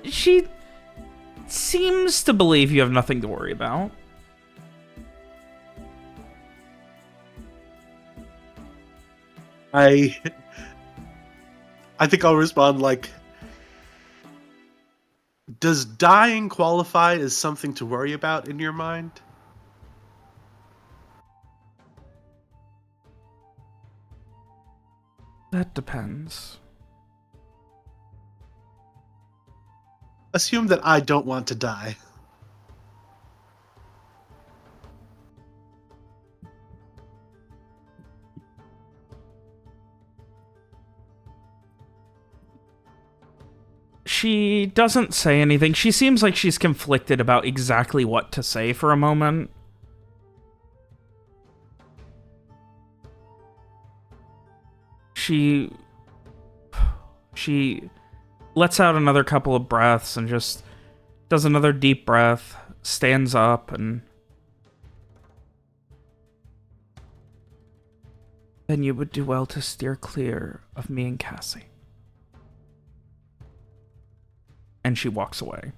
she seems to believe you have nothing to worry about.
I think I'll respond like, does dying qualify as something to worry about in your mind?
That depends.
Assume that I don't want to die.
She doesn't say anything. She seems like she's conflicted about exactly what to say for a moment. She lets out another couple of breaths and just does another deep breath, stands up, and then you would do well to steer clear of me and Cassie. And she walks away.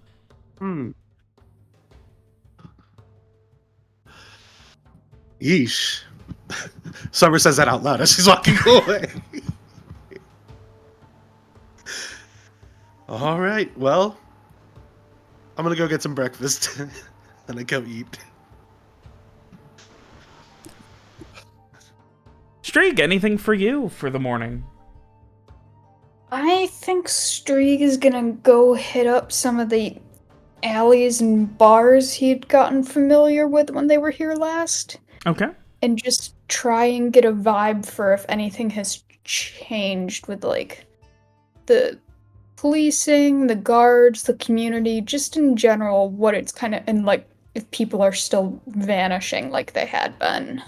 Yeesh. Summer says that out loud as she's walking away. All right, well, I'm gonna go get some breakfast, and I go eat.
Streak, anything for you for the morning?
I think Streak is gonna go hit up some of the alleys and bars he'd gotten familiar with when they were here last,
Okay.
and just try and get a vibe for if anything has changed with, like, the policing, the guards, the community, just in general, what it's kind of, and, like, if people are still vanishing like they had been.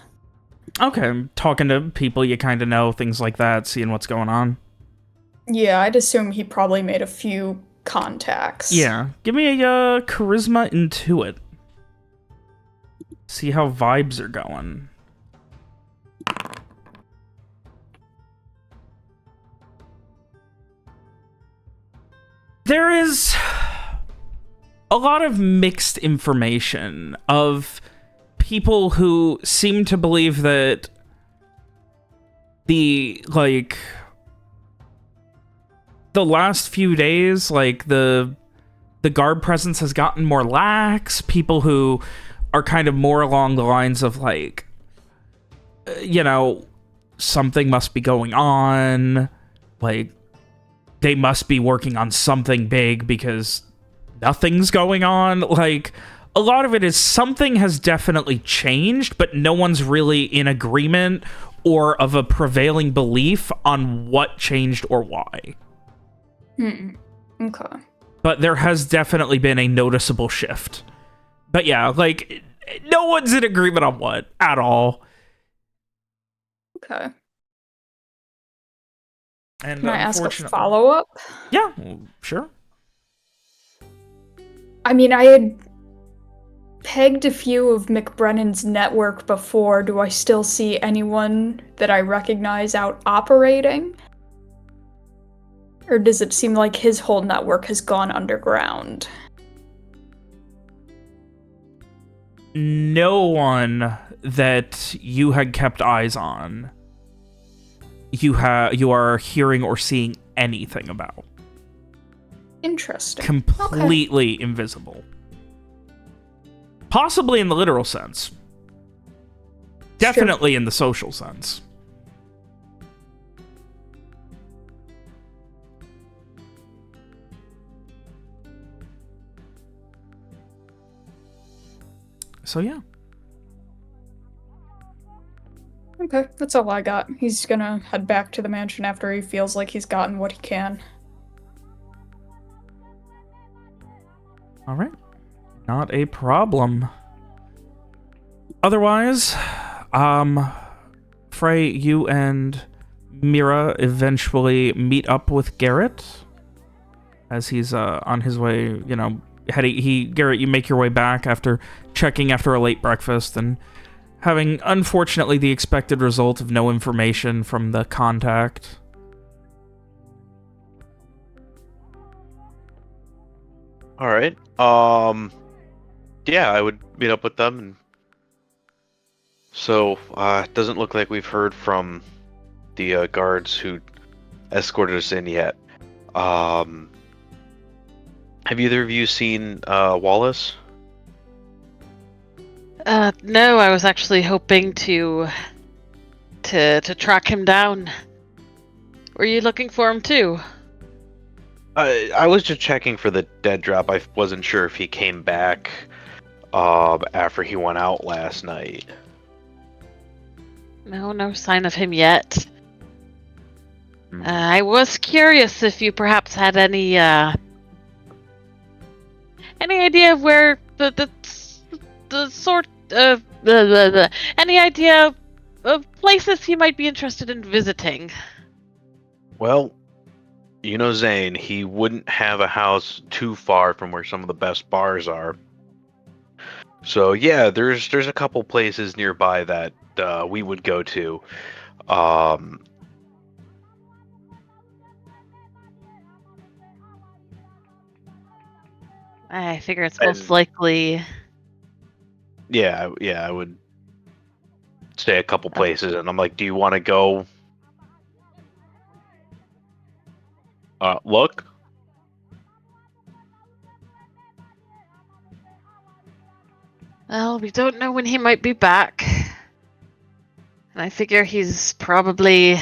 Okay, talking to people you kind of know, things like that, seeing what's going on.
Yeah, I'd assume he probably made a few contacts.
Yeah, give me a charisma into it. See how vibes are going. There is a lot of mixed information of people who seem to believe that the last few days, like the guard presence has gotten more lax. People who are kind of more along the lines of like, you know, something must be going on. Like, they must be working on something big because nothing's going on. Like, a lot of it is something has definitely changed, but no one's really in agreement or of a prevailing belief on what changed or why.
Okay.
But there has definitely been a noticeable shift. But yeah, like, no one's in agreement on what at all.
Okay.
And
Can I ask a
unfortunately-
follow-up?
Yeah, sure.
I mean, I had pegged a few of McBrennan's network before. Do I still see anyone that I recognize out operating? Or does it seem like his whole network has gone underground?
No one that you had kept eyes on you are hearing or seeing anything about.
Interesting.
Completely invisible. Possibly in the literal sense. Definitely in the social sense. So yeah.
Okay, that's all I got. He's gonna head back to the mansion after he feels like he's gotten what he can.
All right. Not a problem. Otherwise, Frey, you and Mira eventually meet up with Garrett as he's on his way, you know, Garrett, you make your way back after checking after a late breakfast and having, unfortunately, the expected result of no information from the contact.
All right. Yeah, I would meet up with them. And so, it doesn't look like we've heard from the guards who escorted us in yet. Have either of you seen Wallace?
No, I was actually hoping to track him down. Were you looking for him too?
I was just checking for the dead drop. I wasn't sure if he came back after he went out last night.
No sign of him yet. I was curious if you perhaps had any idea of where the sort of any idea of places he might be interested in visiting.
Well, you know Zane, he wouldn't have a house too far from where some of the best bars are. So yeah, there's a couple places nearby that we would go to.
I figure it's most likely.
Yeah, I would say a couple places, and I'm like, do you want to go look?
Well, we don't know when he might be back. And I figure he's probably...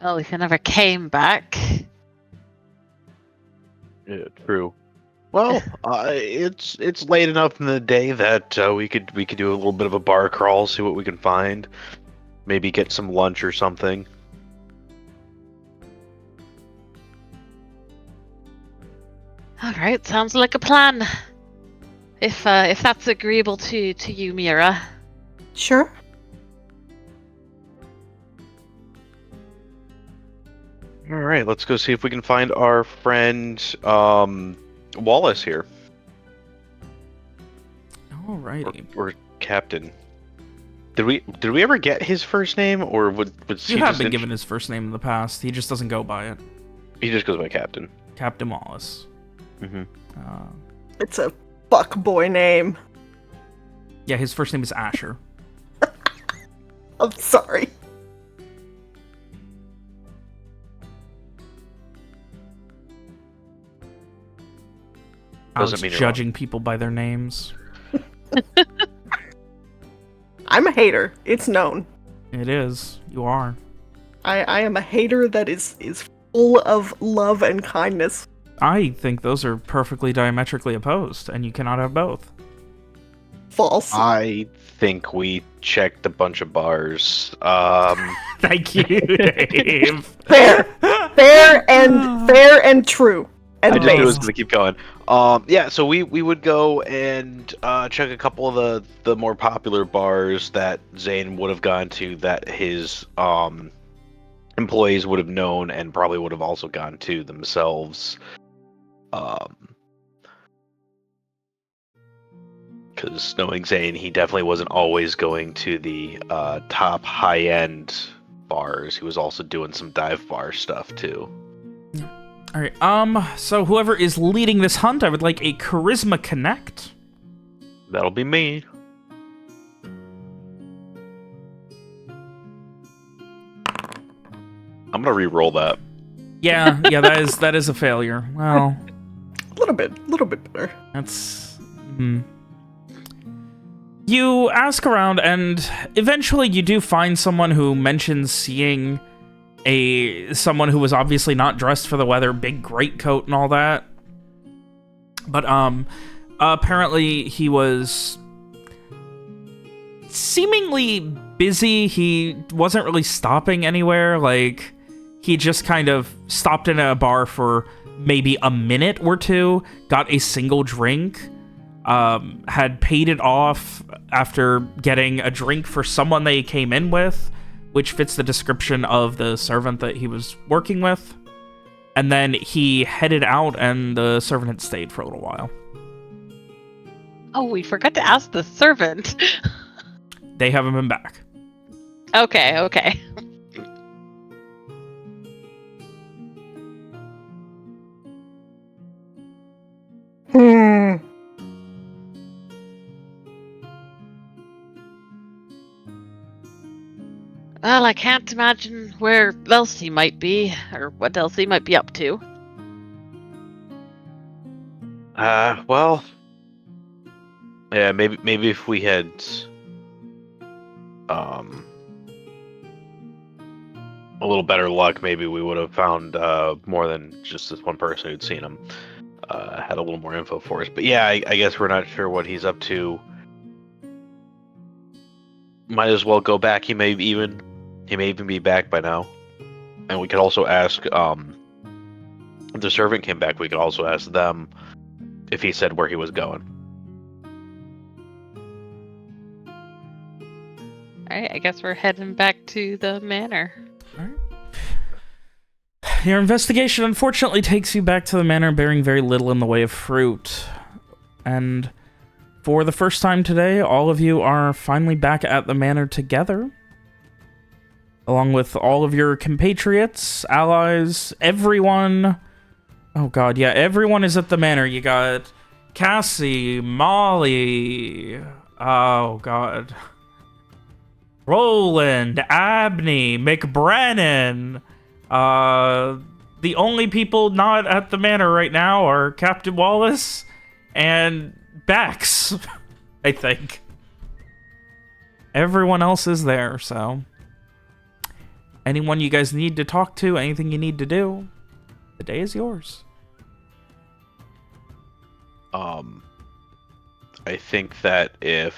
Well, if he never came back.
Yeah, true. Well, it's late enough in the day that we could do a little bit of a bar crawl, see what we can find, maybe get some lunch or something.
All right, sounds like a plan. If that's agreeable to you, Mira.
Sure.
All right, let's go see if we can find our friend Wallace here,
Alrighty.
or Captain. Did we ever get his first name, or would
You have been given his first name in the past. He just doesn't go by it.
He just goes by Captain.
Captain Wallace.
Mm-hmm.
It's a fuck boy name.
Yeah, his first name is Asher.
I'm sorry.
I was
Doesn't mean you're
judging people by their names.
I'm a hater. It's known.
It is. You are.
I am a hater that is full of love and kindness.
I think those are perfectly diametrically opposed, and you cannot have both.
False.
I think we checked a bunch of bars.
Thank you, Dave.
Fair. fair and true. And
I just knew it was
based.
going to keep going. Yeah, so we would go and check a couple of the more popular bars that Zane would have gone to, that his employees would have known and probably would have also gone to themselves. Because knowing Zane, he definitely wasn't always going to the top high-end bars. He was also doing some dive bar stuff too.
All right. So whoever is leading this hunt, I would like a Charisma Connect.
That'll be me. I'm gonna re-roll that.
Yeah, that is a failure. Well,
A little bit better.
that's. You ask around, and eventually you do find someone who mentions seeing someone who was obviously not dressed for the weather, big greatcoat and all that. But apparently he was seemingly busy. He wasn't really stopping anywhere. Like, he just kind of stopped in a bar for maybe a minute or two, got a single drink, had paid it off after getting a drink for someone they came in with, which fits the description of the servant that he was working with. And then he headed out, and the servant had stayed for a little while.
Oh, we forgot to ask the servant.
They haven't been back.
Okay. Well, I can't imagine where else he might be, or what else he might be up to.
Well, yeah, maybe if we had, a little better luck, maybe we would have found more than just this one person who'd seen him. Had a little more info for us, but yeah, I guess we're not sure what he's up to. Might as well go back. He may even be back by now. And we could also ask, if the servant came back, we could also ask them if he said where he was going.
Alright, I guess we're heading back to the manor.
Alright. Your investigation unfortunately takes you back to the manor bearing very little in the way of fruit. And for the first time today, all of you are finally back at the manor together. Along with all of your compatriots, allies, everyone. Oh god, yeah, everyone is at the manor. You got Cassie, Molly, oh god, Roland, Abney, McBrennan. The only people not at the manor right now are Captain Wallace and Bax, I think. Everyone else is there, so... anyone you guys need to talk to, anything you need to do, the day is yours.
I think that if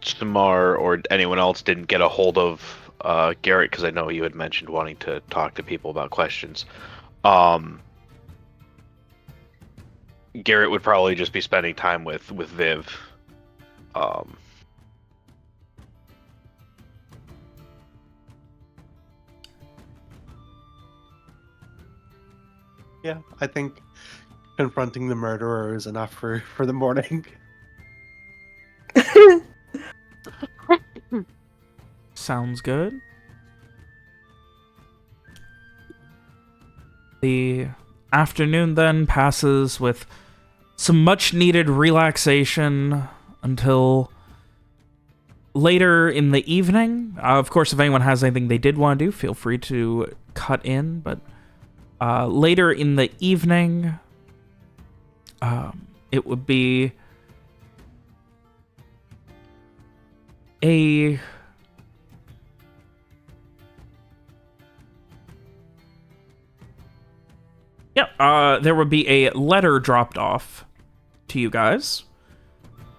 Samar or anyone else didn't get a hold of Garrett, because I know you had mentioned wanting to talk to people about questions, Garrett would probably just be spending time with Viv.
Yeah, I think confronting the murderer is enough for the morning.
Sounds good. The afternoon then passes with some much-needed relaxation until later in the evening. Of course, if anyone has anything they did want to do, feel free to cut in, but later in the evening, it would be a... there would be a letter dropped off to you guys,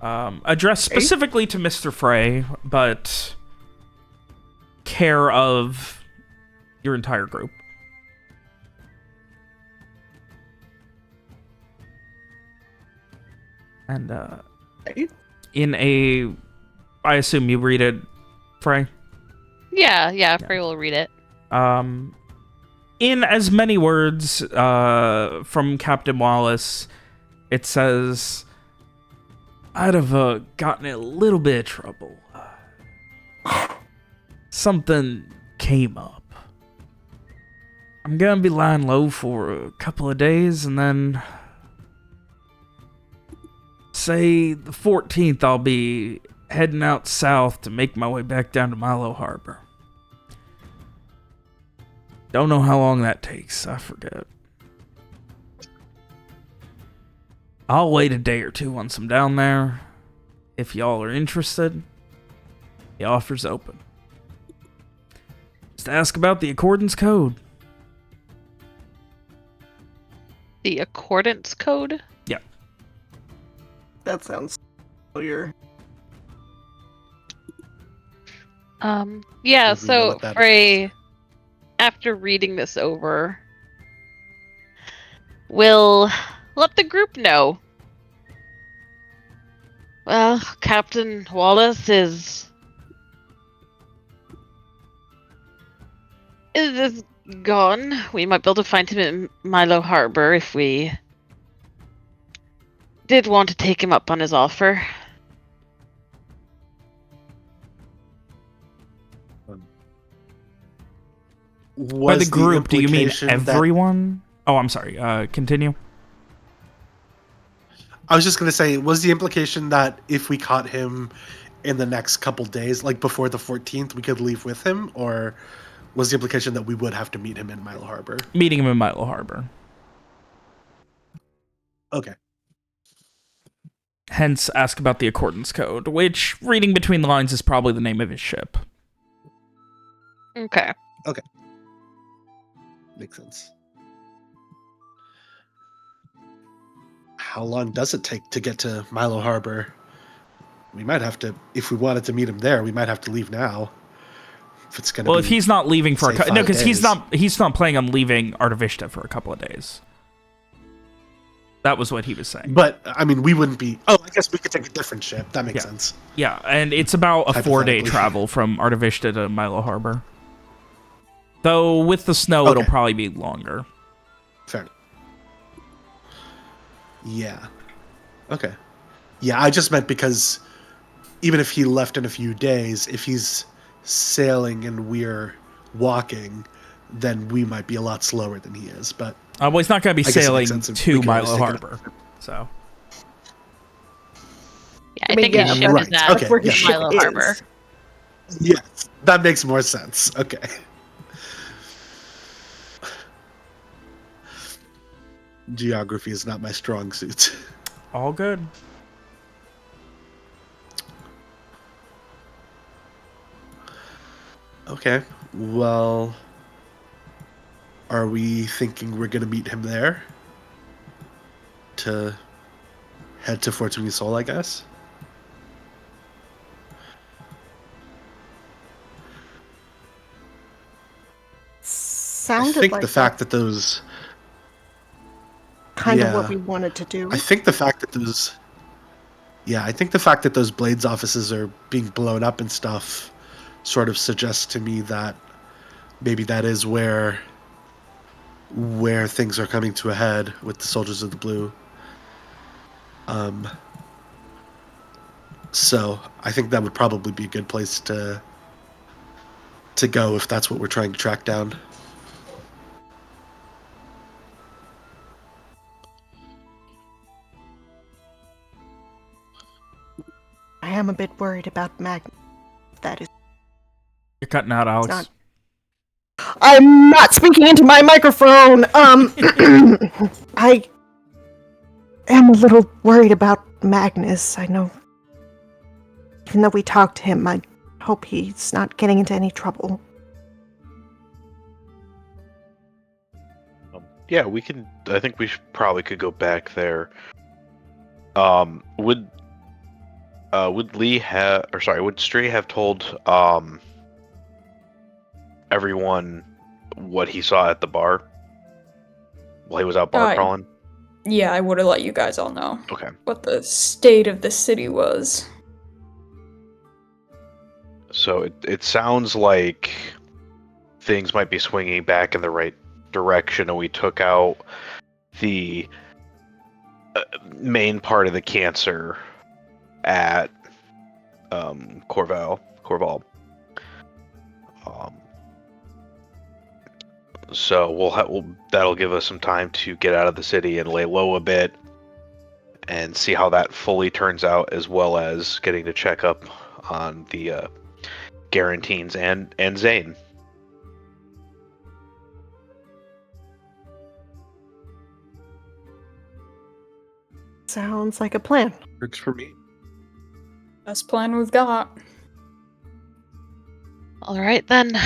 addressed specifically to Mr. Frey, but care of your entire group. And in a... I assume you read it, Frey?
Yeah, Frey will read it.
In as many words from Captain Wallace, it says, I'd have gotten in a little bit of trouble. Something came up. I'm gonna be lying low for a couple of days, and then... say the 14th I'll be heading out south to make my way back down to Milo Harbor. Don't know how long that takes, I forget. I'll wait a day or two once I'm down there. If y'all are interested, the offer's open. Just ask about the Accordance Code.
The Accordance Code?
Yeah.
That sounds familiar.
Yeah,
Maybe we know
so
what that
Frey, after reading this over, will let the group know. Well, Captain Wallace is gone. We might be able to find him in Milo Harbor if we did want to take him up on his offer.
By the group, do you mean everyone? Oh, I'm sorry. Continue.
I was just going to say, was the implication that if we caught him in the next couple days, like before the 14th, we could leave with him? Or was the implication that we would have to meet him in Milo Harbor?
Meeting him in Milo Harbor.
Okay.
Hence, ask about the Accordance Code, which, reading between the lines, is probably the name of his ship.
Okay.
Makes sense. How long does it take to get to Milo Harbor? We might have to, if we wanted to meet him there, we might have to leave now. If it's gonna
if he's not leaving for no, because
days.
he's not planning on leaving Artavista for a couple of days. That was what he was saying.
But I mean, we wouldn't be. Oh, I guess we could take a different ship. That makes sense.
Yeah, and it's about a 4-day
Hypothetically.
travel from Artavista to Milo Harbor. Though with the snow,
Okay.
it'll probably be longer.
Fair. Yeah. Okay. Yeah, I just meant because even if he left in a few days, if he's sailing and we're walking, then we might be a lot slower than he is. But
Well, he's not going to be
I guess it
sailing
makes sense if
to
we can always
Milo
take it.
Harbor. So,
Yeah, I think his ship
right,
is at
okay,
where his ship
Milo
is.
Harbor.
Yes, that makes more sense. Okay. Geography is not my strong suit.
all good.
Okay. Well, are we thinking we're gonna meet him there? To head to Fortuny Soul, I guess.
Sounded
I think
like
the fact that those.
kind of
yeah.
what we wanted to do.
I think the fact that those. Yeah, I think the fact that those Blades offices are being blown up and stuff sort of suggests to me that maybe that is where things are coming to a head with the Soldiers of the Blue. So I think that would probably be a good place to go if that's what we're trying to track down.
I am a bit worried about Magnus. That is
You're cutting out, Alex.
not. I'm not speaking into my microphone. I am a little worried about Magnus. I know. Even though we talked to him, I hope he's not getting into any trouble.
Yeah, we can. I think we probably could go back there. Would Lee have, or sorry, would Stree have told everyone what he saw at the bar while he was out bar crawling?
Yeah, I would have let you guys all know
Okay.
what the state of the city was.
So it sounds like things might be swinging back in the right direction, and we took out the main part of the cancer at Corval. So that'll give us some time to get out of the city and lay low a bit, and see how that fully turns out, as well as getting to check up on the Guarantines and Zane.
Sounds like a plan.
Works for me.
Best plan we've got.
All right then.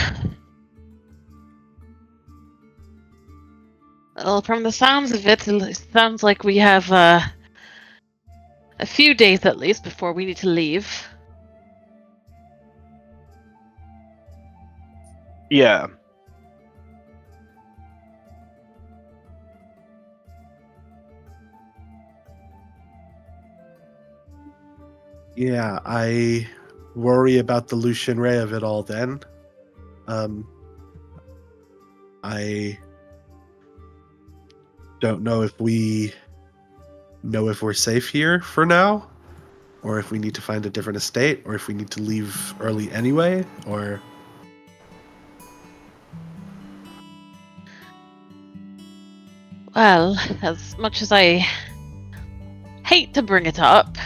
Well, from the sounds of it sounds like we have a few days at least before we need to leave.
Yeah.
Yeah, I worry about the Lucian Ray of it all then. I don't know if we know if we're safe here for now, or if we need to find a different estate, or if we need to leave early anyway, or...
Well, as much as I hate to bring it up,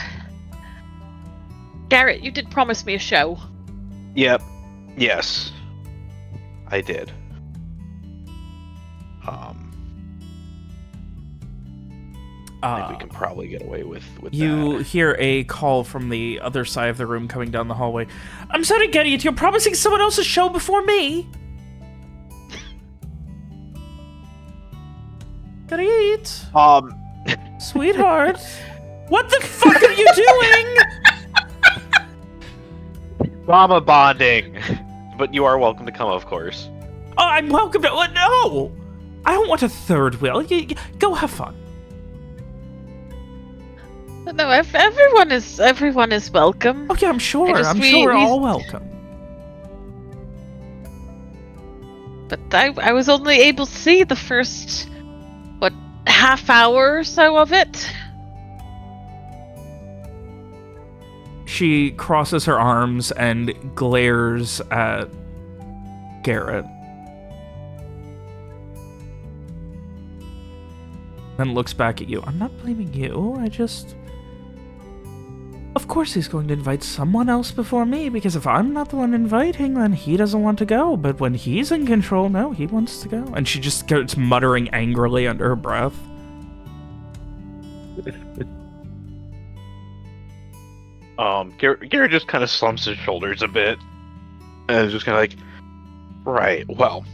Garrett, you did promise me a show.
Yep. Yes. I did. I think we can probably get away with
You
that.
hear a call from the other side of the room coming down the hallway. I'm sorry, Getty, you're promising someone else's show before me. Gotta eat. Sweetheart. What the fuck are you doing?
Drama bonding. But you are welcome to come, of course.
Oh, I'm welcome to... no! I don't want a third wheel. Go have fun.
No, everyone is welcome.
Oh yeah, I'm sure. I'm
we-
sure we're
we-
all welcome.
But I was only able to see the first, half hour or so of it.
She crosses her arms and glares at Garrett. Then looks back at you. I'm not blaming you. I just... Of course he's going to invite someone else before me, because if I'm not the one inviting, then he doesn't want to go. But when he's in control, no, he wants to go. And she just starts muttering angrily under her breath.
Garrett just kind of slumps his shoulders a bit, and is just kind of like, right, well,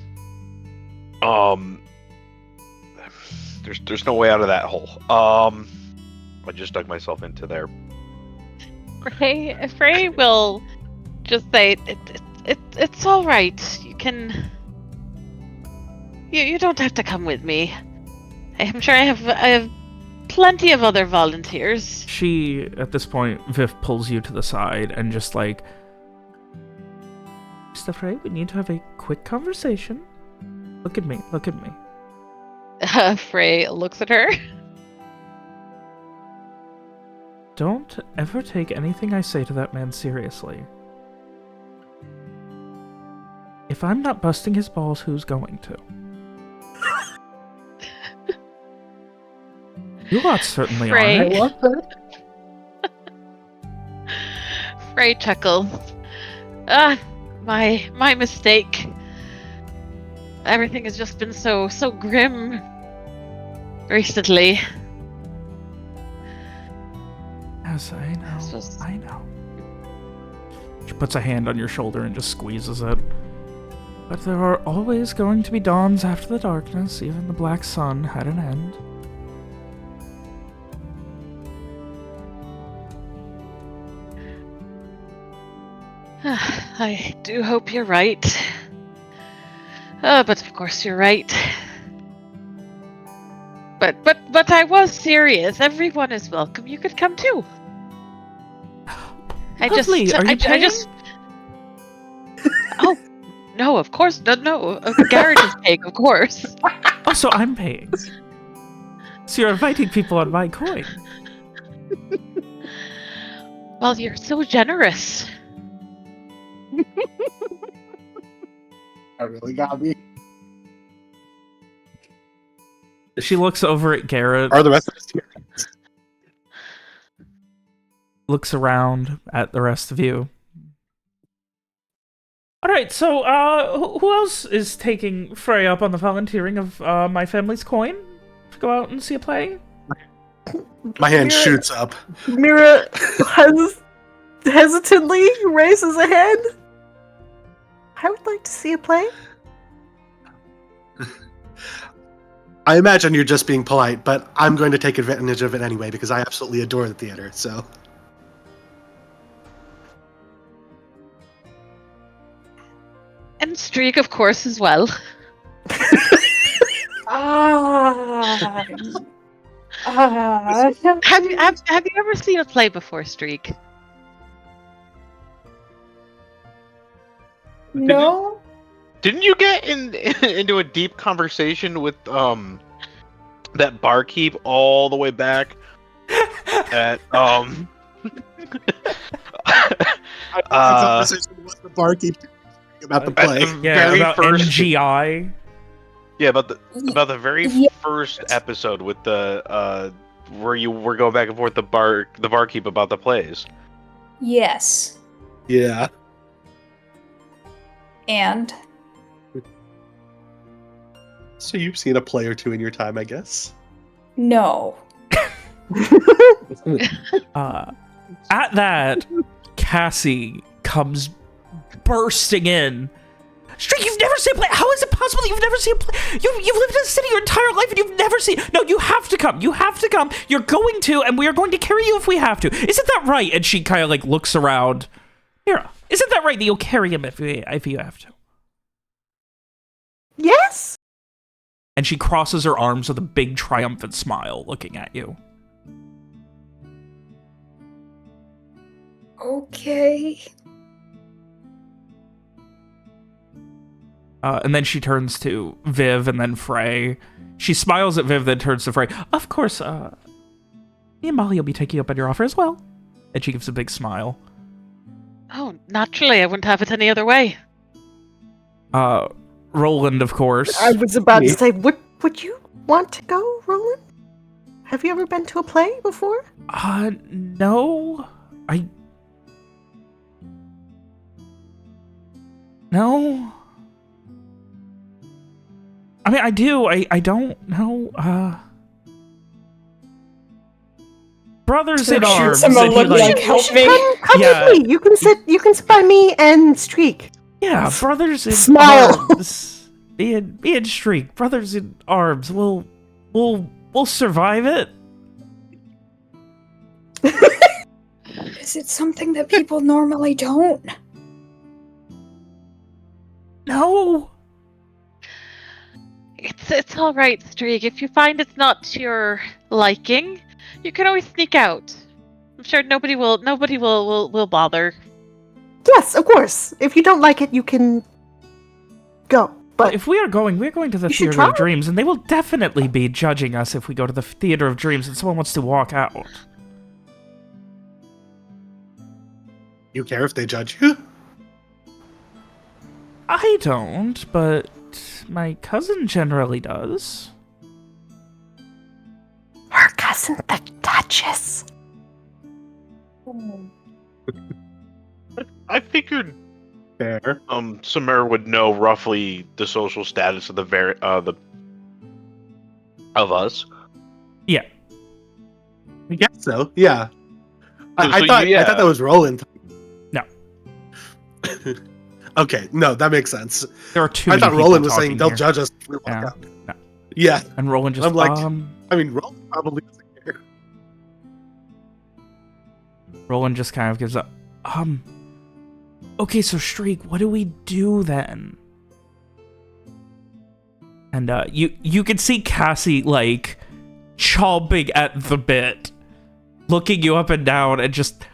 there's no way out of that hole. I just dug myself into there.
Frey will just say, it's all right. You can... You don't have to come with me. I'm sure I have plenty of other volunteers.
She, at this point, Viv pulls you to the side and just like... Mr. Frey, we need to have a quick conversation. Look at me, look at me.
Frey looks at her.
Don't ever take anything I say to that man seriously. If I'm not busting his balls, who's going to? You lot certainly
Frey.
are.
I love that.
Frey chuckles. My mistake. Everything has just been so grim recently.
Yes, I know.
It's just-
I know. She puts a hand on your shoulder and just squeezes it. But there are always going to be dawns after the darkness. Even the black sun had an end.
I do hope you're right. But of course you're right. But I was serious. Everyone is welcome. You could come too.
Lovely. Are you paying?
Oh, no, of course. No. Garrett is paying, of course.
Oh, so I'm paying. So you're inviting people on my coin.
Well, you're so generous.
That really got me.
She looks over at Garrett,
Are the rest of us here?
looks around at the rest of you. Alright, so, who else is taking Frey up on the volunteering of, my family's coin? To go out and see a play?
My hand
Mira-
shoots up.
Mira hesitantly raises a hand. I would like to see a play.
I imagine you're just being polite, but I'm going to take advantage of it anyway because I absolutely adore the theater, so.
And Streak, of course, as well.
Ah.
Have you ever seen a play before, Streak?
No.
Didn't you get into a deep conversation with that barkeep all the way back at
Conversation with the barkeep about the play.
at the
Yeah,
very
about
first
NGI.
Yeah, about the very
Yeah.
first episode with the where you were going back and forth the barkeep about the plays.
Yes.
Yeah.
And
So you've seen a play or two in your time, I guess.
no.
At that, Cassie comes bursting in. Streak, you've never seen a play. How is it possible you've never seen a play? You've lived in the city your entire life and you've never seen... No, you have to come. You have to come. You're going to, and we are going to carry you if we have to. Isn't that right? And she kind of like looks around. Mira, isn't that right that you'll carry him if you have to?
Yes.
And she crosses her arms with a big triumphant smile looking at you.
Okay.
And then she turns to Viv and then Frey. She smiles at Viv, then turns to Frey. Of course, me and Molly will be taking you up on your offer as well. And she gives a big smile.
Oh, naturally, I wouldn't have it any other way.
Roland, of course.
I was about to say, would you want to go, Roland? Have you ever been to a play before?
No. No. I mean, I do. I don't know. Brothers in arms.
Someone
And he,
look like
You
help
should
me.
come
Yeah.
with me. You can sit by me and Streak.
Yeah, brothers in
Smile.
arms. Me and Streak, brothers in arms. We'll survive it.
Is it something that people normally don't?
No.
It's all right, Streak. If you find it's not to your liking, you can always sneak out. I'm sure nobody will bother.
Yes, of course. If you don't like it, you can go. But
If we're going to the
You should
Theater of
try.
Dreams, and they will definitely be judging us if we go to the Theater of Dreams and someone wants to walk out.
You care if they judge you?
I don't, but my cousin generally does.
her cousin, the Duchess.
I figured
Fair.
Samir would know roughly the social status of the us.
Yeah.
I guess so. Yeah. I
So
thought
yeah.
I thought that was Roland.
No.
Okay, no, that makes sense.
There are too
I
many
thought
people
Roland was
talking
saying they'll
here.
judge us if we walk
Yeah.
out.
No.
Yeah.
And Roland just,
I'm like, I mean, Roland probably doesn't care.
Roland just kind of gives up. Okay, so Streak, what do we do then? And you can see Cassie like chomping at the bit, looking you up and down, and just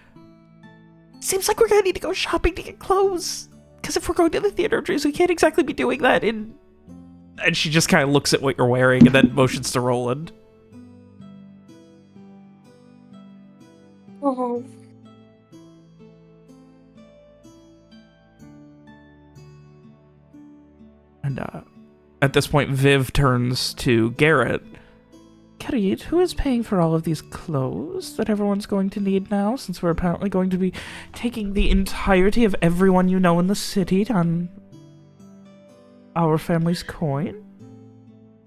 seems like we're gonna need to go shopping to get clothes. Because if we're going to the Theater of Dreams, we can't exactly be doing that in. And she just kind of looks at what you're wearing and then motions to Roland.
Oh.
And at this point, Viv turns to Garrett. Garrett, who is paying for all of these clothes that everyone's going to need now, since we're apparently going to be taking the entirety of everyone you know in the city on our family's coin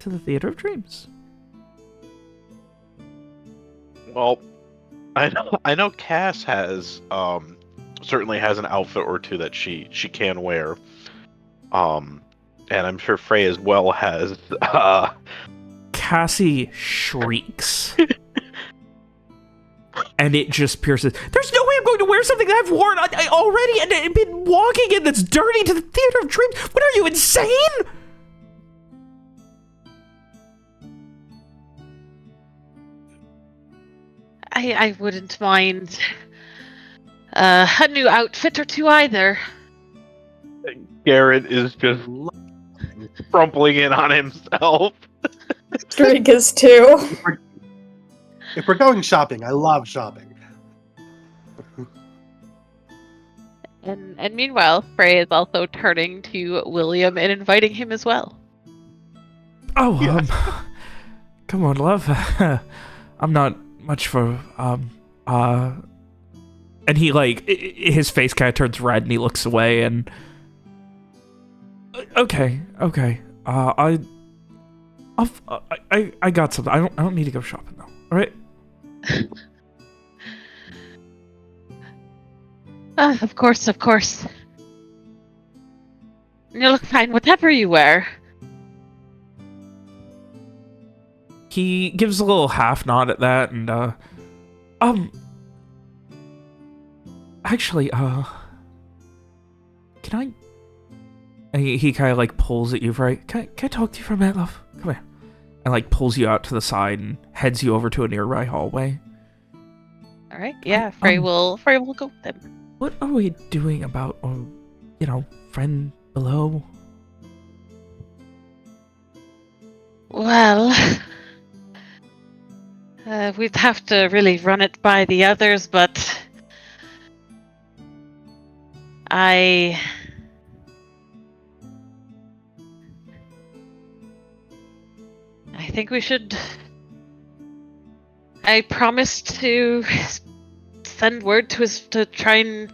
to the Theater of Dreams?
Well, I know Cass has certainly has an outfit or two that she can wear. And I'm sure Frey as well has
Cassie shrieks. And it just pierces. There's no way I'm going to wear something that I've worn already and been walking in that's dirty to the Theater of Dreams. What are you, insane?
I wouldn't mind a new outfit or two either.
Garrett is just crumpling in on himself.
Drake is too.
If we're going shopping, I love shopping.
And meanwhile, Frey is also turning to William and inviting him as well.
Oh,
Yeah.
Come on, love. I'm not much for, and he, like, his face kind of turns red and he looks away and, okay, I got something. I don't need to go shopping though, alright?
Of course. You look fine, whatever you wear.
He gives a little half nod at that and, actually, can I? And he kind of like pulls at you, right? Can I talk to you for a minute, love? Come here. And like pulls you out to the side and heads you over to a nearby hallway.
All right, yeah. Frey will go with them.
What are we doing about, friend below?
Well, we'd have to really run it by the others, but I think we should I promised to send word to try and...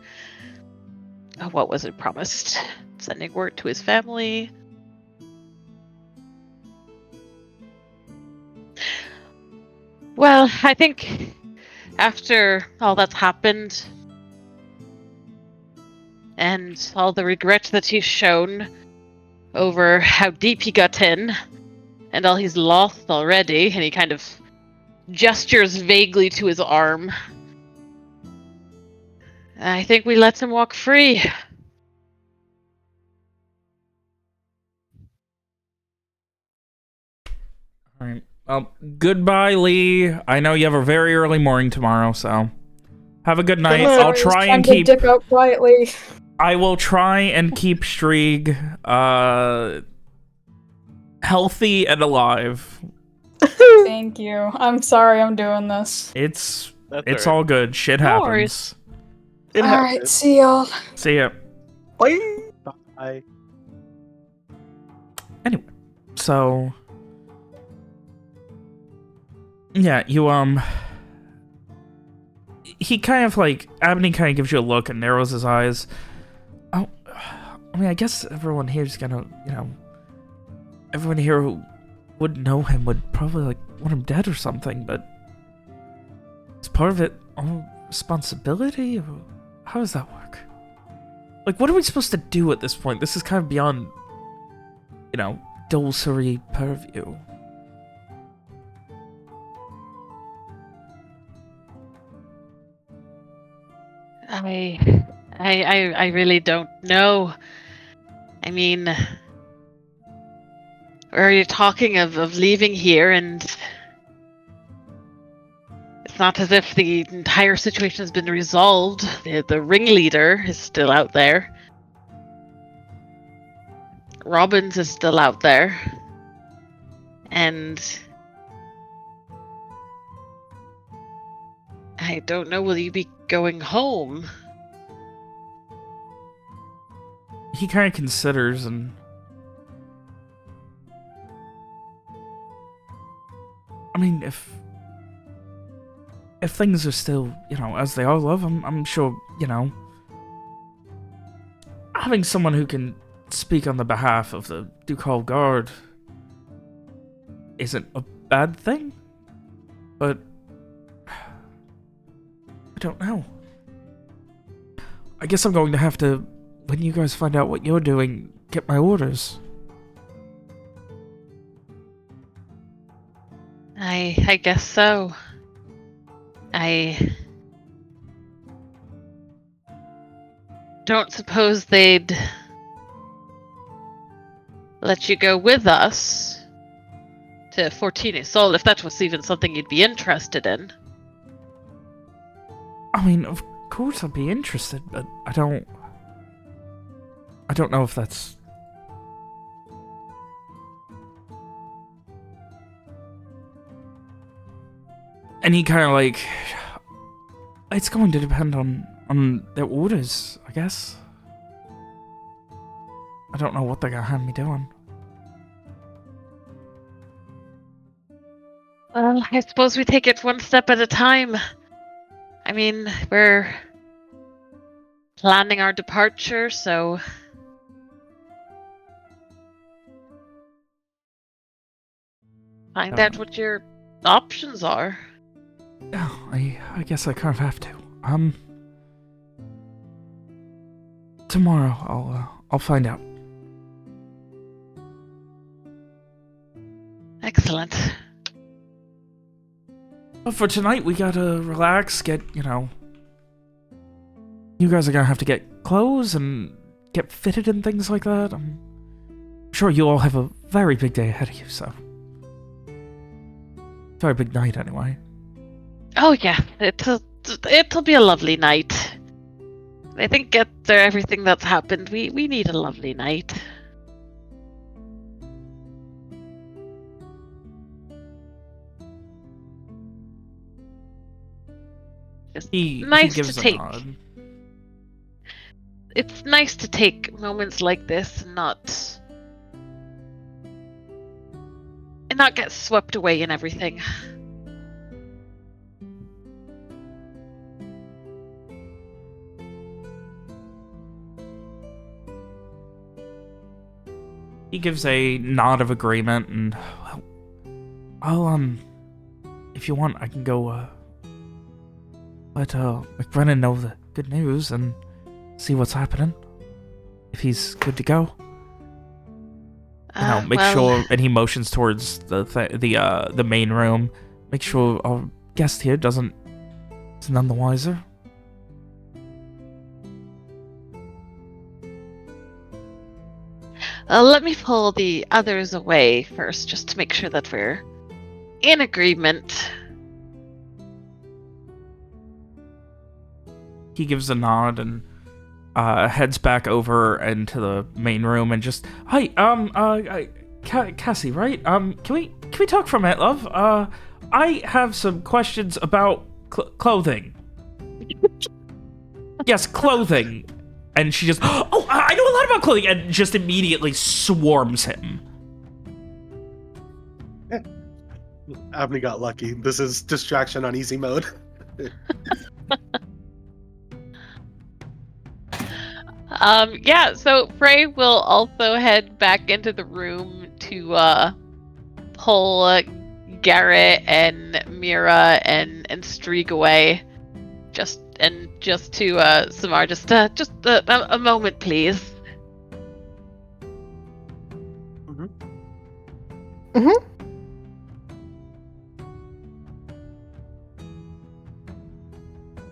Oh, what was it promised? Sending word to his family. Well, I think after all that's happened, and all the regret that he's shown over how deep he got in, and all he's lost already, and he kind of gestures vaguely to his arm, I think we let him walk free.
All right. Well, goodbye, Lee. I know you have a very early morning tomorrow, so have a good night.
night.
I'll try and
Time to
keep...
dip out quietly.
I will try and keep Shrieg healthy and alive.
Thank you. I'm sorry I'm doing this.
It's
That's
all good. Shit
No
happens.
worries.
It
Alright,
happens.
see y'all.
See ya.
Bye. Bye.
Anyway, so yeah, you he kind of like Abney kind of gives you a look and narrows his eyes. Oh, I mean, I guess everyone here's gonna, you know, everyone here who would know him would probably like want him dead or something, but is part of it all responsibility? Or how does that work? Like, what are we supposed to do at this point? This is kind of beyond, you know, Dulcery purview.
I really don't know. I mean, are you talking of leaving here, and it's not as if the entire situation has been resolved. The ringleader is still out there. Robbins is still out there. And I don't know, will you be going home?
He kind of considers and... I mean, if things are still, you know, as they are, love, I'm sure, you know, having someone who can speak on the behalf of the Ducal Guard isn't a bad thing, but I don't know. I guess I'm going to have to, when you guys find out what you're doing, get my orders.
I guess so. I don't suppose they'd let you go with us to Fortini Sol, if that was even something you'd be interested in.
I mean, of course I'd be interested, but I don't know if that's... And he kind of like... It's going to depend on their orders, I guess. I don't know what they're gonna have me doing.
Well, I suppose we take it one step at a time. I mean, we're planning our departure, so... Find out what your options are.
Oh, I guess I kind of have to. Tomorrow I'll find out.
Excellent.
But for tonight, we gotta relax, get, you know... You guys are gonna have to get clothes and get fitted and things like that. I'm sure you all have a very big day ahead of you, so... Very big night, anyway.
Oh yeah, it'll be a lovely night. I think after everything that's happened, we need a lovely night.
He
Nice
gives
to
a
take.
nod.
It's nice to take moments like this and not get swept away in everything.
He gives a nod of agreement, and well, I'll if you want, I can go let McBrennan know the good news and see what's happening. If he's good to go. Make
well,
sure, and he motions towards the main room. Make sure our guest here is none the wiser.
Let me pull the others away first, just to make sure that we're in agreement.
He gives a nod and heads back over into the main room and just, hi, Cassie, right? Can we talk for a minute, love? I have some questions about clothing. Yes, clothing. And she just, oh, I know a lot about clothing, and just immediately swarms him.
Abney got lucky. This is distraction on easy mode.
Yeah, so Frey will also head back into the room to pull Garrett and Mira and Streak away. Just to Samar, just a moment, please.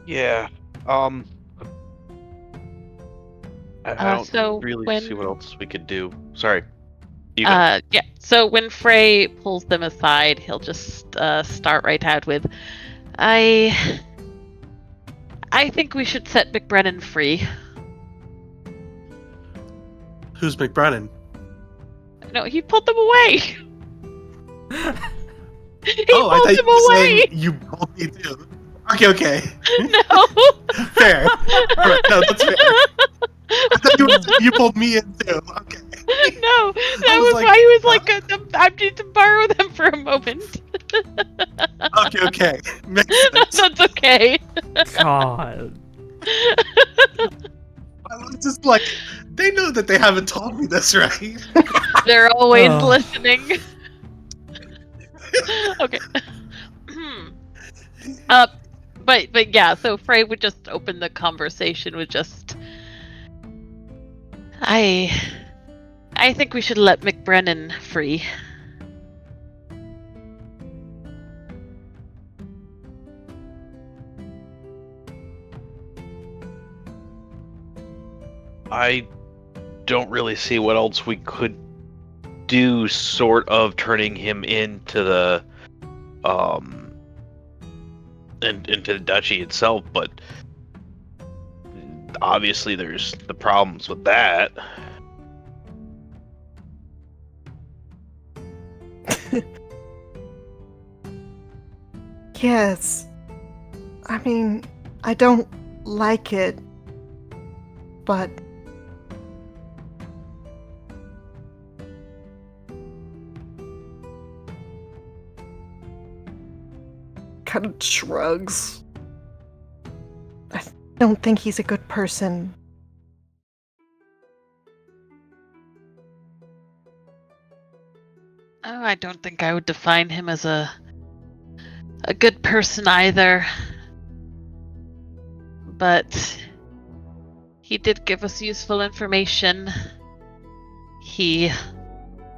Yeah. I don't
So
really see what else we could do. Sorry.
Yeah. So when Frey pulls them aside, he'll just start right out with, I think we should set McBrennan free.
Who's McBrennan?
No, he pulled them away. He
I
pulled
thought
them
you were
away.
saying you pulled me too. Okay.
No.
Fair. Alright, no, that's fair. I thought you were saying you pulled me in too. Okay.
No, that
was
was
like,
why he was like, I need to borrow them for a moment.
Okay. Makes sense.
That's okay.
God.
I was just like, they know that they haven't told me this, right?
They're always
Oh.
listening. Okay. But yeah, so Frey would just open the conversation with just, I think we should let McBrennan free.
I don't really see what else we could do, sort of turning him into the into the duchy itself, but obviously there's the problems with that.
Yes. I mean, I don't like it, but kind of shrugs. I don't think he's a good person.
Oh, I don't think I would define him as a good person either. But he did give us useful information. He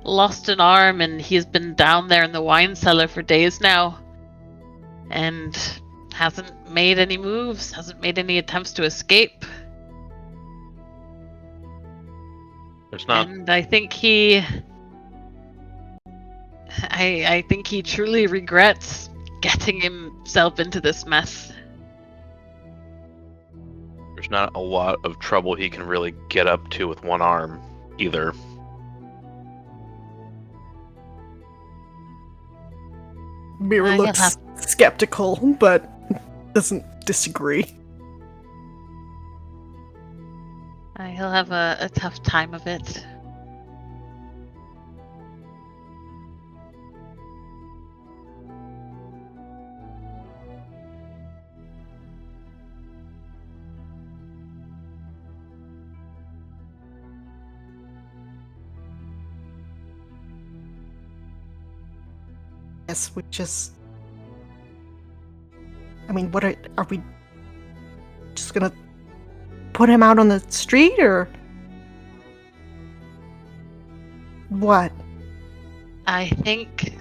lost an arm and he's been down there in the wine cellar for days now. And hasn't made any moves, hasn't made any attempts to escape.
There's not.
And I think I think he truly regrets getting himself into this mess.
There's not a lot of trouble he can really get up to with one arm either.
Mira
You'll
looks
have-
skeptical, but doesn't disagree.
He'll have a tough time of it.
guess we just... I mean, what are we just gonna put him out on the street, or what?
I think...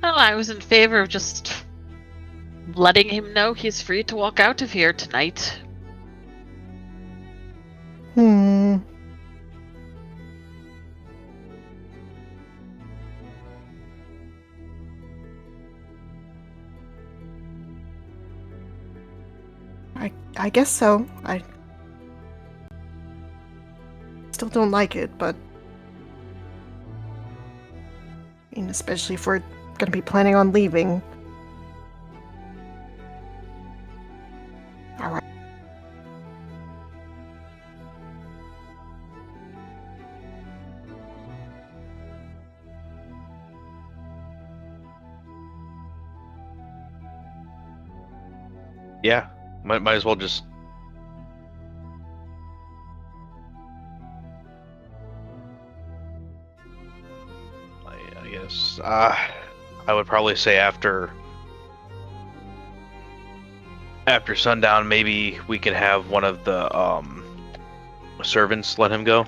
Well, I was in favor of just letting him know he's free to walk out of here tonight.
I guess so. I still don't like it, but I mean, especially if we're gonna be planning on leaving. All right.
Yeah, might as well just. I guess I would probably say after sundown, maybe we could have one of the servants let him go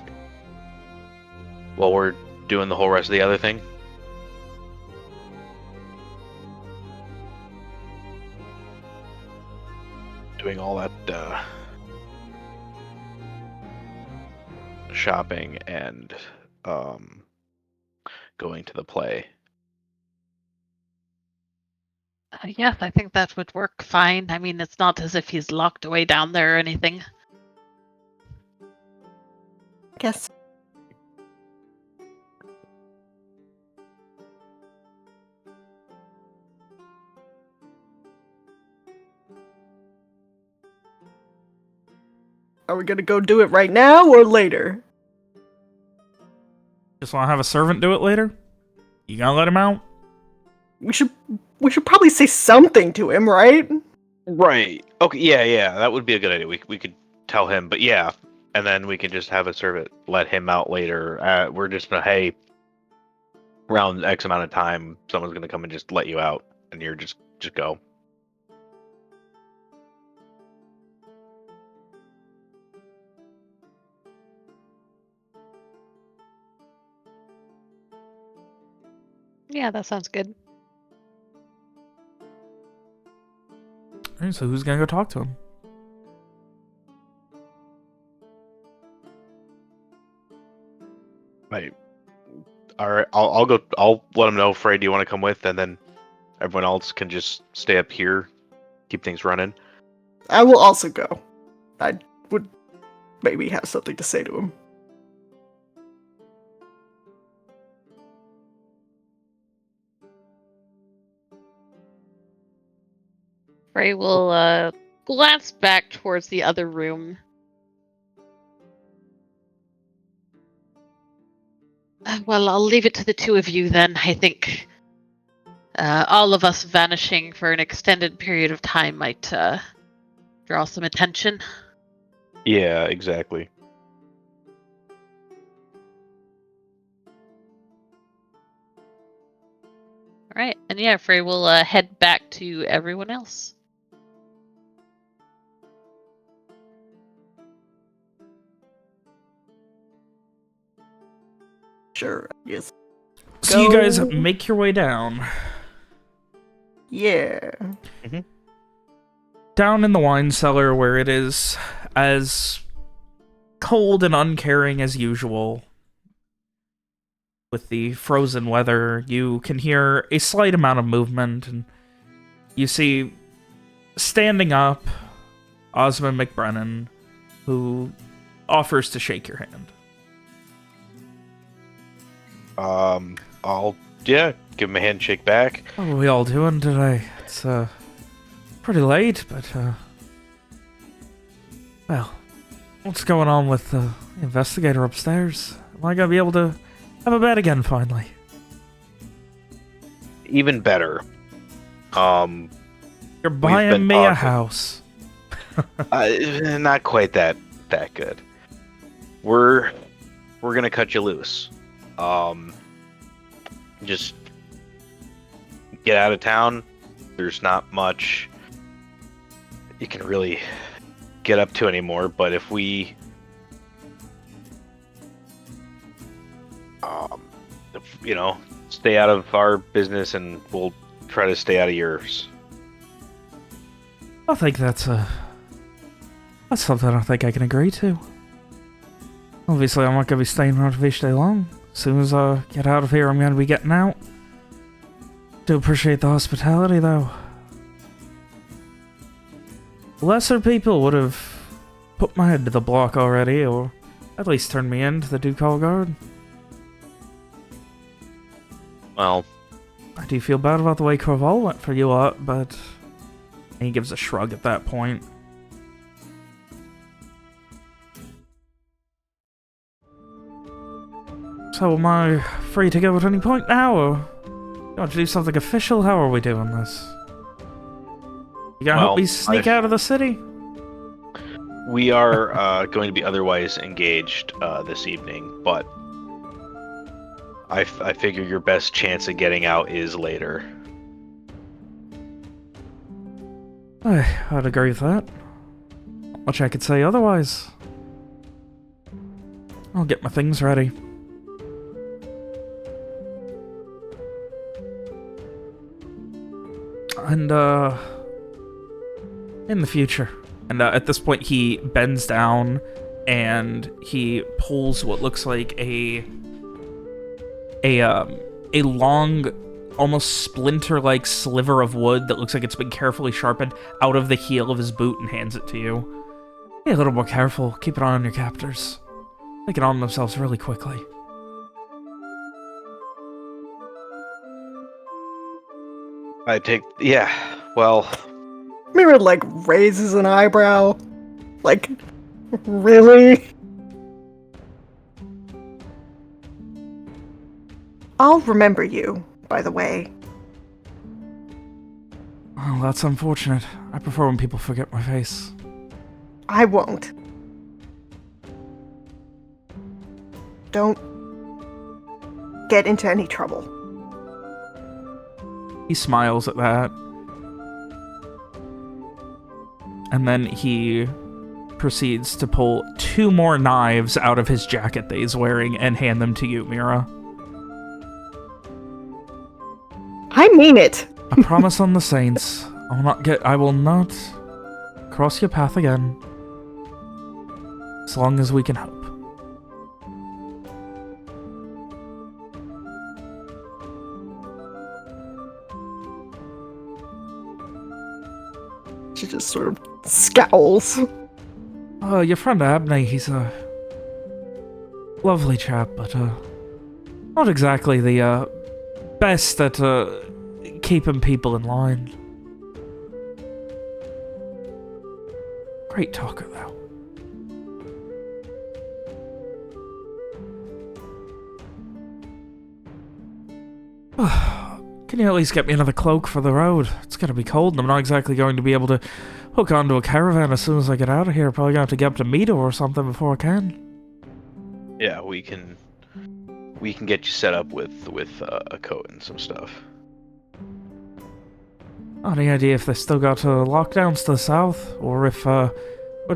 while we're doing the whole rest of the other thing. Doing all that shopping and going to the play.
Yes, I think that would work fine. I mean, it's not as if he's locked away down there or anything.
Guess. Are we gonna go do it right now or later?
Just want to have a servant do it later? You gonna let him out?
We should probably say something to him, right?
Right. Okay. Yeah. That would be a good idea. We could tell him, but yeah, and then we can just have a servant let him out later. We're just gonna, hey, around X amount of time, someone's gonna come and just let you out, and you're just go.
Yeah, that sounds good.
Alright, so who's gonna go talk to him?
Right. All right. I'll go. I'll let him know. Frey, do you want to come with? And then everyone else can just stay up here, keep things running.
I will also go. I would maybe have something to say to him.
Frey will glance back towards the other room. Well, I'll leave it to the two of you then. I think all of us vanishing for an extended period of time might draw some attention.
Yeah, exactly.
All right, and yeah, Frey will head back to everyone else.
Sure, yes.
So you guys
Go.
make your way down.
Yeah.
Down in the wine cellar where it is as cold and uncaring as usual. With the frozen weather, you can hear a slight amount of movement, and you see, standing up, Osmond McBrennan, who offers to shake your hand.
I'll give him a handshake back.
How are we all doing today? It's pretty late, but well, what's going on with the investigator upstairs? Am I gonna be able to have a bed again finally?
Even better.
You're buying me a house.
Not quite that good. We're gonna cut you loose. Just get out of town, there's not much you can really get up to anymore. But if we, stay out of our business and we'll try to stay out of yours.
I think that's something I think I can agree to. Obviously, I'm not going to be staying around for each day long. As soon as I get out of here, I'm going to be getting out. Do appreciate the hospitality, though. Lesser people would have put my head to the block already, or at least turned me in to the Ducal Guard.
Well,
I do feel bad about the way Corval went for you lot, but he gives a shrug at that point. So am I free to go at any point now, or you want to do something official? How are we doing this? You gonna help me sneak out of the city?
We are going to be otherwise engaged this evening, but I figure your best chance of getting out is later.
I'd agree with that. Not much I could say otherwise. I'll get my things ready. And, in the future. And at this point, he bends down and he pulls what looks like a long, almost splinter-like sliver of wood that looks like it's been carefully sharpened out of the heel of his boot and hands it to you. Be a little more careful. Keep an eye on your captors. They can arm themselves really quickly.
Well...
Mira, like, raises an eyebrow. Like, really? I'll remember you, by the way.
Oh, that's unfortunate. I prefer when people forget my face.
I won't. Don't get into any trouble.
He smiles at that. And then he proceeds to pull 2 more knives out of his jacket that he's wearing and hand them to you, Mira.
I mean it.
I promise on the saints, I will not cross your path again. As long as we can hope.
She just sort of scowls.
Your friend Abney, he's a lovely chap, but not exactly the best at keeping people in line. Great talker, though. Can you at least get me another cloak for the road? It's gonna be cold, and I'm not exactly going to be able to hook onto a caravan as soon as I get out of here. Probably gonna have to get up to Mito or something before I can.
Yeah, we can get you set up with a coat and some stuff.
Any idea if they still got lockdowns to the south, or if we're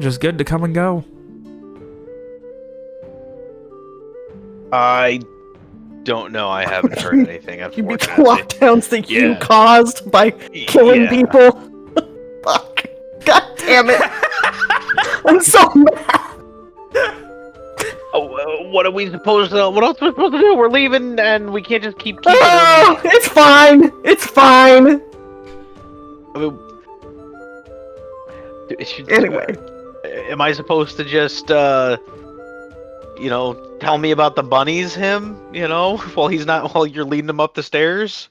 just good to come and go?
I don't know. I haven't heard anything.
You mean
Unfortunately,
lockdowns that you
Yeah.
caused by killing
Yeah.
people? Fuck. God damn it. I'm so mad.
What are we supposed to? What else are we supposed to do? We're leaving, and we can't just keep keeping.
Oh, it's fine. It's fine.
I mean,
Anyway.
am I supposed to just, tell me about the bunnies? While you're leading him up the stairs.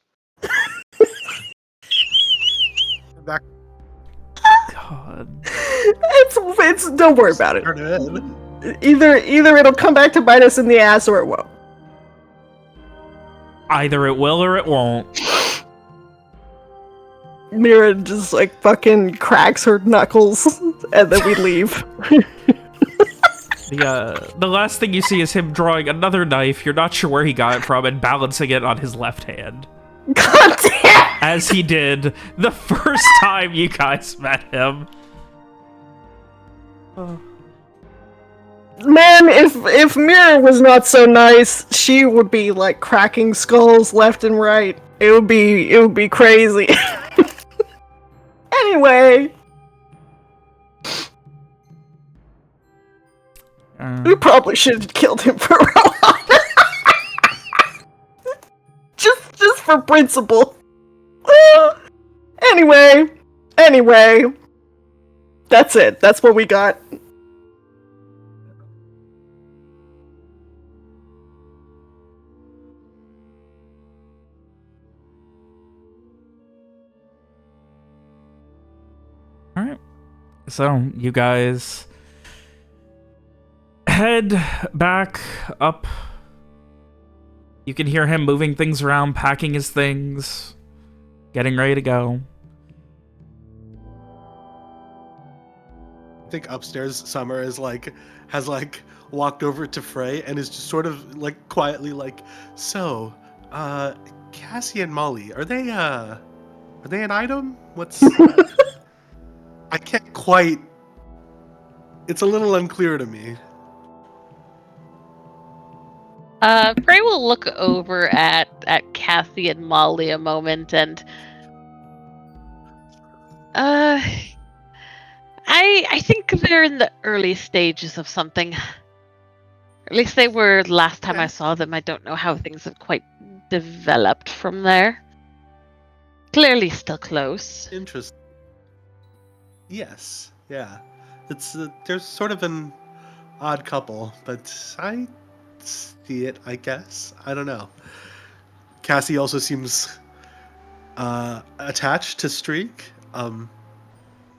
Back
God.
It's don't worry about it.
turn it in.
Either it'll come back to bite us in the ass or it won't.
Either it will or it won't.
Mira just like fucking cracks her knuckles and then we leave.
The last thing you see is him drawing another knife. You're not sure where he got it from and balancing it on his left hand.
God damn
as he did the first time you guys met him.
Man, if Mira was not so nice, she would be like cracking skulls left and right. It would be crazy. Anyway, we probably should have killed him for Rohan. just for principle. Anyway, that's it. That's what we got.
All right. So you guys head back up. You can hear him moving things around, packing his things, getting ready to go.
I think upstairs, Summer has walked over to Frey and is just sort of like quietly like, so, Cassie and Molly, are they an item? What's I can't quite. It's a little unclear to me.
Frey will look over at Cassie and Molly a moment, and I think they're in the early stages of something. Or at least they were last time I saw them. I don't know how things have quite developed from there. Clearly still close.
Interesting. Yes, yeah. It's there's sort of an odd couple, but I see it, I guess. I don't know. Cassie also seems attached to Streak.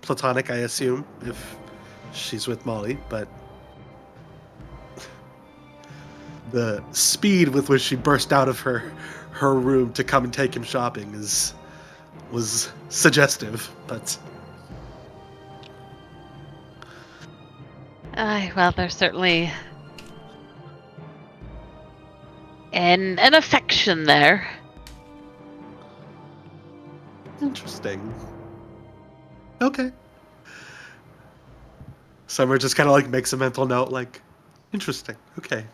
Platonic, I assume, if she's with Molly, but the speed with which she burst out of her room to come and take him shopping was suggestive, but
Well, there's certainly an affection there.
interesting. Okay. Summer just kind of like makes a mental note, like, interesting. Okay.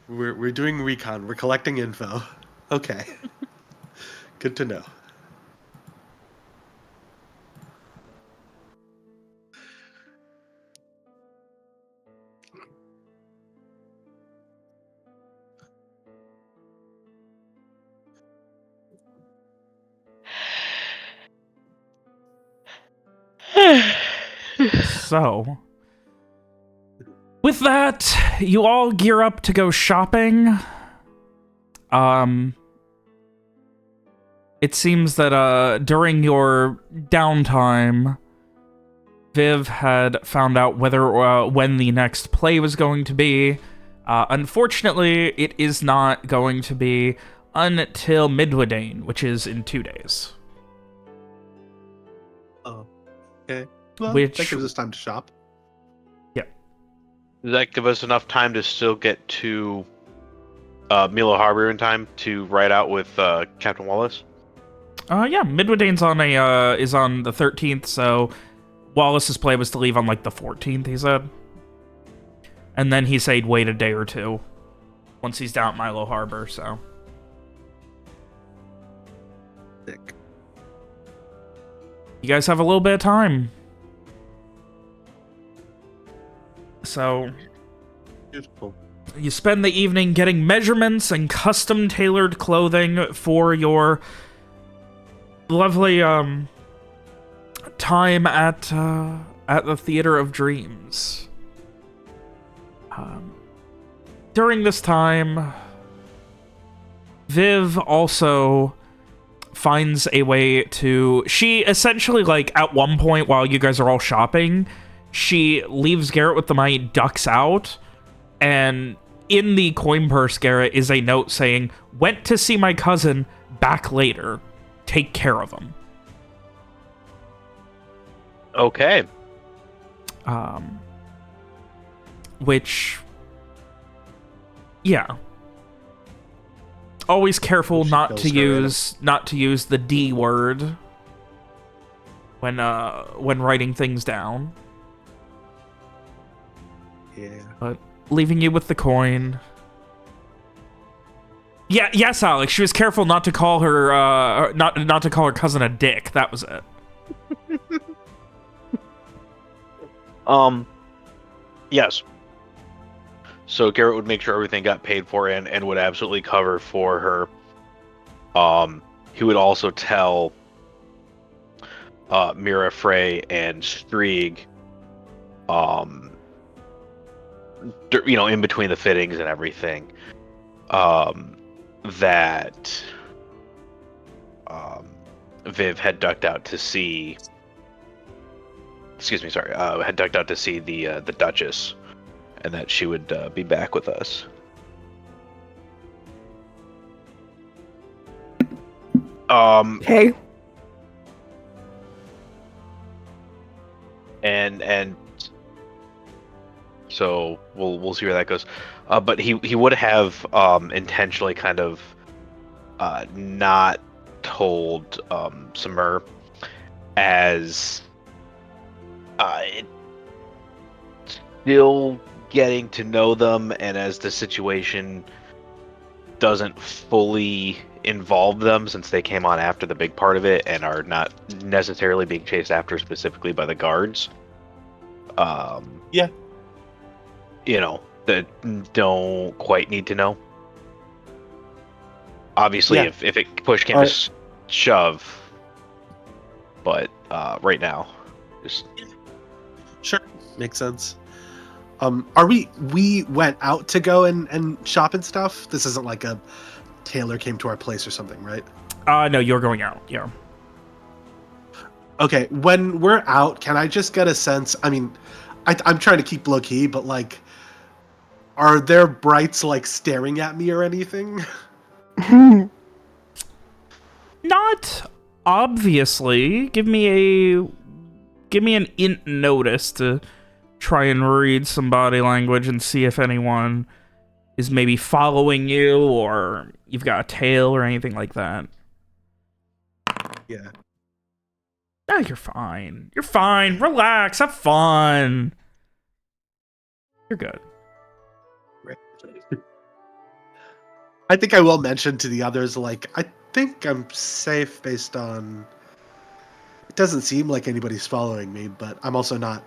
We're doing recon. We're collecting info. Okay. Good to know.
So, with that, you all gear up to go shopping. It seems that during your downtime, Viv had found out whether when the next play was going to be. Unfortunately, it is not going to be until Midwodane, which is in 2 days.
Oh, okay. Well,
Which
that gives us time to shop.
Does that give us enough time to still get to Milo Harbor in time to ride out with Captain Wallace?
Yeah, Midwodane's is on the 13th, so Wallace's play was to leave on like the 14th, he said. And then he said he'd wait a day or two once he's down at Milo Harbor, so.
Sick.
You guys have a little bit of time. So,
Beautiful.
you spend the evening getting measurements and custom-tailored clothing for your lovely time at the Theater of Dreams. During this time, Viv also finds a way to... She essentially, like, at one point while you guys are all shopping, she leaves Garrett with the money, ducks out, and in the coin purse, Garrett, is a note saying, "Went to see my cousin, back later. Take care of him."
Okay.
Which... Yeah. Always careful
She
not
kills
to
her random.
use the D word when writing things down.
Yeah.
But leaving you with the coin. Yeah, yes, Alex. She was careful not to call her not to call her cousin a dick. That was it.
Yes. So Garrett would make sure everything got paid for and would absolutely cover for her. He would also tell Mira, Frey, and Strieg, in between the fittings and everything, that Viv had ducked out to see. Excuse me, sorry. Had ducked out to see the Duchess, and that she would be back with us.
Okay.
And so we'll see where that goes. But he would have intentionally kind of not told Samur as still getting to know them, and as the situation doesn't fully involve them since they came on after the big part of it and are not necessarily being chased after specifically by the guards.
Yeah.
That don't quite need to know. Obviously,
Yeah.
if it push came to shove, but right now, just
Sure, makes sense. Are we went out to go and shop and stuff? This isn't like a Taylor came to our place or something, right?
No, you're going out. Yeah.
Okay, when we're out, can I just get a sense? I mean, I'm trying to keep low key, but like, are there brights like staring at me or anything?
Not obviously. Give me an int notice to try and read some body language and see if anyone is maybe following you or you've got a tail or anything like that.
Yeah.
No, you're fine. You're fine. Relax. Have fun. You're good.
Right. I think I will mention to the others, like, I think I'm safe based on... It doesn't seem like anybody's following me, but I'm also not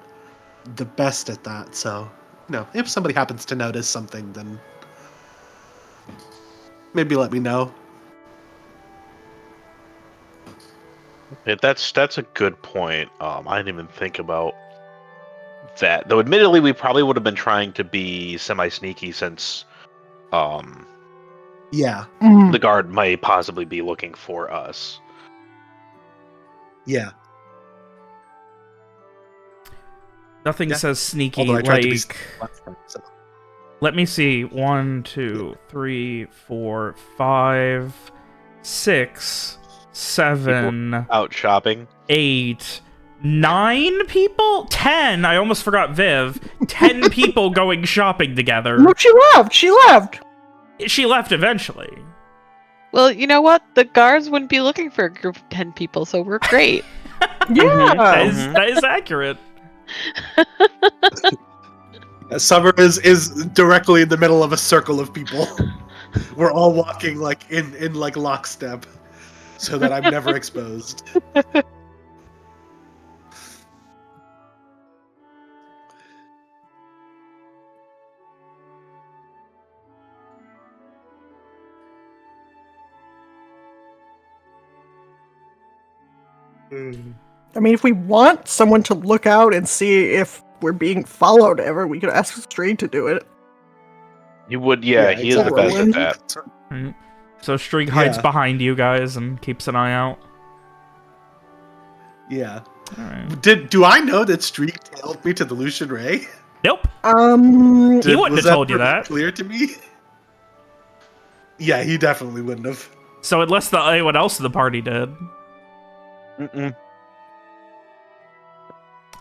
the best at that, so... if somebody happens to notice something, then... maybe let me know.
that's a good point. I didn't even think about that. Though, admittedly, we probably would have been trying to be semi-sneaky since
Yeah.
the guard might possibly be looking for us.
Yeah.
Nothing
Yeah.
says sneaky
Although I tried to be
like...
so.
Let me see. 1, 2, 3, 4, 5, 6, 7,
Out shopping.
8, 9 people? 10! I almost forgot Viv. 10 people going shopping together.
No, she left. She left.
She left eventually.
Well, you know what? The guards wouldn't be looking for a group of 10 people, so we're great.
Yeah.
That is accurate.
Summer is directly in the middle of a circle of people. We're all walking like in like lockstep, so that I'm never exposed.
I mean, if we want someone to look out and see if we're being followed ever, we could ask Street to do it.
He would, yeah, he is the best at that.
Right. So Streak hides
Yeah.
behind you guys and keeps an eye out.
Yeah.
Alright.
Do I know that Streak tailed me to the Lucian Ray?
Nope.
He
wouldn't have
was
told you
pretty
that.
Clear to me. Yeah, he definitely wouldn't have.
So unless anyone else in the party did.
Mm-mm.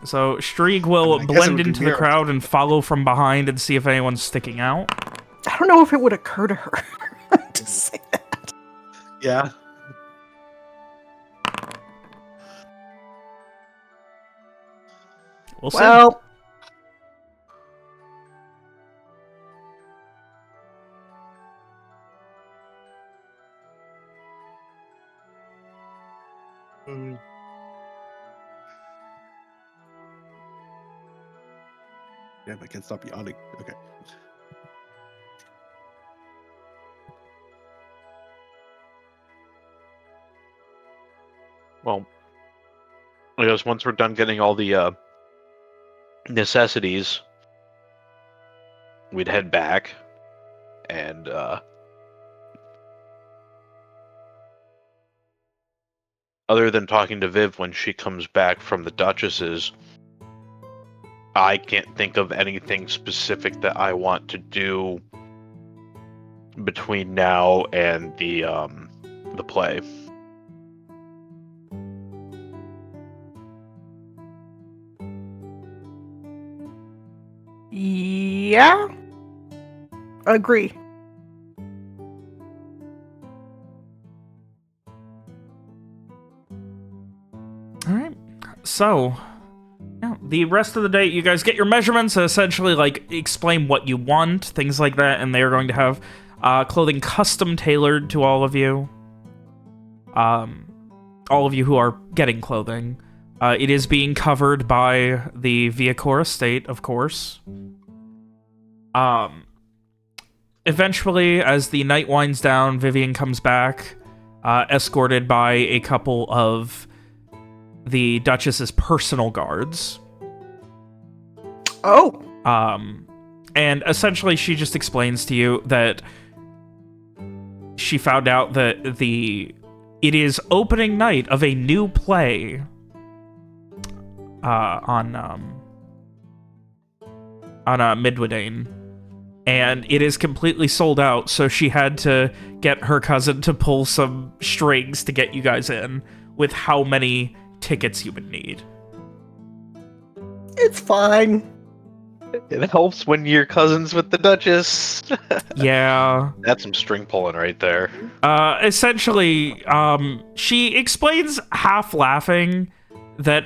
So Streak will
I guess it
blend
would be
into the
Mira.
crowd and follow from behind and see if anyone's sticking out.
I don't know if it would occur to her to say that.
Yeah.
We'll see.
Well,
Damn, I can't stop yawning. Okay.
Well, I guess once we're done getting all the necessities, we'd head back and other than talking to Viv when she comes back from the Duchess's, I can't think of anything specific that I want to do between now and the play.
yeah. Agree.
All right. So, yeah, the rest of the day, you guys get your measurements and essentially, like, explain what you want, things like that, and they are going to have clothing custom tailored to all of you. All of you who are getting clothing. It is being covered by the Viacor estate, of course. Eventually, as the night winds down, Vivian comes back, escorted by a couple of the Duchess's personal guards.
Oh.
And essentially she just explains to you that she found out that it is opening night of a new play on Midwodane. And it is completely sold out, so she had to get her cousin to pull some strings to get you guys in with how many tickets you would need.
It's fine.
It helps when you're cousins with the Duchess.
Yeah.
That's some string pulling right there.
Essentially, she explains, half laughing, that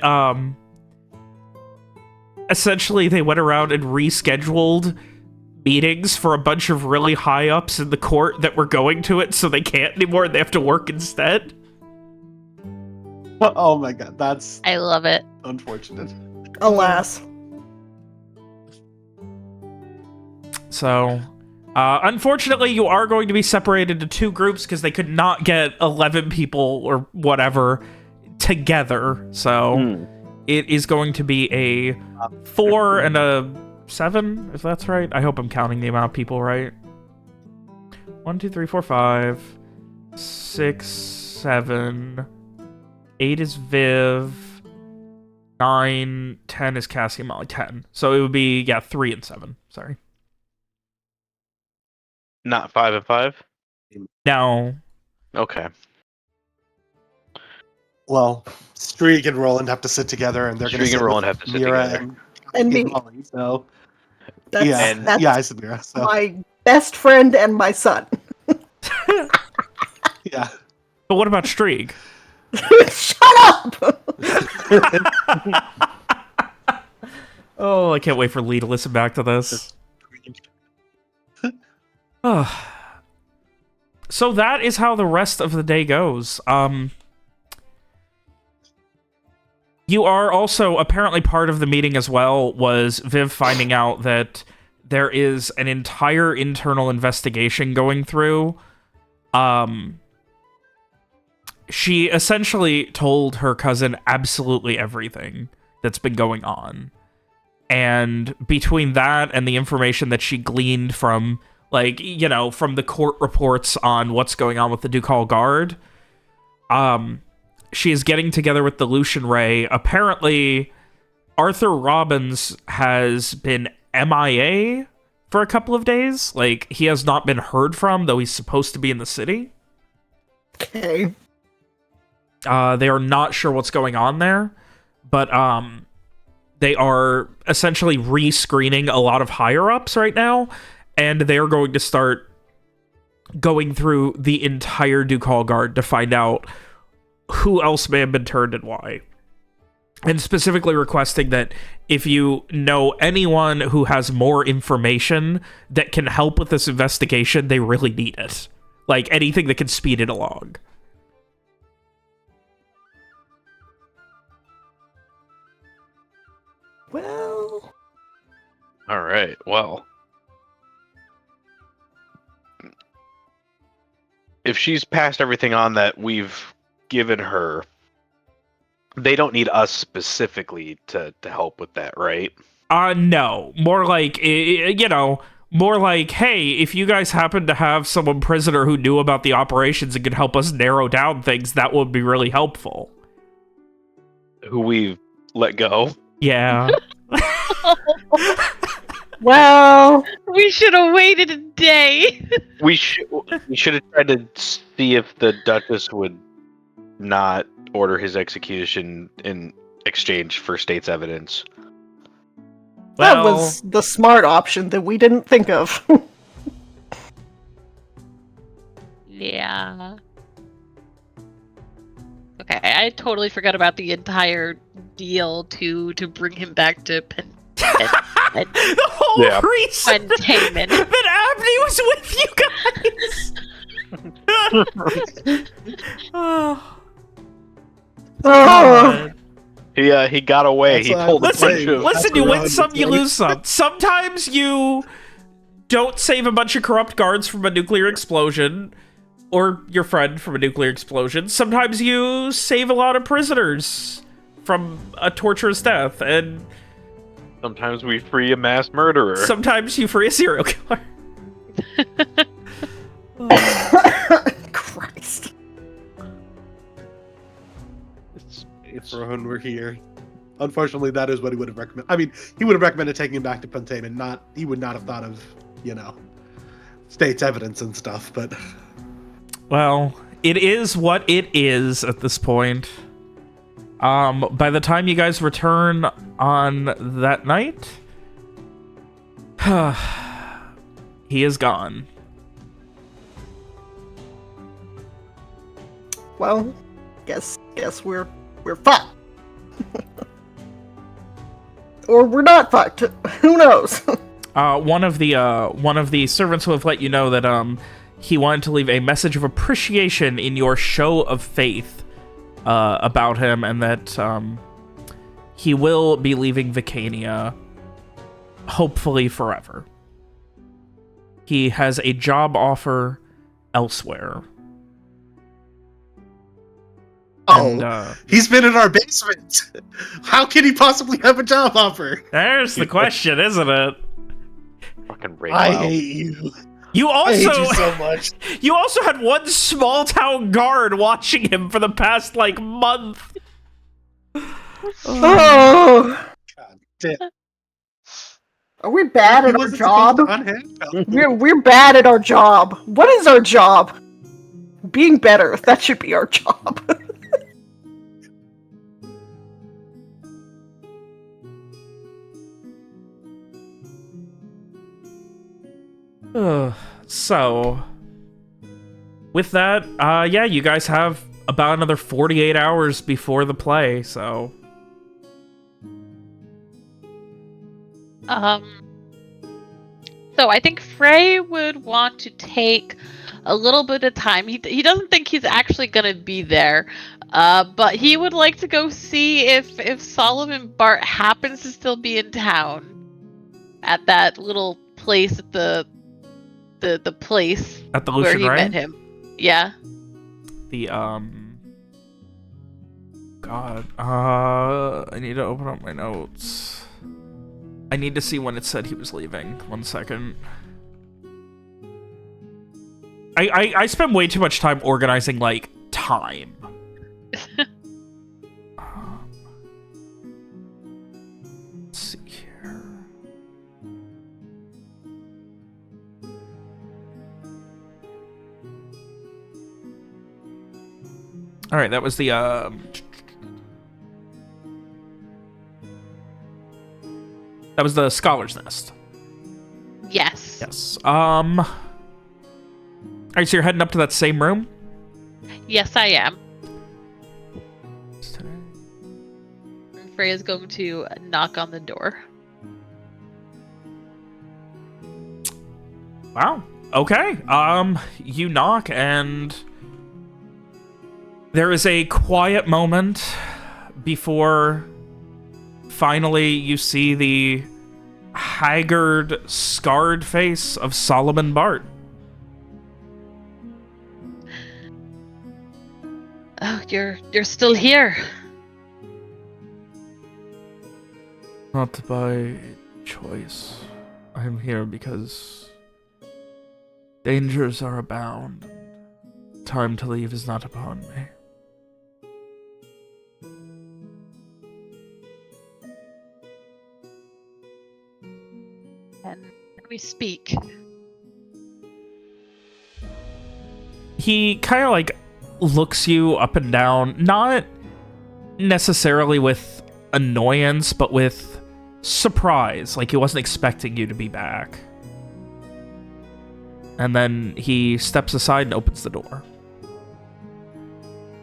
essentially they went around and rescheduled meetings for a bunch of really high-ups in the court that were going to it, so they can't anymore and they have to work instead.
Oh my god, that's
I love it.
unfortunate.
Alas.
So, unfortunately, you are going to be separated into two groups because they could not get 11 people or whatever together. So, it is going to be a 4 and a 7, if that's right. I hope I'm counting the amount of people right. 1, 2, 3, 4, 5, 6, 7, 8 is Viv, 9, 10 is Cassie and Molly. 10. So it would be, yeah, 3 and 7. Sorry.
Not 5 and 5?
No.
Okay.
Well, Streak and Roland have to sit together, and they're going to
Streak
sit
and Roland
with
have to sit
Mira
together.
And me.
Molly, so
That's,
yeah,
that's
yeah, I said Mira. So
my best friend and my son.
yeah,
But what about Streak?
Shut up!
Oh, I can't wait for Lee to listen back to this. So that is how the rest of the day goes. You are also apparently part of the meeting as well, was Viv finding out that there is an entire internal investigation going through. She essentially told her cousin absolutely everything that's been going on. And between that and the information that she gleaned from, like, you know, from the court reports on what's going on with the Ducal Guard, she is getting together with the Lucian Ray. Apparently, Arthur Robbins has been MIA for a couple of days. Like, he has not been heard from, though he's supposed to be in the city.
Okay.
They are not sure what's going on there, but they are essentially re-screening a lot of higher-ups right now, and they are going to start going through the entire Ducal Guard to find out who else may have been turned and why. And specifically requesting that if you know anyone who has more information that can help with this investigation, they really need it. Like, anything that can speed it along.
Well,
All right. Well, if she's passed everything on that we've given her, they don't need us specifically to help with that, right?
No. More like, you know, more like, hey, if you guys happen to have someone prisoner who knew about the operations and could help us narrow down things, that would be really helpful.
Who we've let go.
Yeah.
well,
We should have waited a day.
We should have tried to see if the Duchess would not order his execution in exchange for state's evidence.
that was the smart option that we didn't think of.
Yeah. Okay, I totally forgot about the entire deal to bring him back to
The whole
Yeah.
reason
containment.
that Abney was with you guys. Oh.
Oh,
He got away.
That's
He
what
told
I
a
was
Listen,
bunch
saying.
of
listen,
That's
you
what
win
I'm
some, you
saying.
lose some. Sometimes you don't save a bunch of corrupt guards from a nuclear explosion, or your friend from a nuclear explosion. Sometimes you save a lot of prisoners from a torturous death, and
sometimes we free a mass murderer.
sometimes you free a serial killer.
Christ.
If Rohan were here. Unfortunately, that is what he would have recommended. I mean, he would have recommended taking him back to containment. He would not have thought of, state's evidence and stuff, but...
Well, it is what it is at this point. By the time you guys return on that night, he is gone.
Well, guess we're fucked. Or we're not fucked. Who knows?
One of the servants will have let you know that he wanted to leave a message of appreciation in your show of faith about him, and that he will be leaving Vicania, hopefully forever. He has a job offer elsewhere.
Oh,
And,
he's been in our basement. How can he possibly have a job offer?
there's the question, isn't it?
Fucking
I
Raquel.
hate you.
You
I hate
also
you so much.
you also had one small town guard watching him for the past month.
Oh,
God damn.
are we bad
He
at our
wasn't
job?
supposed to unhandcuff him.
We're bad at our job. What is our job? Being better. That should be our job.
So, with that, yeah, you guys have about another 48 hours before the play, so...
So I think Frey would want to take a little bit of time. He doesn't think he's actually gonna be there, but he would like to go see if Solomon Bart happens to still be in town at that little place at the place
At the
where
Lucian
he
Ray?
met him. Yeah.
The, God, I need to open up my notes. I need to see when it said he was leaving. 1 second. I spend way too much time organizing, time. Let's see here. All right, that was the that was the Scholar's Nest.
Yes.
Yes. Alright, so you're heading up to that same room?
Yes, I am. Freya's going to knock on the door.
Wow. Okay. You knock and there is a quiet moment before finally you see the haggard, scarred face of Solomon Bart.
Oh, you're still here.
Not by choice. I'm here because dangers are abound. Time to leave is not upon me.
And we speak.
He kind of like looks you up and down, not necessarily with annoyance, but with surprise, like he wasn't expecting you to be back. And then he steps aside and opens the door.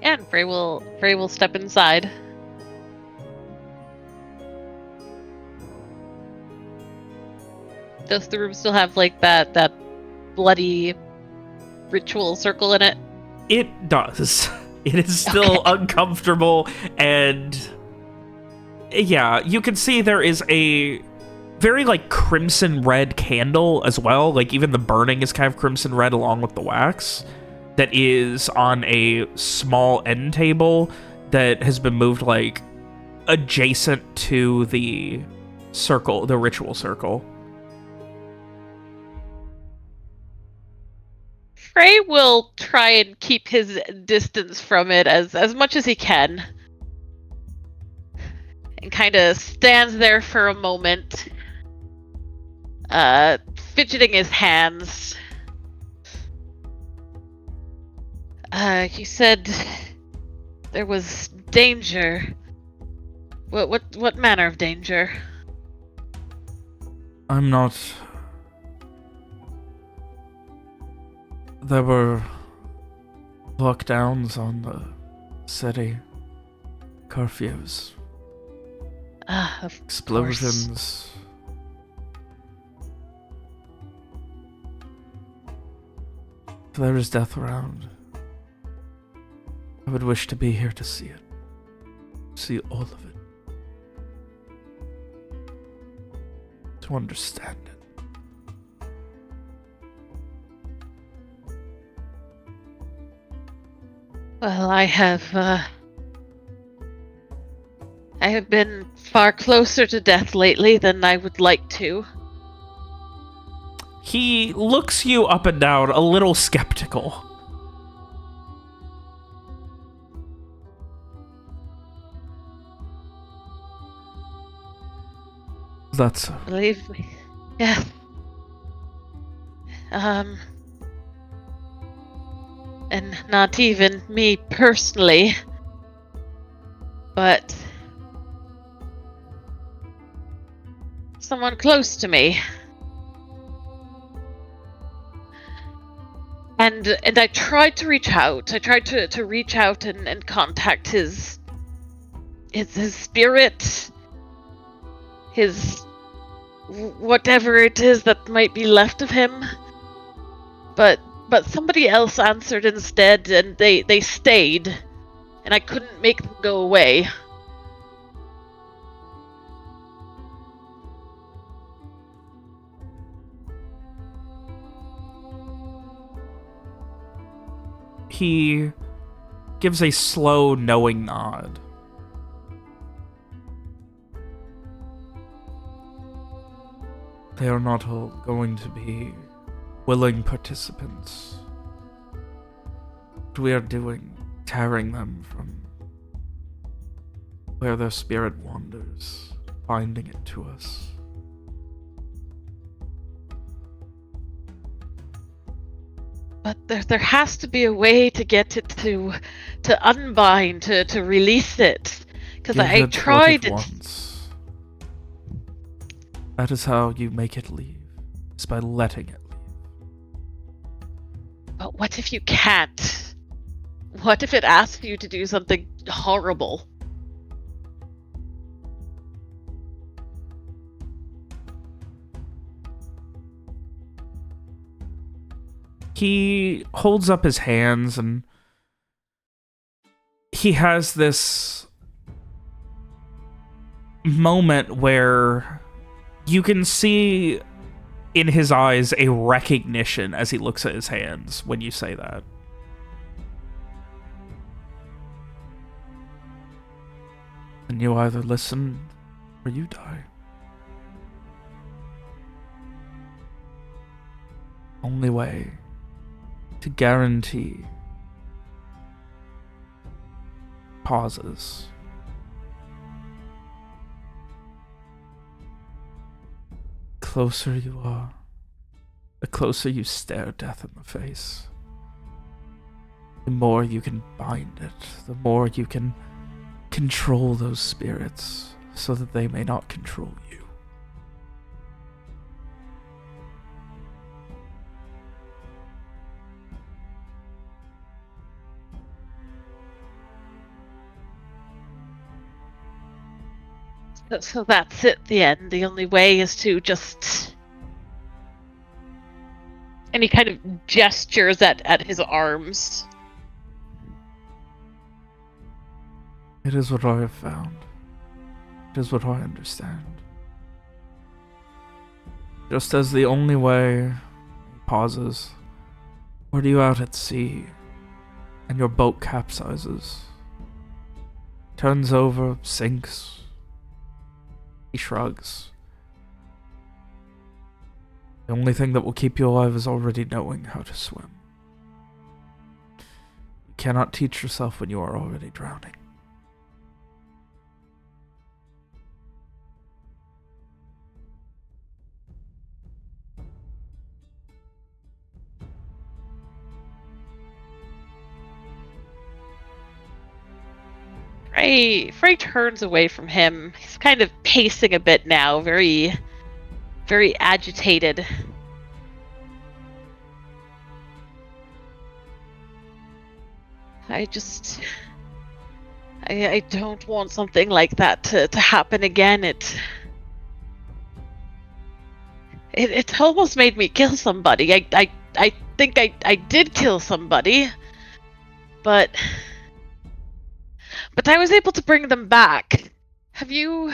And Frey will step inside. Does the room still have like that bloody ritual circle in it?
It does. It is still uncomfortable, and yeah, you can see there is a very like crimson red candle as well. Like even the burning is kind of crimson red along with the wax that is on a small end table that has been moved like adjacent to the circle, the ritual circle.
Frey will try and keep his distance from it as much as he can. And kind of stands there for a moment, fidgeting his hands. You said there was danger. What manner of danger?
I'm not... There were lockdowns on the city, curfews,
Of
explosions.
course.
If there is death around, I would wish to be here to see it. See all of it. To understand it.
Well, I have been far closer to death lately than I would like to.
He looks you up and down, a little skeptical. That's...
Believe me. Yeah. And not even me personally, but someone close to me. And I tried to reach out. I tried to reach out and contact his spirit, his whatever it is that might be left of him. But somebody else answered instead, and they stayed, and I couldn't make them go away.
He gives a slow, knowing nod. They are not all going to be willing participants. What we are doing, tearing them from where their spirit wanders, binding it to us.
But there has to be a way to get it to unbind, to release it. Because I tried it.
Wants. That is how you make it leave, is by letting it leave.
But what if you can't? What if it asks you to do something horrible?
He holds up his hands and he has this moment where you can see in his eyes a recognition as he looks at his hands when you say that. And you either listen or you die. Only way to guarantee pauses. The closer you are, the closer you stare death in the face. The more you can bind it, the more you can control those spirits so that they may not control you.
So that's it, the end. The only way is to just... And he kind of gestures at his arms.
It is what I have found. It is what I understand. Just as the only way pauses, or you out at sea, and your boat capsizes, turns over, sinks. He shrugs. The only thing that will keep you alive is already knowing how to swim. You cannot teach yourself when you are already drowning.
Frey turns away from him. He's kind of pacing a bit now, very, very agitated. I don't want something like that to happen again. It almost made me kill somebody. I think I did kill somebody, but I was able to bring them back. Have you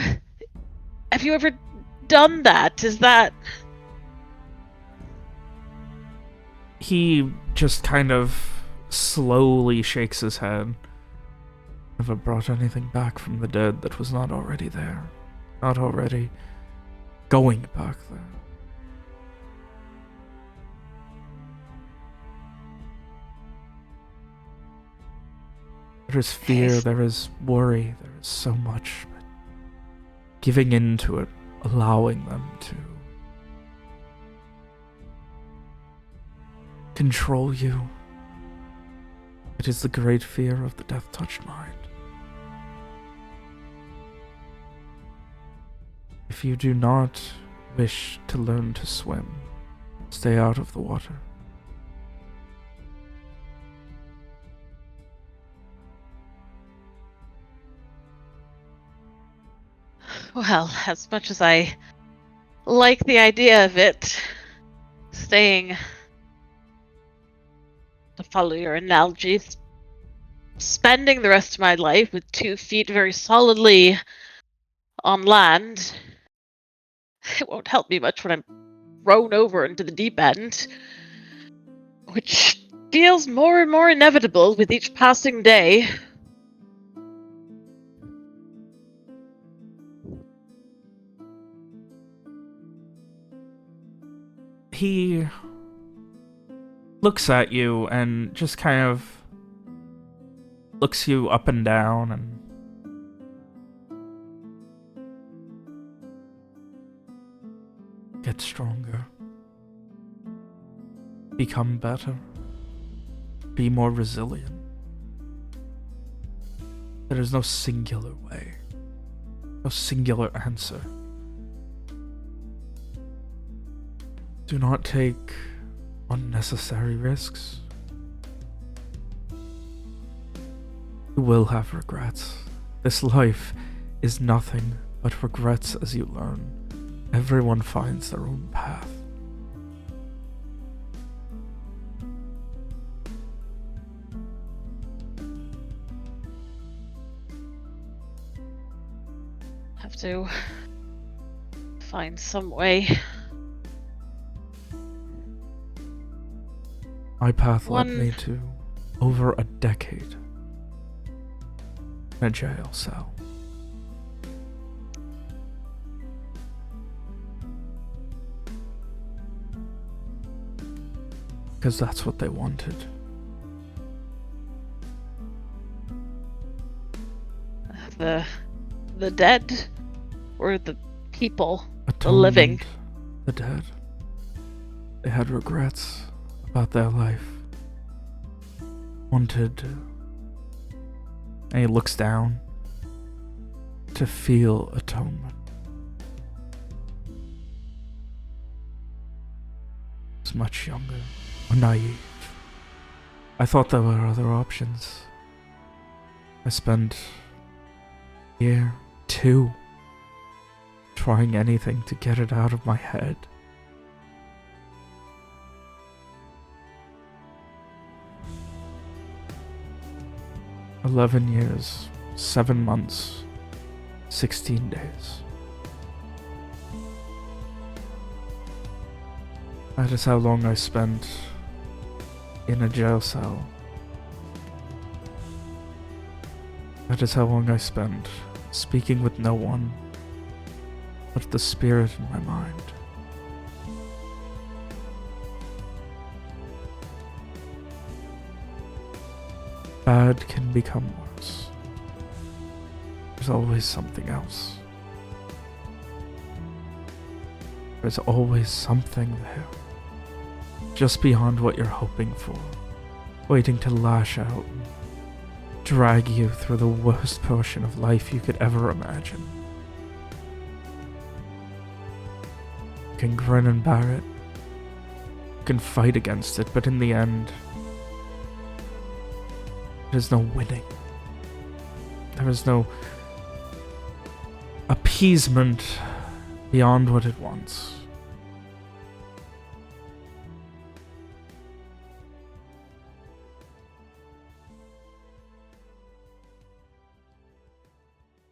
ever done that? Is that...
He just kind of slowly shakes his head. Never brought anything back from the dead that was not already there. Not already going back there. There is fear, there is worry, there is so much. But giving in to it, allowing them to control you. It is the great fear of the death-touched mind. If you do not wish to learn to swim, stay out of the water.
Well, as much as I like the idea of it, staying, to follow your analogy, spending the rest of my life with 2 feet very solidly on land, it won't help me much when I'm thrown over into the deep end, which feels more and more inevitable with each passing day.
He looks at you and just kind of looks you up and down and get stronger. Become better. Be more resilient. There is no singular way. No singular answer. Do not take unnecessary risks. You will have regrets. This life is nothing but regrets as you learn. Everyone finds their own path.
Have to find some way.
My path led
One-
me to over a decade in a jail cell. Because that's what they wanted.
The dead or the people? The
Atonement,
living.
the dead. They had regrets about their life. Wanted, and he looks down, to feel atonement. I was much younger, naive. I thought there were other options. I spent year 2 trying anything to get it out of my head. "11 years, 7 months, 16 days. That is how long I spent in a jail cell. That is how long I spent speaking with no one but the spirit in my mind. Bad can become worse. There's always something else. There's always something there, just beyond what you're hoping for, waiting to lash out and drag you through the worst portion of life you could ever imagine. You can grin and bear it. You can fight against it, but in the end, there's no winning. There is no appeasement beyond what it wants.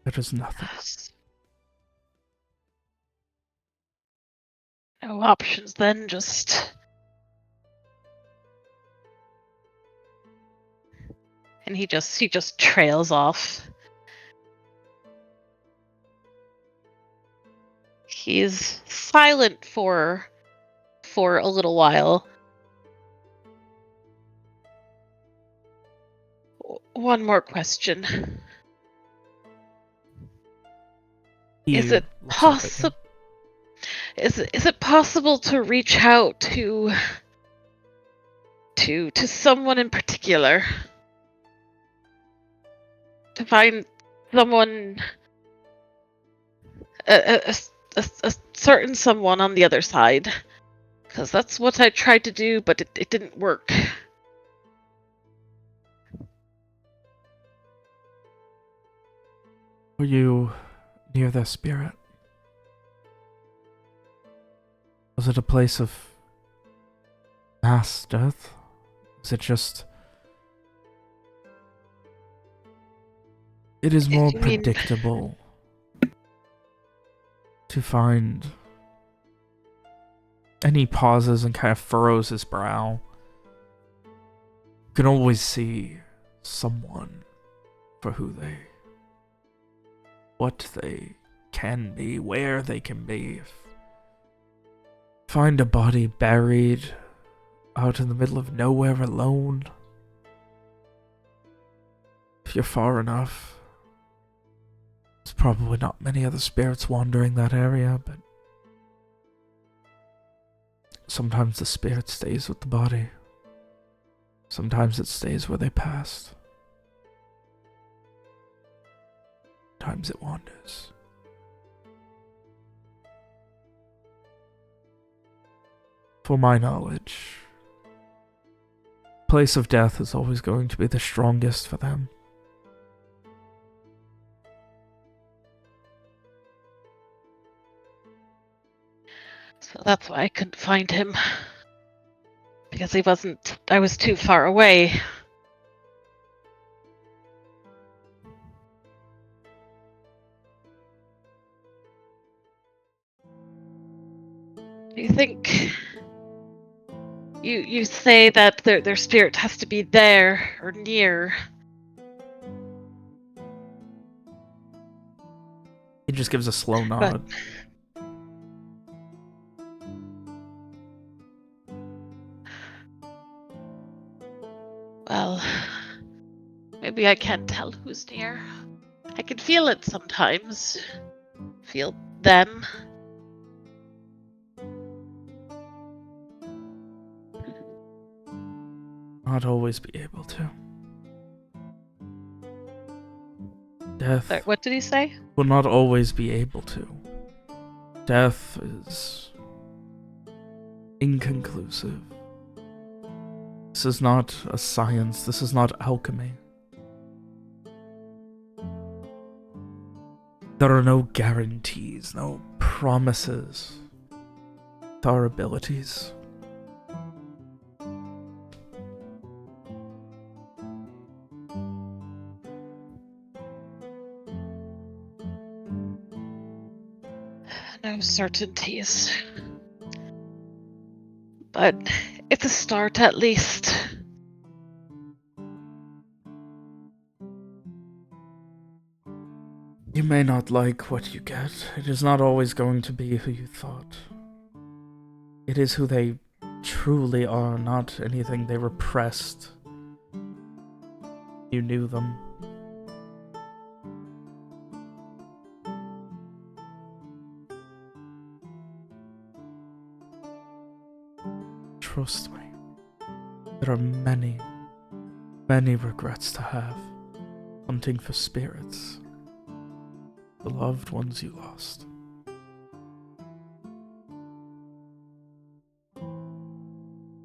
There is nothing.
No options then, just... And he just trails off. He's silent for a little while. One more question. Is
He
it
looks up at you.
possible? Is it possible to reach out to someone in particular? To find someone, a certain someone on the other side, because that's what I tried to do, but it didn't work.
Were you near their spirit? Was it a place of mass death? Was it just... It is more
You mean-
predictable to find... And he pauses and kind of furrows his brow. You can always see someone for who they... What they can be, where they can be. Find a body buried out in the middle of nowhere alone. If you're far enough, there's probably not many other spirits wandering that area, but sometimes the spirit stays with the body. Sometimes it stays where they passed. Sometimes it wanders. For my knowledge, place of death is always going to be the strongest for them.
So that's why I couldn't find him. Because I was too far away. Do you think... You say that their spirit has to be there, or near.
He just gives a slow nod.
Well, maybe I can't tell who's near. I can feel it sometimes. Feel them.
Not always be able to. Death
Sorry, what did he say?
will not always be able to. Death is inconclusive. This is not a science. This is not alchemy. There are no guarantees, no promises with our abilities.
No certainties. But it's a start at least.
You may not like what you get. It is not always going to be who you thought. It is who they truly are, not anything they repressed. You knew them. Trust me. There are many, many regrets to have. Hunting for spirits. The loved ones you lost.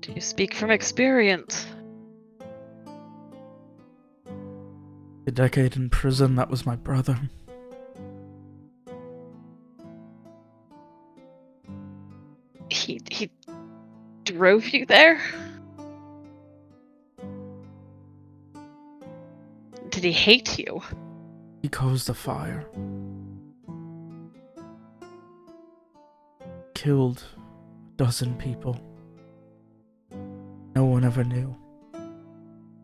Do you speak from experience?
A decade in prison, that was my brother.
He drove you there? Did he hate you?
He caused a fire. Killed a dozen people. No one ever knew.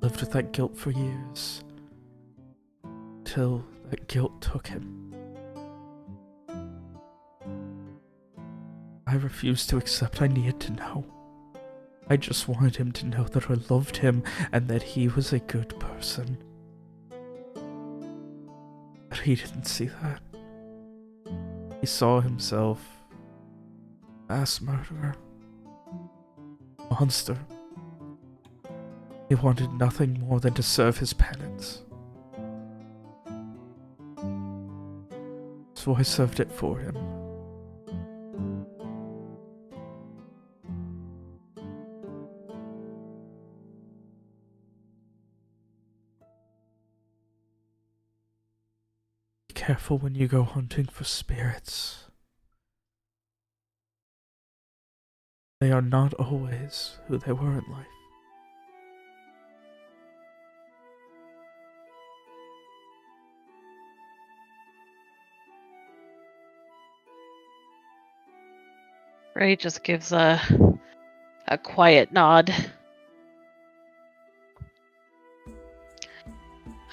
Lived with that guilt for years. Till that guilt took him. I refused to accept. I needed to know. I just wanted him to know that I loved him and that he was a good person. But he didn't see that. He saw himself mass murderer. Monster. He wanted nothing more than to serve his penance. So I served it for him. Be careful when you go hunting for spirits. They are not always who they were in life.
Ray just gives a quiet nod.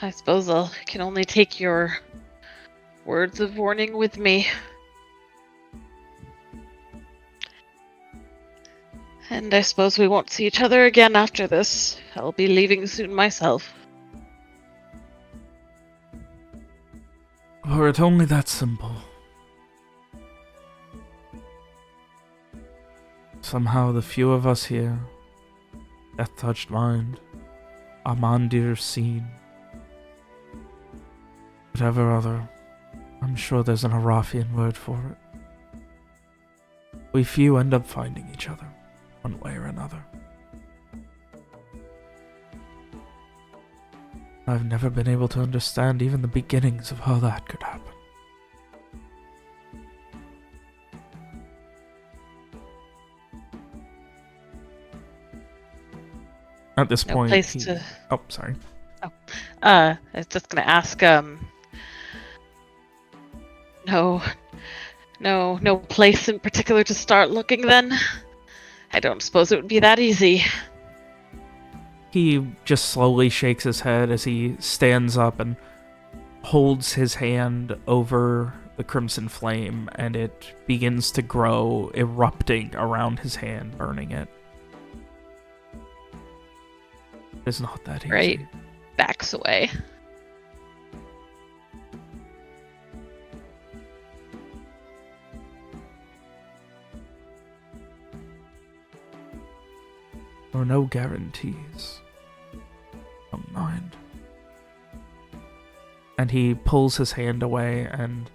I suppose I can only take your words of warning with me. And I suppose we won't see each other again after this. I'll be leaving soon myself.
Were it only that simple. Somehow the few of us here, Death Touched Mind, Amandir Seen, whatever other, I'm sure there's an Arafian word for it. We few end up finding each other, one way or another. I've never been able to understand even the beginnings of how that could happen. At this
No
point,
place to.
Oh, sorry.
I was just gonna ask. No place in particular to start looking. Then, I don't suppose it would be that easy.
He just slowly shakes his head as he stands up and holds his hand over the crimson flame, and it begins to grow, erupting around his hand, burning it. It's not that easy.
Right. Backs away.
There are no guarantees. Don't mind. And he pulls his hand away, and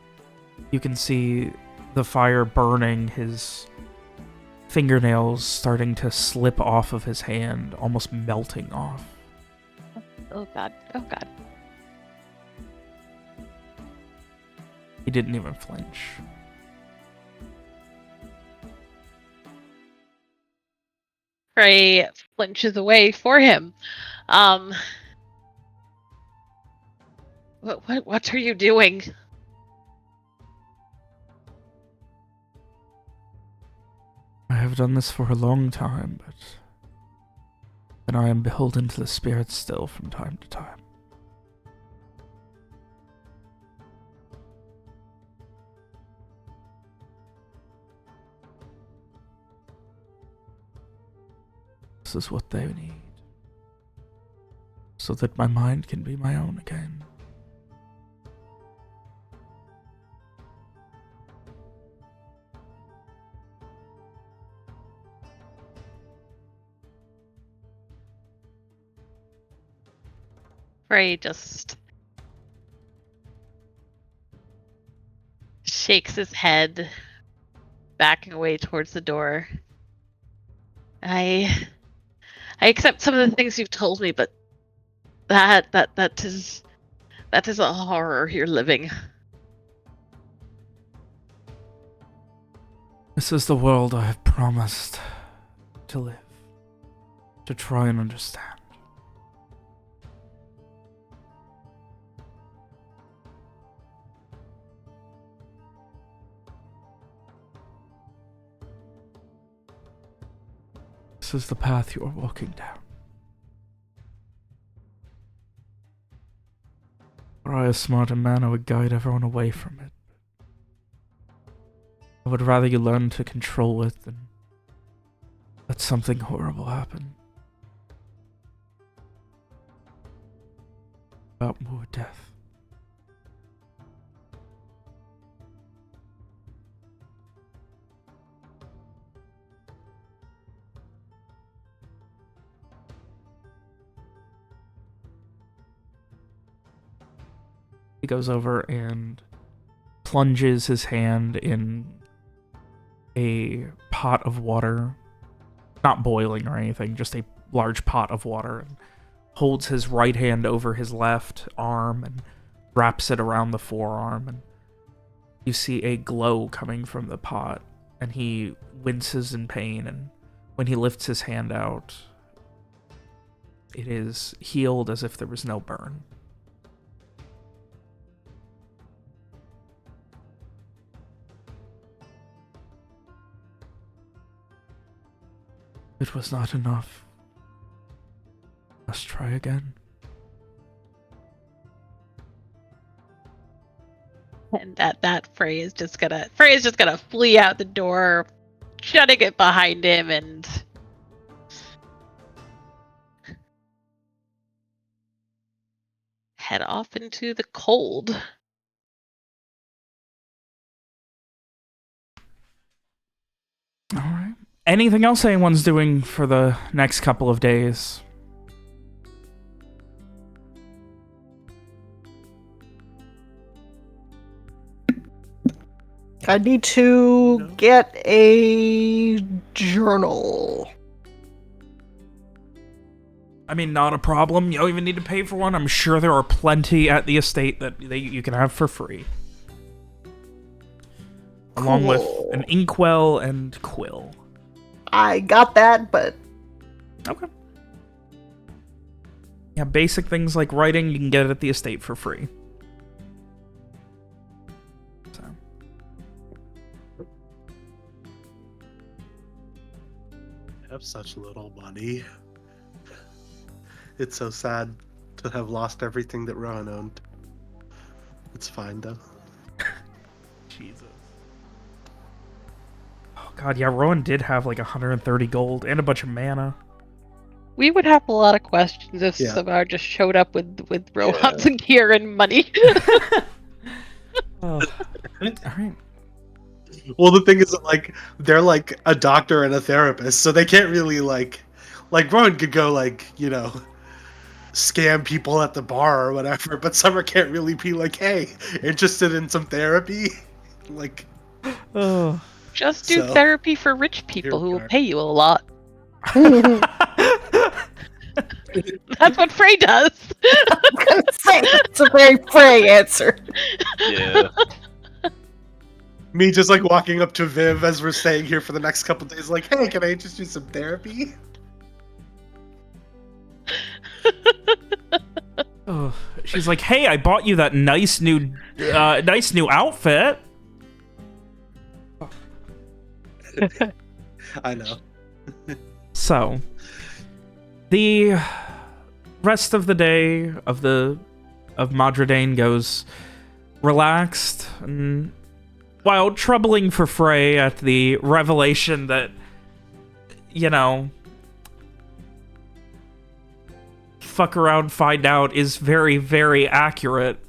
you can see the fire burning, his fingernails starting to slip off of his hand, almost melting off.
Oh god. Oh god.
He didn't even flinch.
Frey flinches away for him. What are you doing?
I have done this for a long time, but then I am beholden to the spirits still from time to time. This is what they need, so that my mind can be my own again.
Frey just shakes his head, backing away towards the door. I accept some of the things you've told me, but that is a horror you're living.
This is the world I have promised to live, to try and understand. This is the path you are walking down. Were I a smarter man, I would guide everyone away from it. I would rather you learn to control it than let something horrible happen. About more death. He goes over and plunges his hand in a pot of water, not boiling or anything, just a large pot of water, and holds his right hand over his left arm and wraps it around the forearm, and you see a glow coming from the pot, and he winces in pain, and when he lifts his hand out, it is healed as if there was no burn. It was not enough. Must try again.
And that Frey is just gonna flee out the door, shutting it behind him, and head off into the cold.
All right. Anything else anyone's doing for the next couple of days?
I need to get a journal.
I mean, not a problem. You don't even need to pay for one. I'm sure there are plenty at the estate that you can have for free. Along with an inkwell and quill.
I got that, but...
Okay. Yeah, basic things like writing, you can get it at the estate for free. So.
I have such little money. It's so sad to have lost everything that Rowan owned. It's fine though.
Jesus. Oh god, yeah, Rowan did have like 130 gold and a bunch of mana.
We would have a lot of questions if
Yeah.
Samar just showed up with robots and gear and money.
Oh. Alright.
Well, the thing is that, like, they're like a doctor and a therapist, so they can't really like Rowan could go like, you know, scam people at the bar or whatever, but Summer can't really be like, hey, interested in some therapy? Like,
Oh.
Just do
So,
therapy for rich people
here
who
we
will
are.
pay you a lot. That's what Frey does.
It's a very Frey answer.
Yeah.
me just like walking up to Viv as we're staying here for the next couple days, like, hey, can I just do some therapy?
Oh. She's like, hey, I bought you that nice new outfit.
I know.
So, the rest of the day of Madridane goes relaxed, and while troubling for Frey at the revelation that, you know, fuck around, find out is very, very accurate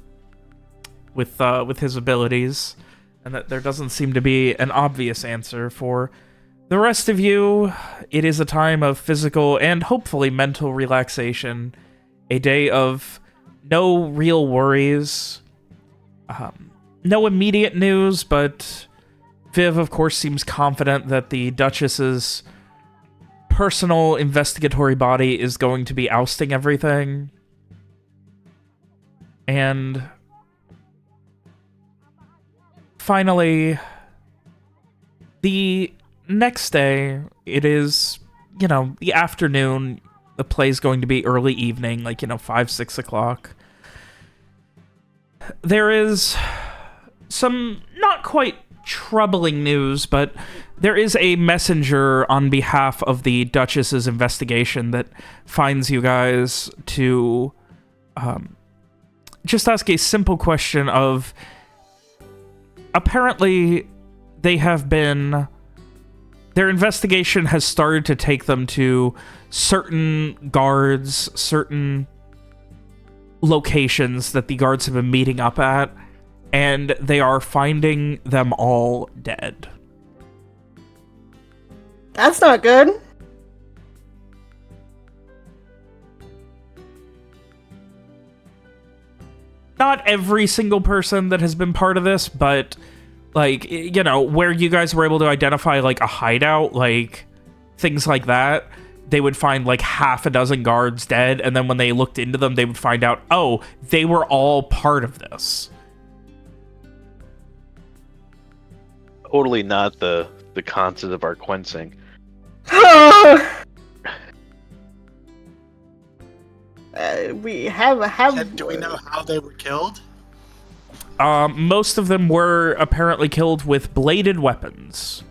with his abilities, and that there doesn't seem to be an obvious answer for the rest of you. It is a time of physical and hopefully mental relaxation, a day of no real worries, no immediate news, but Viv, of course, seems confident that the Duchess's personal investigatory body is going to be ousting everything. And finally, the next day, it is, you know, the afternoon. The play's going to be early evening, like, you know, 5, 6 o'clock. There is some not quite troubling news, but there is a messenger on behalf of the Duchess's investigation that finds you guys to just ask a simple question of, apparently they have been, their investigation has started to take them to certain guards, certain locations that the guards have been meeting up at, and they are finding them all dead.
That's not good.
Not every single person that has been part of this, but, like, you know, where you guys were able to identify, like, a hideout, like, things like that, they would find, like, half a dozen guards dead, and then when they looked into them, they would find out, oh, they were all part of this.
Totally not the concept of our quencing.
We have.
Do we know how they were killed?
Most of them were apparently killed with bladed weapons.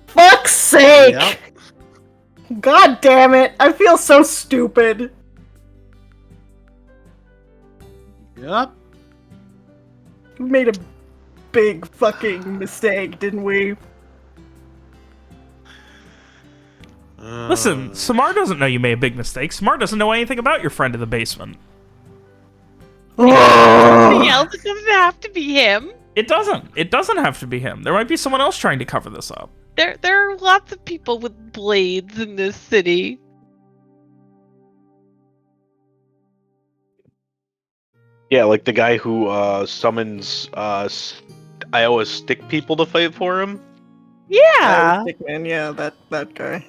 Fuck's sake!
Yep.
God damn it! I feel so stupid.
Yep.
We made a big fucking mistake, didn't we?
Listen, Samar doesn't know you made a big mistake. Samar doesn't know anything about your friend in the basement.
Something else. It doesn't have to be him.
It doesn't. It doesn't have to be him. There might be someone else trying to cover this up.
There are lots of people with blades in this city.
Yeah, like the guy who summons Iowa stick people to fight for him.
Yeah.
Stickman, yeah, that guy.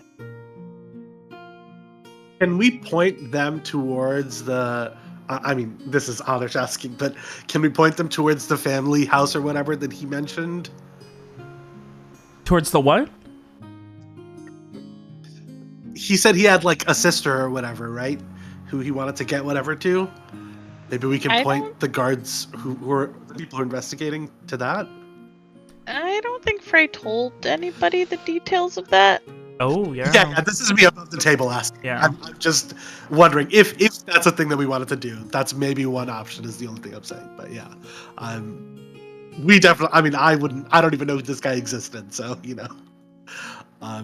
Can we point them towards the... I mean, this is Others asking, but can we point them towards the family house or whatever that he mentioned?
Towards the what?
He said he had, like, a sister or whatever, right? who he wanted to get whatever to? Maybe we can
I
point the guards who are the people who are investigating to that.
I don't think Frey told anybody the details of that.
Oh, yeah.
Yeah, this is me above the table asking.
Yeah.
I'm just wondering if that's a thing that we wanted to do. That's maybe one option. Is the only thing I'm saying. But yeah, we definitely. I mean, I wouldn't. I don't even know if this guy existed. So I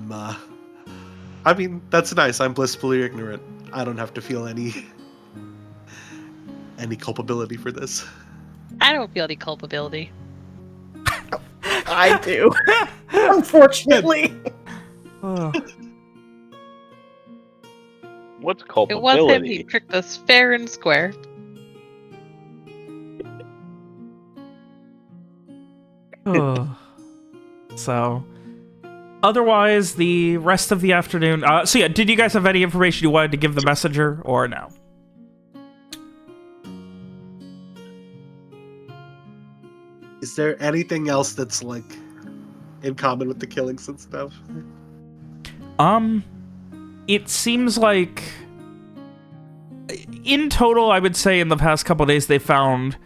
mean, that's nice. I'm blissfully ignorant. I don't have to feel any culpability for this.
I don't feel any culpability.
I do. Unfortunately.
Ugh.
What's
It was him. He
culpability?
tricked us fair and square.
Ugh. So, otherwise, the rest of the afternoon. So yeah, did you guys have any information you wanted to give the messenger, or no?
Is there anything else that's like in common with the killings and stuff?
It seems like in total, I would say in the past couple of days they found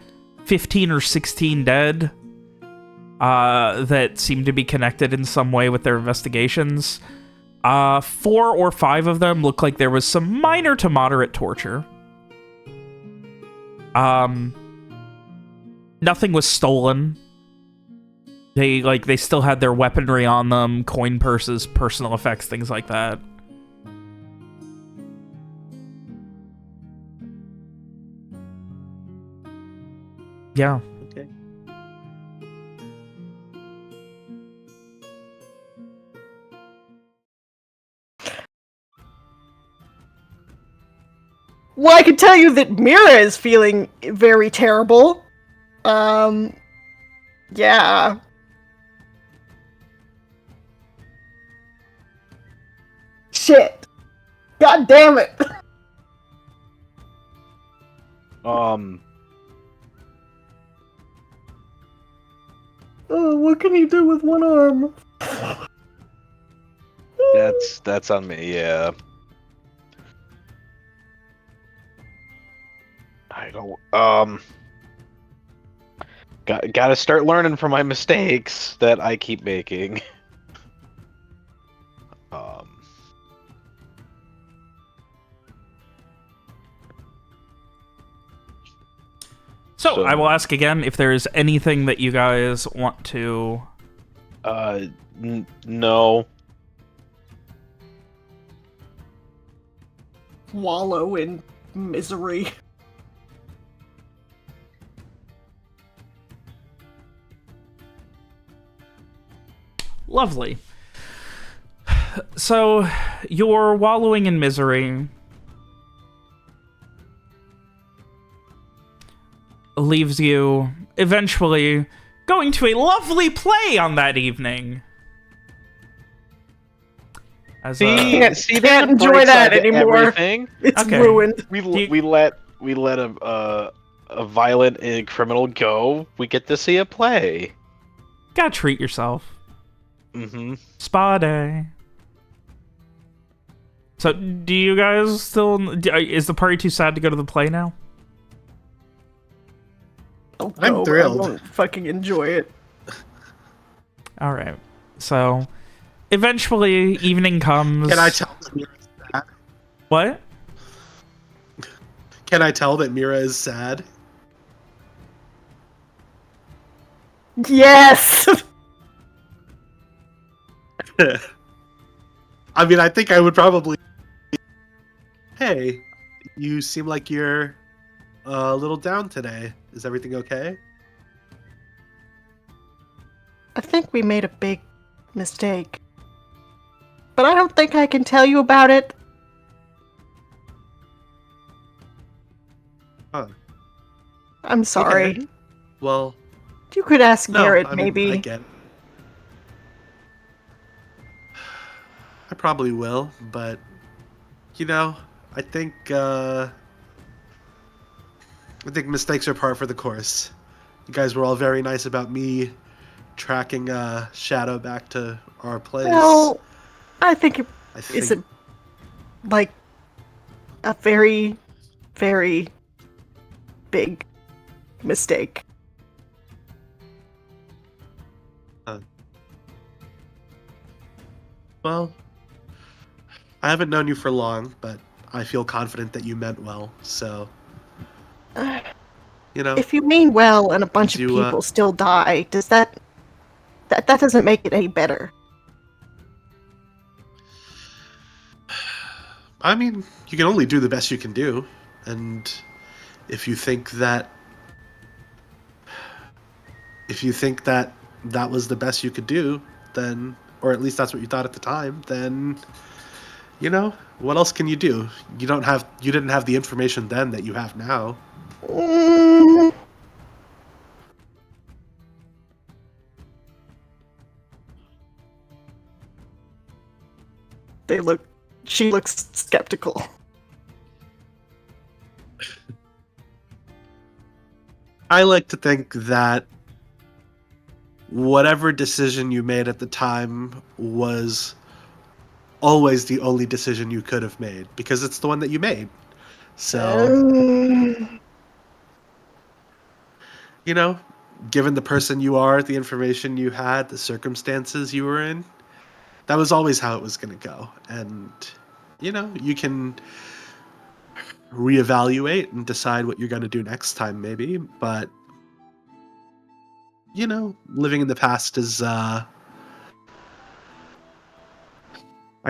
15 or 16 dead that seem to be connected in some way with their investigations. 4 or 5 of them look like there was some minor to moderate torture. Nothing was stolen. They still had their weaponry on them, coin purses, personal effects, things like that. Yeah.
Okay.
Well, I can tell you that Mira is feeling very terrible. Yeah. Shit. God damn it. Oh, what can he do with one arm?
That's on me. Yeah. I don't. Gotta start learning from my mistakes that I keep making.
So I will ask again if there is anything that you guys want to...
No.
Wallow in misery.
Lovely. So, you're wallowing in misery. Leaves you eventually going to a lovely play on that evening. As,
See
Can't enjoy
breaks
that
out
anymore.
everything?
It's
Okay.
ruined.
We let a violent criminal go. We get to see a play.
gotta treat yourself.
Mm-hmm.
Spa day. So, do you guys still... Is the party too sad to go to the play now?
Oh,
I'm
no,
thrilled.
I won't fucking enjoy it.
Alright. So, eventually, evening comes...
Can I tell that Mira is sad?
What?
Can I tell that Mira is sad?
Yes!
I mean, I think I would probably... Hey, you seem like you're a little down today. Is everything okay?
I think we made a big mistake. But I don't think I can tell you about it.
Huh.
I'm sorry.
Okay. Well,
You could ask
no,
Garrett,
I mean,
maybe.
I get it. I probably will, but I think mistakes are par for the course. You guys were all very nice about me tracking Shadow back to our place.
Well, I think it
I think
isn't like a very very big mistake.
Well, I haven't known you for long, but I feel confident that you meant well. So, you know,
If you mean well and a bunch of
You,
people still die, does that doesn't make it any better?
I mean, you can only do the best you can do, and if you think that that was the best you could do, then, or at least that's what you thought at the time, then, what else can you do? You didn't have the information then that you have now.
Mm. She looks skeptical.
I like to think that whatever decision you made at the time was always the only decision you could have made, because it's the one that you made. So, given the person you are, the information you had, the circumstances you were in, that was always how it was going to go. And, you can reevaluate and decide what you're going to do next time, maybe. But, living in the past is, I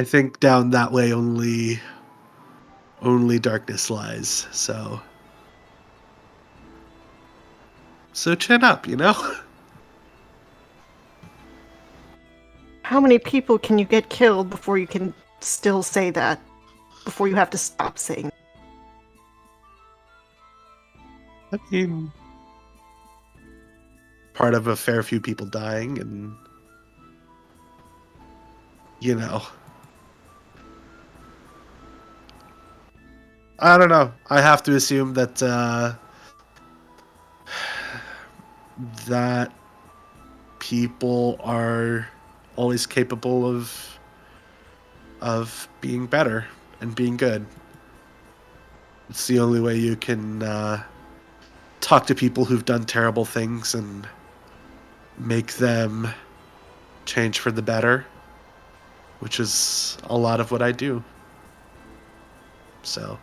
think down that way only darkness lies. So chin up,
How many people can you get killed before you can still say that? Before you have to stop saying?
I mean, part of a fair few people dying, and I don't know. I have to assume that that people are always capable of being better and being good. It's the only way you can talk to people who've done terrible things and make them change for the better, which is a lot of what I do. So.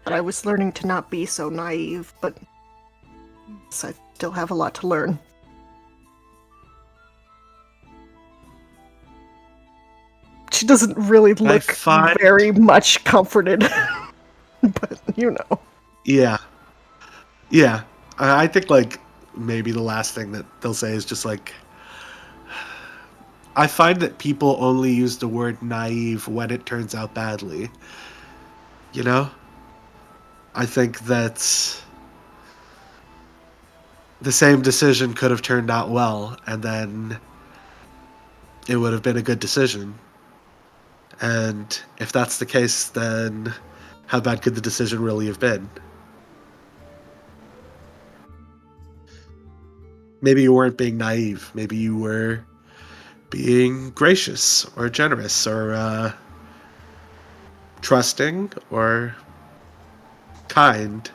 I was learning to not be so naive, but I still have a lot to learn. She doesn't really look very much comforted, but
Yeah. I think maybe the last thing that they'll say is just I find that people only use the word naive when it turns out badly. I think that the same decision could have turned out well, and then it would have been a good decision. And if that's the case, then how bad could the decision really have been? Maybe you weren't being naive. Maybe you were being gracious or generous or trusting or kind,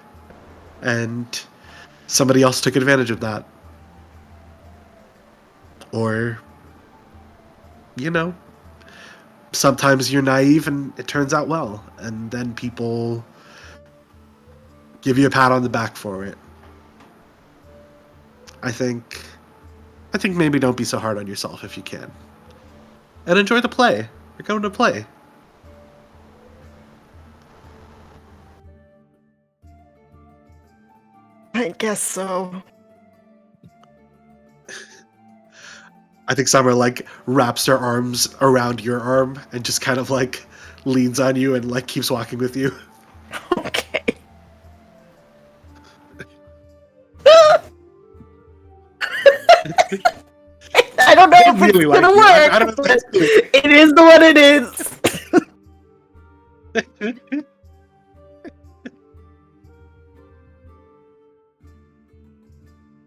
and somebody else took advantage of that. Or, sometimes you're naive and it turns out well, and then people give you a pat on the back for it. I think maybe don't be so hard on yourself if you can. And enjoy the play. You're going to play.
I guess so.
I think Summer wraps her arms around your arm and just kind of leans on you and keeps walking with you.
Okay. I don't know if
really
it's gonna
you.
work.
I don't know if that's
it is the what it is.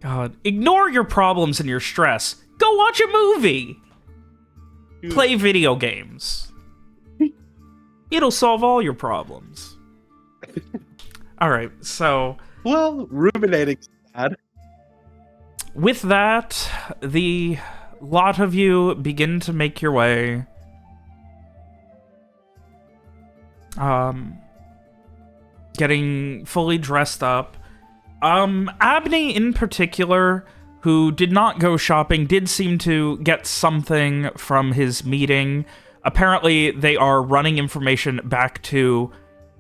God, ignore your problems and your stress. Go watch a movie. Play video games. It'll solve all your problems. All right, so...
Well, ruminating's bad.
With that, the lot of you begin to make your way. Getting fully dressed up. Abney in particular, who did not go shopping, did seem to get something from his meeting. Apparently, they are running information back to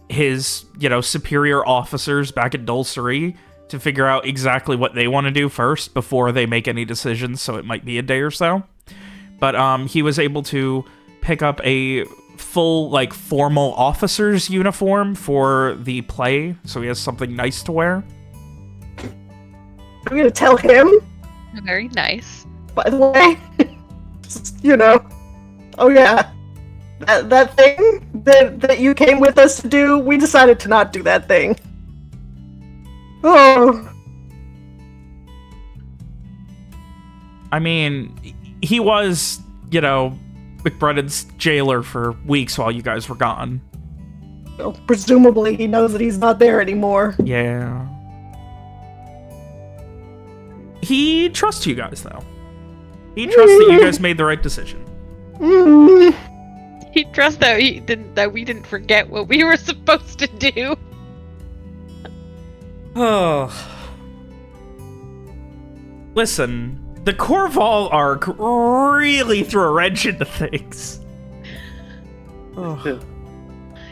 his, superior officers back at Dulcery to figure out exactly what they want to do first before they make any decisions, so it might be a day or so. But he was able to pick up a full, formal officer's uniform for the play, so he has something nice to wear.
I'm gonna tell him,
Very nice.
by the way, oh yeah, that thing that you came with us to do, we decided to not do that thing. Oh.
I mean, he was, McBrennan's jailer for weeks while you guys were gone.
Well, presumably he knows that he's not there anymore.
Yeah. He trusts you guys, though. He trusts that you guys made the right decision.
He trusts that we didn't forget what we were supposed to do.
Oh. Listen, the Corval arc really threw a wrench into things. Oh.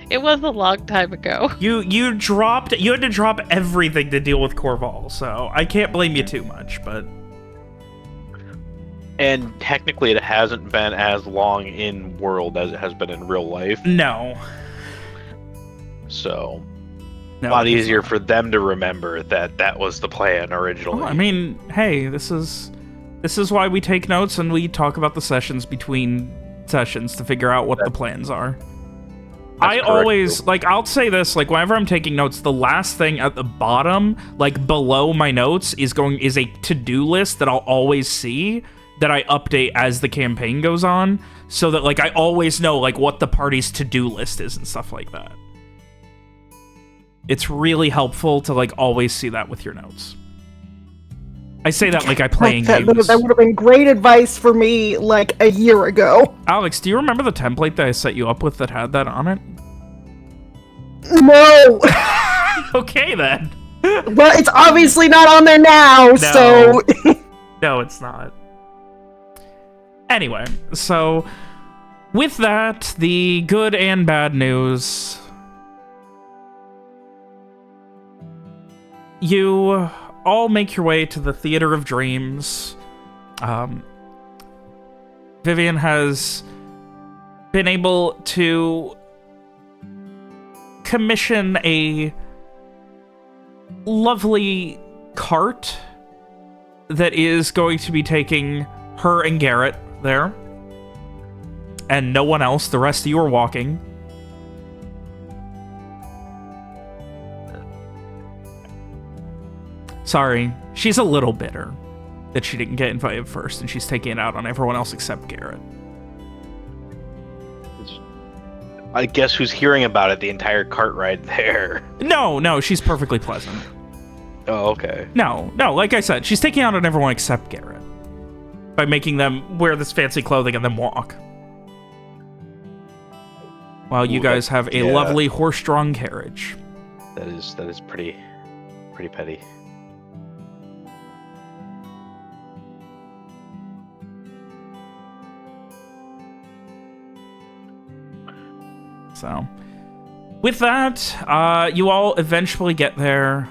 It was a long time ago.
You had to drop everything to deal with Corval, so I can't blame you too much, but...
And technically it hasn't been as long in world as it has been in real life.
No.
So...
No,
a lot easier for them to remember that was the plan originally.
Well, I mean, hey, this is why we take notes and we talk about the sessions between sessions to figure out what the plans are. I always, I'll say this, whenever I'm taking notes, the last thing at the bottom, below my notes, is a to-do list that I'll always see, that I update as the campaign goes on, so that, I always know, what the party's to-do list is and stuff like that. It's really helpful to, always see that with your notes. I say that like I playing games.
That would have been great advice for me, a year ago.
Alex, do you remember the template that I set you up with that had that on it?
No!
Okay, then.
Well, it's obviously not on there now, so...
No, it's not. Anyway, so... with that, the good and bad news... You all make your way to the Theater of Dreams. Vivian has been able to commission a lovely cart that is going to be taking her and Garrett there. And no one else. The rest of you are walking. Sorry, she's a little bitter that she didn't get invited first, and she's taking it out on everyone else except Garrett.
I guess who's hearing about it, the entire cart ride there.
No, she's perfectly pleasant.
Oh, okay.
No, like I said, she's taking out on everyone except Garrett. By making them wear this fancy clothing and then walk. While you guys have a lovely horse-drawn carriage.
That is pretty petty.
So, with that, you all eventually get there.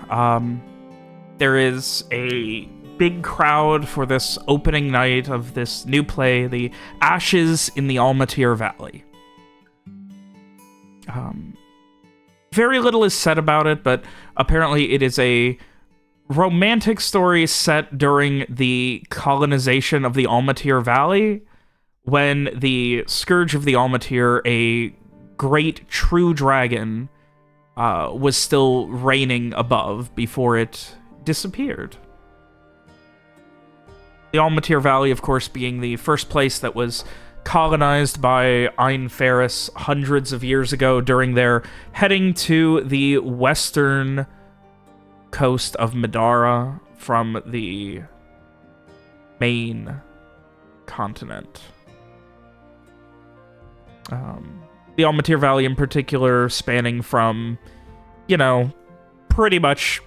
There is a big crowd for this opening night of this new play, The Ashes in the Almatyr Valley. Very little is said about it, but apparently it is a romantic story set during the colonization of the Almatyr Valley, when the Scourge of the Almatyr, a great true dragon, was still reigning above before it disappeared. The Almatyr Valley, of course, being the first place that was colonized by Ein Ferris hundreds of years ago during their heading to the western coast of Madara from the main continent. The Almatyr Valley in particular spanning from, you know, pretty much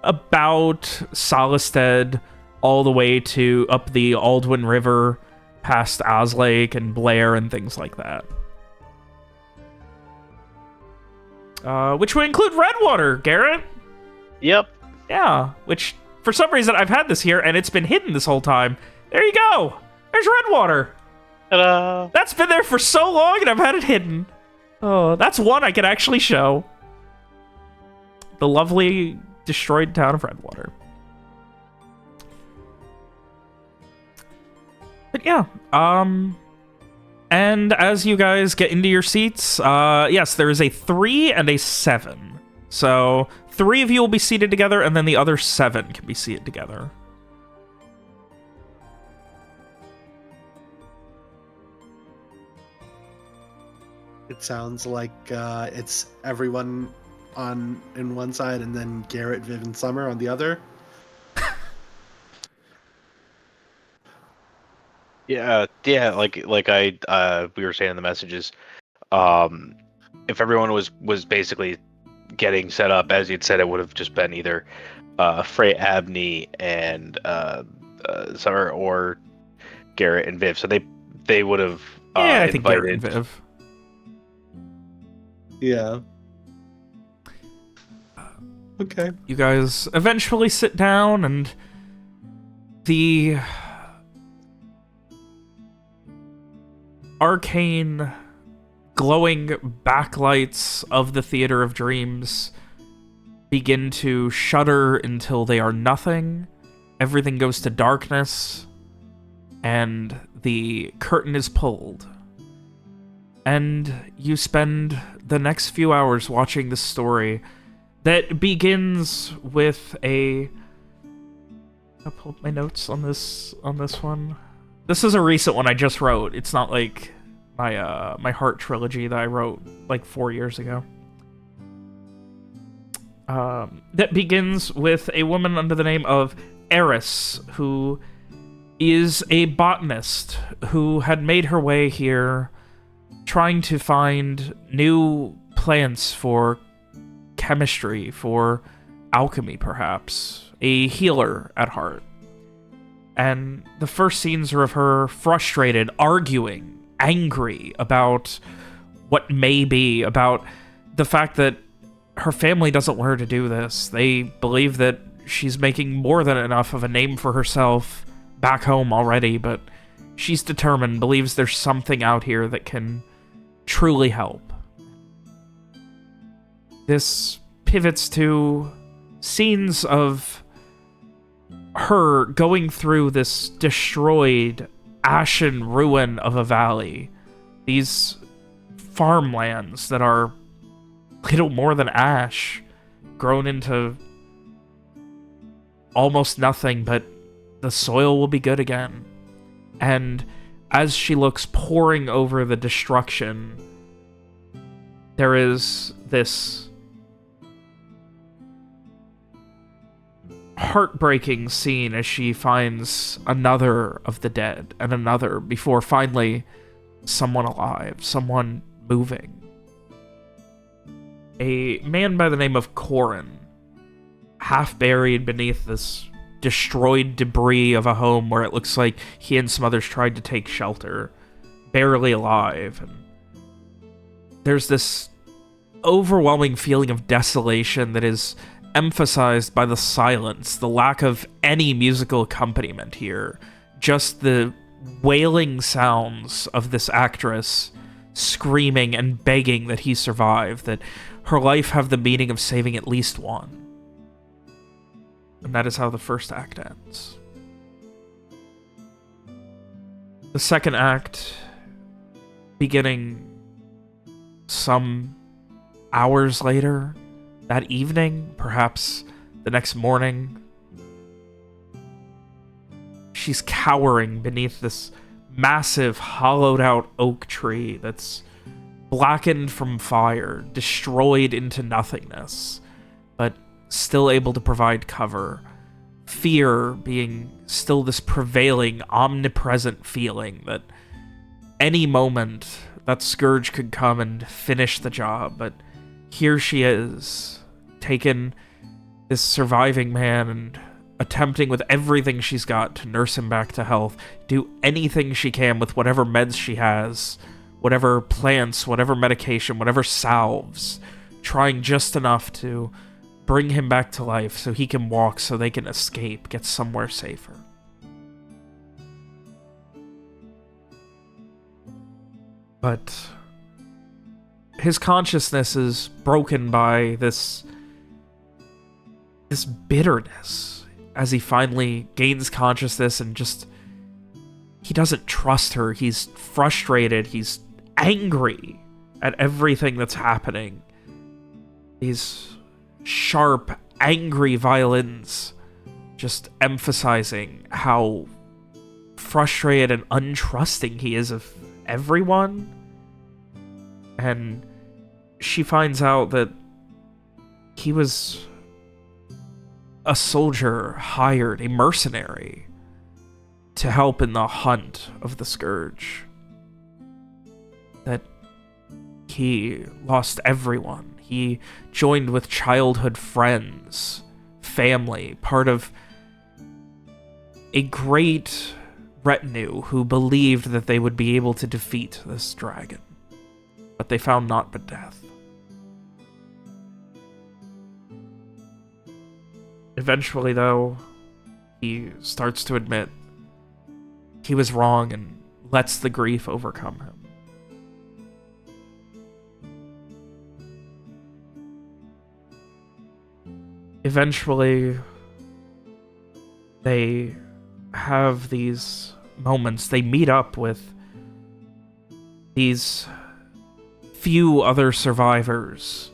about Solistad all the way to up the Aldwin River, past Oslake and Blair and things like that. Which would include Redwater, Garrett.
Yep.
Yeah, which for some reason I've had this here and it's been hidden this whole time. There you go. There's Redwater.
Ta-da!
That's been there for so long and I've had it hidden. Oh, that's one I can actually show. The lovely destroyed town of Redwater. But yeah, and as you guys get into your seats, yes, there is a 3 and a 7. So 3 of you will be seated together, and then the other 7 can be seated together.
It sounds like it's everyone in one side and then Garrett, Viv, and Summer on the other.
Yeah, like I we were saying in the messages, if everyone was basically getting set up as you'd said, it would have just been either Frey, Abney, and Summer, or Garrett and Viv. So they would have
Yeah, I think
invited.
Garrett and Viv.
Yeah. Okay.
You guys eventually sit down, and the arcane, glowing backlights of the Theater of Dreams begin to shudder until they are nothing. Everything goes to darkness, and the curtain is pulled. And you spend the next few hours watching this story that begins with a... I'll pull up my notes on this one. This is a recent one I just wrote. It's not like my Heart trilogy that I wrote like 4 years ago. That begins with a woman under the name of Eris, who is a botanist who had made her way here trying to find new plants for chemistry, for alchemy perhaps, a healer at heart. And the first scenes are of her frustrated, arguing, angry about what may be, about the fact that her family doesn't want her to do this. They believe that she's making more than enough of a name for herself back home already, but she's determined, believes there's something out here that can truly help. This pivots to scenes of her going through this destroyed, ashen ruin of a valley. These farmlands that are little more than ash, grown into almost nothing, but the soil will be good again. And as she looks poring over the destruction, there is this heartbreaking scene as she finds another of the dead and another before finally someone alive, someone moving. A man by the name of Corin, half buried beneath this destroyed debris of a home where it looks like he and some others tried to take shelter, barely alive. And there's this overwhelming feeling of desolation that is emphasized by the silence, the lack of any musical accompaniment here, just the wailing sounds of this actress screaming and begging that he survive, that her life have the meaning of saving at least one. And that is how the first act ends. The second act, beginning some hours later, that evening, perhaps the next morning, she's cowering beneath this massive, hollowed-out oak tree that's blackened from fire, destroyed into nothingness, but still able to provide cover. Fear being still this prevailing, omnipresent feeling that any moment that scourge could come and finish the job, but here she is, taking this surviving man and attempting with everything she's got to nurse him back to health, do anything she can with whatever meds she has, whatever plants, whatever medication, whatever salves, trying just enough to bring him back to life so he can walk, so they can escape, get somewhere safer. But his consciousness is broken by this bitterness as he finally gains consciousness and just... he doesn't trust her. He's frustrated. He's angry at everything that's happening. These sharp, angry violins just emphasizing how frustrated and untrusting he is of everyone. And she finds out that he was a soldier hired, a mercenary, to help in the hunt of the Scourge. That he lost everyone. He joined with childhood friends, family, part of a great retinue who believed that they would be able to defeat this dragon. But they found naught but death. Eventually, though, he starts to admit he was wrong and lets the grief overcome him. Eventually, they have these moments. They meet up with these few other survivors.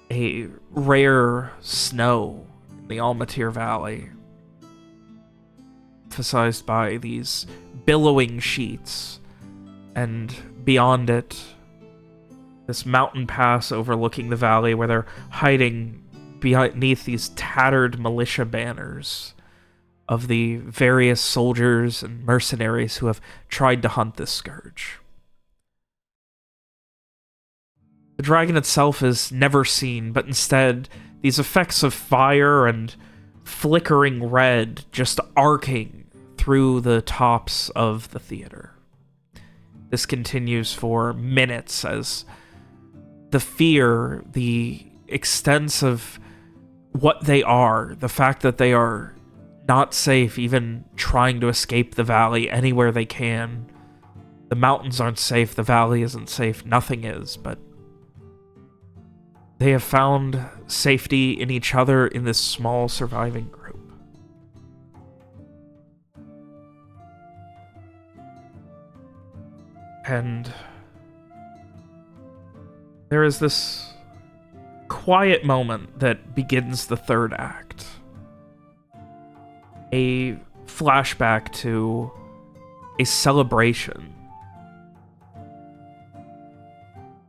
A rare snow in the Almatyr Valley, emphasized by these billowing sheets, and beyond it, this mountain pass overlooking the valley where they're hiding beneath these tattered militia banners of the various soldiers and mercenaries who have tried to hunt this scourge. The dragon itself is never seen, but instead, these effects of fire and flickering red just arcing through the tops of the theater. This continues for minutes as the fear, the extent of what they are, the fact that they are not safe, even trying to escape the valley anywhere they can. The mountains aren't safe, the valley isn't safe, nothing is, but they have found safety in each other in this small surviving group. And there is this quiet moment that begins the third act. A flashback to a celebration.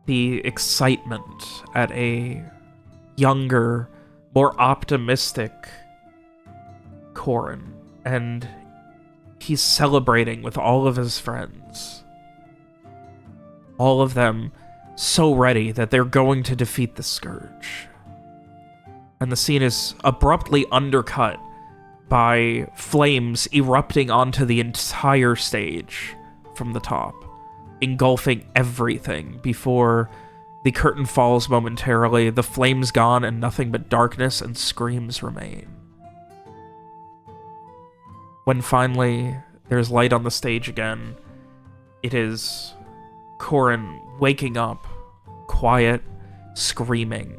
The excitement at a younger, more optimistic Corrin, and he's celebrating with all of his friends. All of them so ready that they're going to defeat the Scourge. And the scene is abruptly undercut by flames erupting onto the entire stage from the top, engulfing everything before the curtain falls momentarily, the flames gone, and nothing but darkness and screams remain. When finally there's light on the stage again, it is Corrin waking up, quiet, screaming.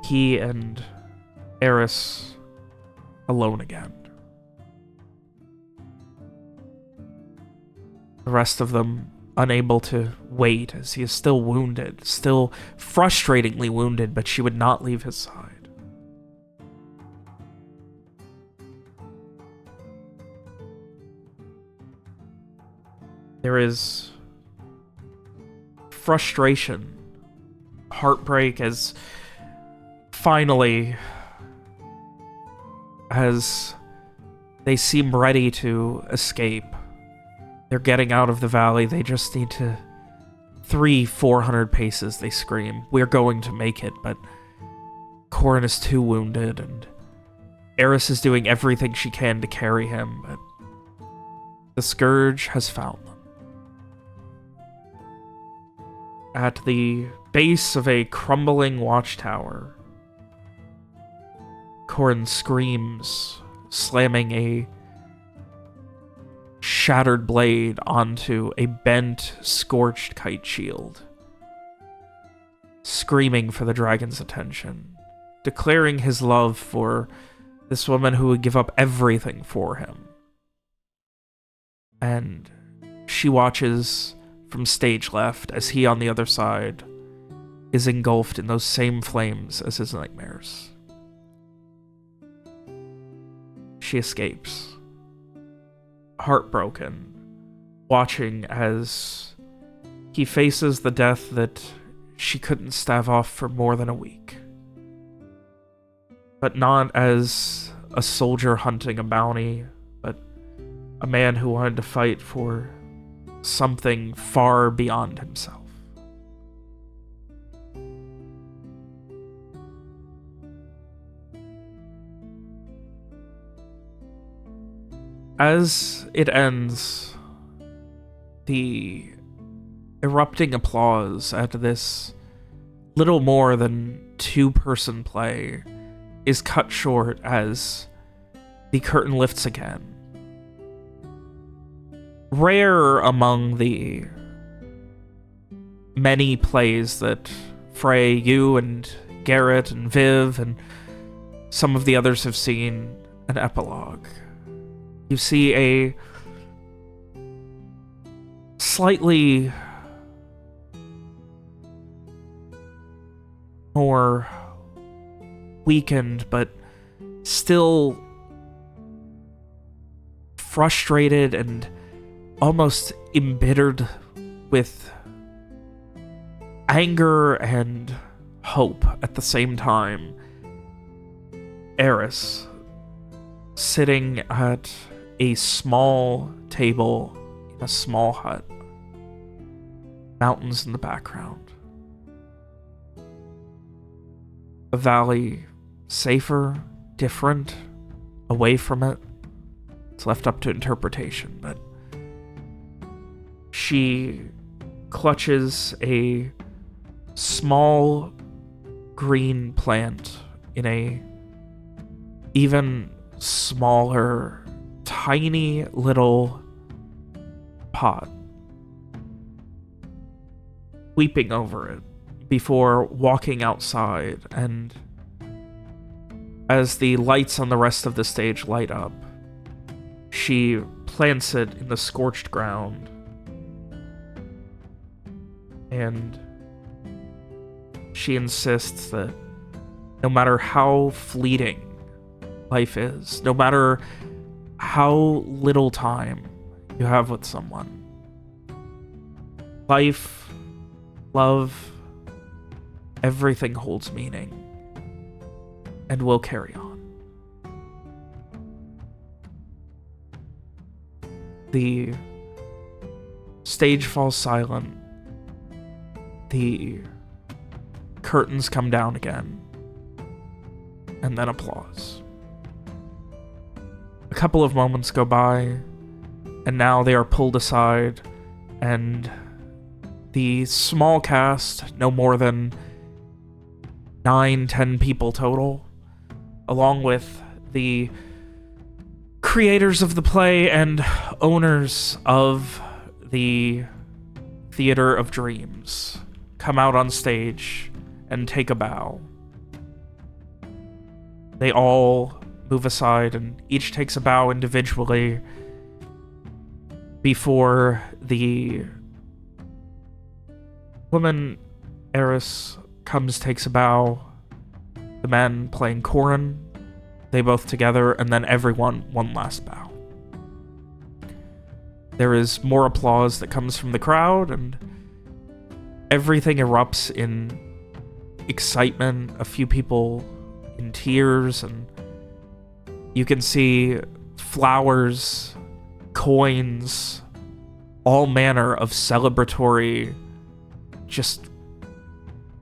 He and Eris alone again. The rest of them unable to wait as he is still wounded, still frustratingly wounded, but she would not leave his side. There is frustration, heartbreak as finally, as they seem ready to escape, they're getting out of the valley. They just need to 400 paces, they scream. We're going to make it, but Corin is too wounded, and Eris is doing everything she can to carry him, but the Scourge has found them. At the base of a crumbling watchtower, Corin screams, slamming a shattered blade onto a bent, scorched kite shield, screaming for the dragon's attention, declaring his love for this woman who would give up everything for him. And she watches from stage left as he on the other side is engulfed in those same flames as his nightmares. She escapes, heartbroken, watching as he faces the death that she couldn't stave off for more than a week. But not as a soldier hunting a bounty, but a man who wanted to fight for something far beyond himself. As it ends, the erupting applause at this little more than two-person play is cut short as the curtain lifts again. Rare among the many plays that Frey, you and Garrett and Viv and some of the others have seen an epilogue. You see a slightly more weakened, but still frustrated and almost embittered with anger and hope at the same time. Eris, sitting at a small table in a small hut. Mountains in the background. A valley, safer, different, away from it. It's left up to interpretation, but she clutches a small green plant in a even smaller, tiny little pot, weeping over it before walking outside. And as the lights on the rest of the stage light up, she plants it in the scorched ground, and she insists that no matter how fleeting life is, no matter how little time you have with someone, life, love, everything holds meaning and will carry on. The stage falls silent. The curtains come down again. And then applause. A couple of moments go by, and now they are pulled aside, and the small cast, no more than 9-10 people total, along with the creators of the play and owners of the Theater of Dreams, come out on stage and take a bow. They all move aside, and each takes a bow individually before the woman, Eris, comes, takes a bow. The man playing Corin, they both together, and then everyone one last bow. There is more applause that comes from the crowd, and everything erupts in excitement. A few people in tears, and you can see flowers, coins, all manner of celebratory, just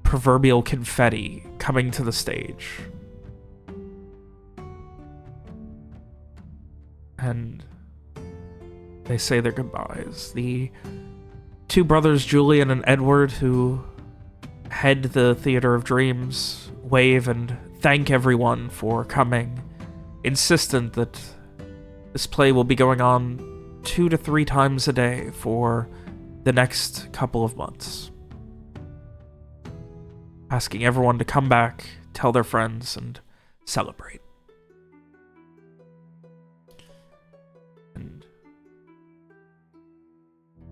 proverbial confetti coming to the stage. And they say their goodbyes. The two brothers, Julian and Edward, who head the Theater of Dreams, wave and thank everyone for coming, insistent that this play will be going on 2 to 3 times a day for the next couple of months. Asking everyone to come back, tell their friends, and celebrate. And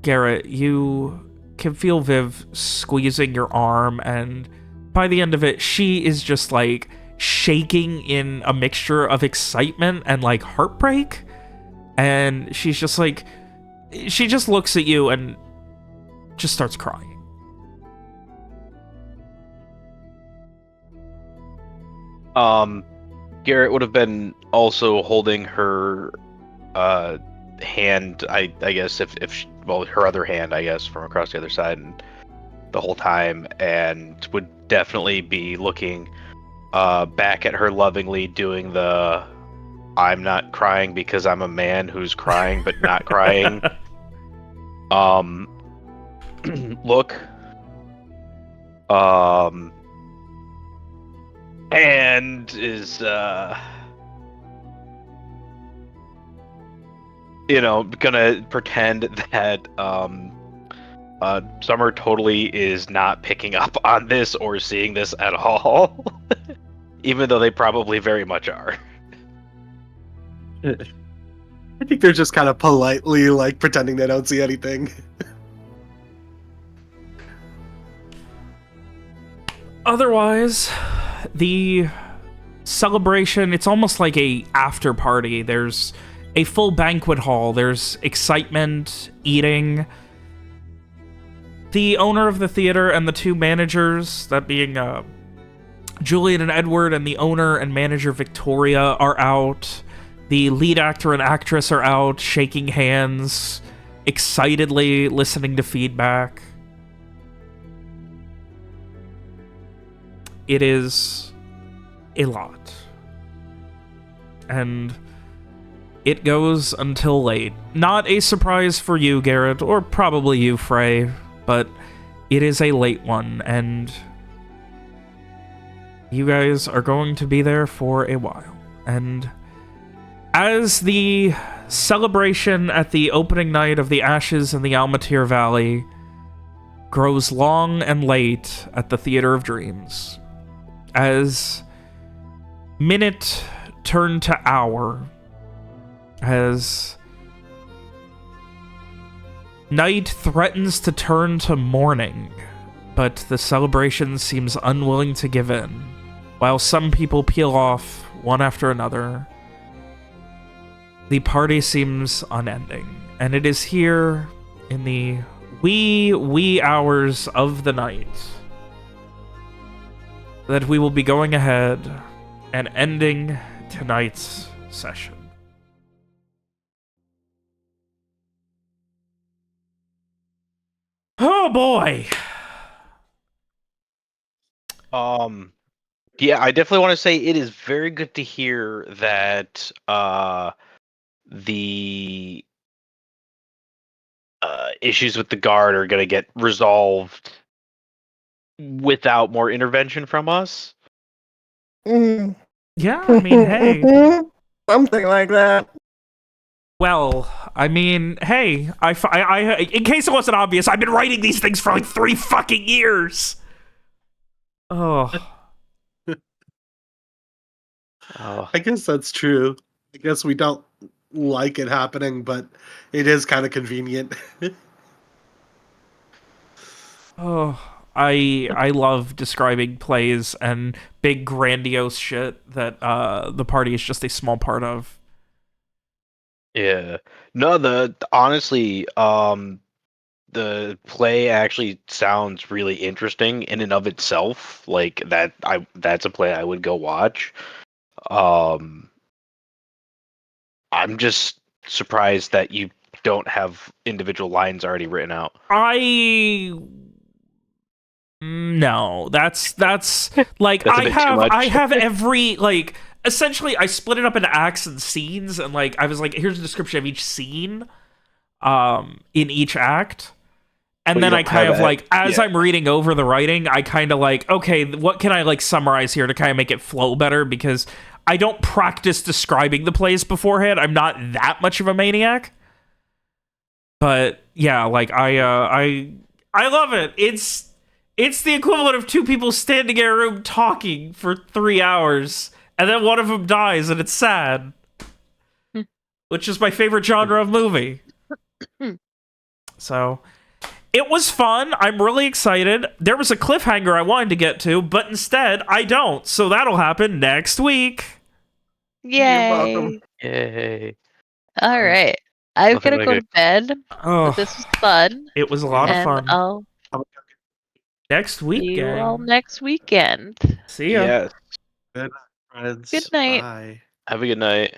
Garrett, you can feel Viv squeezing your arm, and by the end of it, she is just like shaking in a mixture of excitement and like heartbreak. And she's just like, she just looks at you and just starts crying.
Garrett would have been also holding her hand, I guess, well, her other hand, I guess, from across the other side, and the whole time, and would definitely be looking back at her lovingly, doing the "I'm not crying because I'm a man who's crying but not crying" look. And is gonna pretend that Summer totally is not picking up on this or seeing this at all, even though they probably very much are.
I think they're just kind of politely like pretending they don't see anything.
Otherwise, the celebration, it's almost like a after party. There's a full banquet hall. There's excitement, eating. The owner of the theater and the two managers, that being Julian and Edward, and the owner and manager Victoria, are out. The lead actor and actress are out, shaking hands, excitedly listening to feedback. It is a lot. And it goes until late. Not a surprise for you, Garrett, or probably you, Frey, but it is a late one, and you guys are going to be there for a while. And as the celebration at the opening night of the Ashes in the Almatyr Valley grows long and late at the Theater of Dreams, as minute turn to hour, as night threatens to turn to morning, but the celebration seems unwilling to give in, while some people peel off one after another. The party seems unending, and it is here in the wee hours of the night that we will be going ahead and ending tonight's session. Oh boy.
Yeah, I definitely want to say it is very good to hear that the issues with the guard are going to get resolved without more intervention from us.
Mm.
Yeah, I mean, hey.
Something like that.
Well, I mean, hey, I, in case it wasn't obvious, I've been writing these things for like 3 fucking years. Oh.
I guess that's true. I guess we don't like it happening, but it is kind of convenient.
Oh, I love describing plays and big grandiose shit that the party is just a small part of.
Yeah. No, the honestly, the play actually sounds really interesting in and of itself. Like that's a play I would go watch. Um, I'm just surprised that you don't have individual lines already written out.
No, that's like
That's a bit too much.
I have every like essentially I split it up into acts and scenes, and like I was like, here's a description of each scene in each act. And
But you
then I
don't
kind
have
of
that-
like, as
yeah.
I'm reading over the writing, I kind of like, okay, what can I like summarize here to kind of make it flow better? Because I don't practice describing the plays beforehand. I'm not that much of a maniac. But yeah, like I love it. It's the equivalent of two people standing in a room talking for 3 hours, and then one of them dies, and it's sad. Which is my favorite genre of movie. So it was fun. I'm really excited. There was a cliffhanger I wanted to get to, but instead I don't. So that'll happen next week.
Yay!
welcome.
Yay.
All right, I'm
Nothing
gonna
like
go
it.
to bed.
Oh,
But this was fun,
it was a lot of
and
fun.
I'll
Next week,
see you all
gang.
next weekend.
See ya.
Yes.
Good night, friends.
Good night.
Bye.
Have a good night.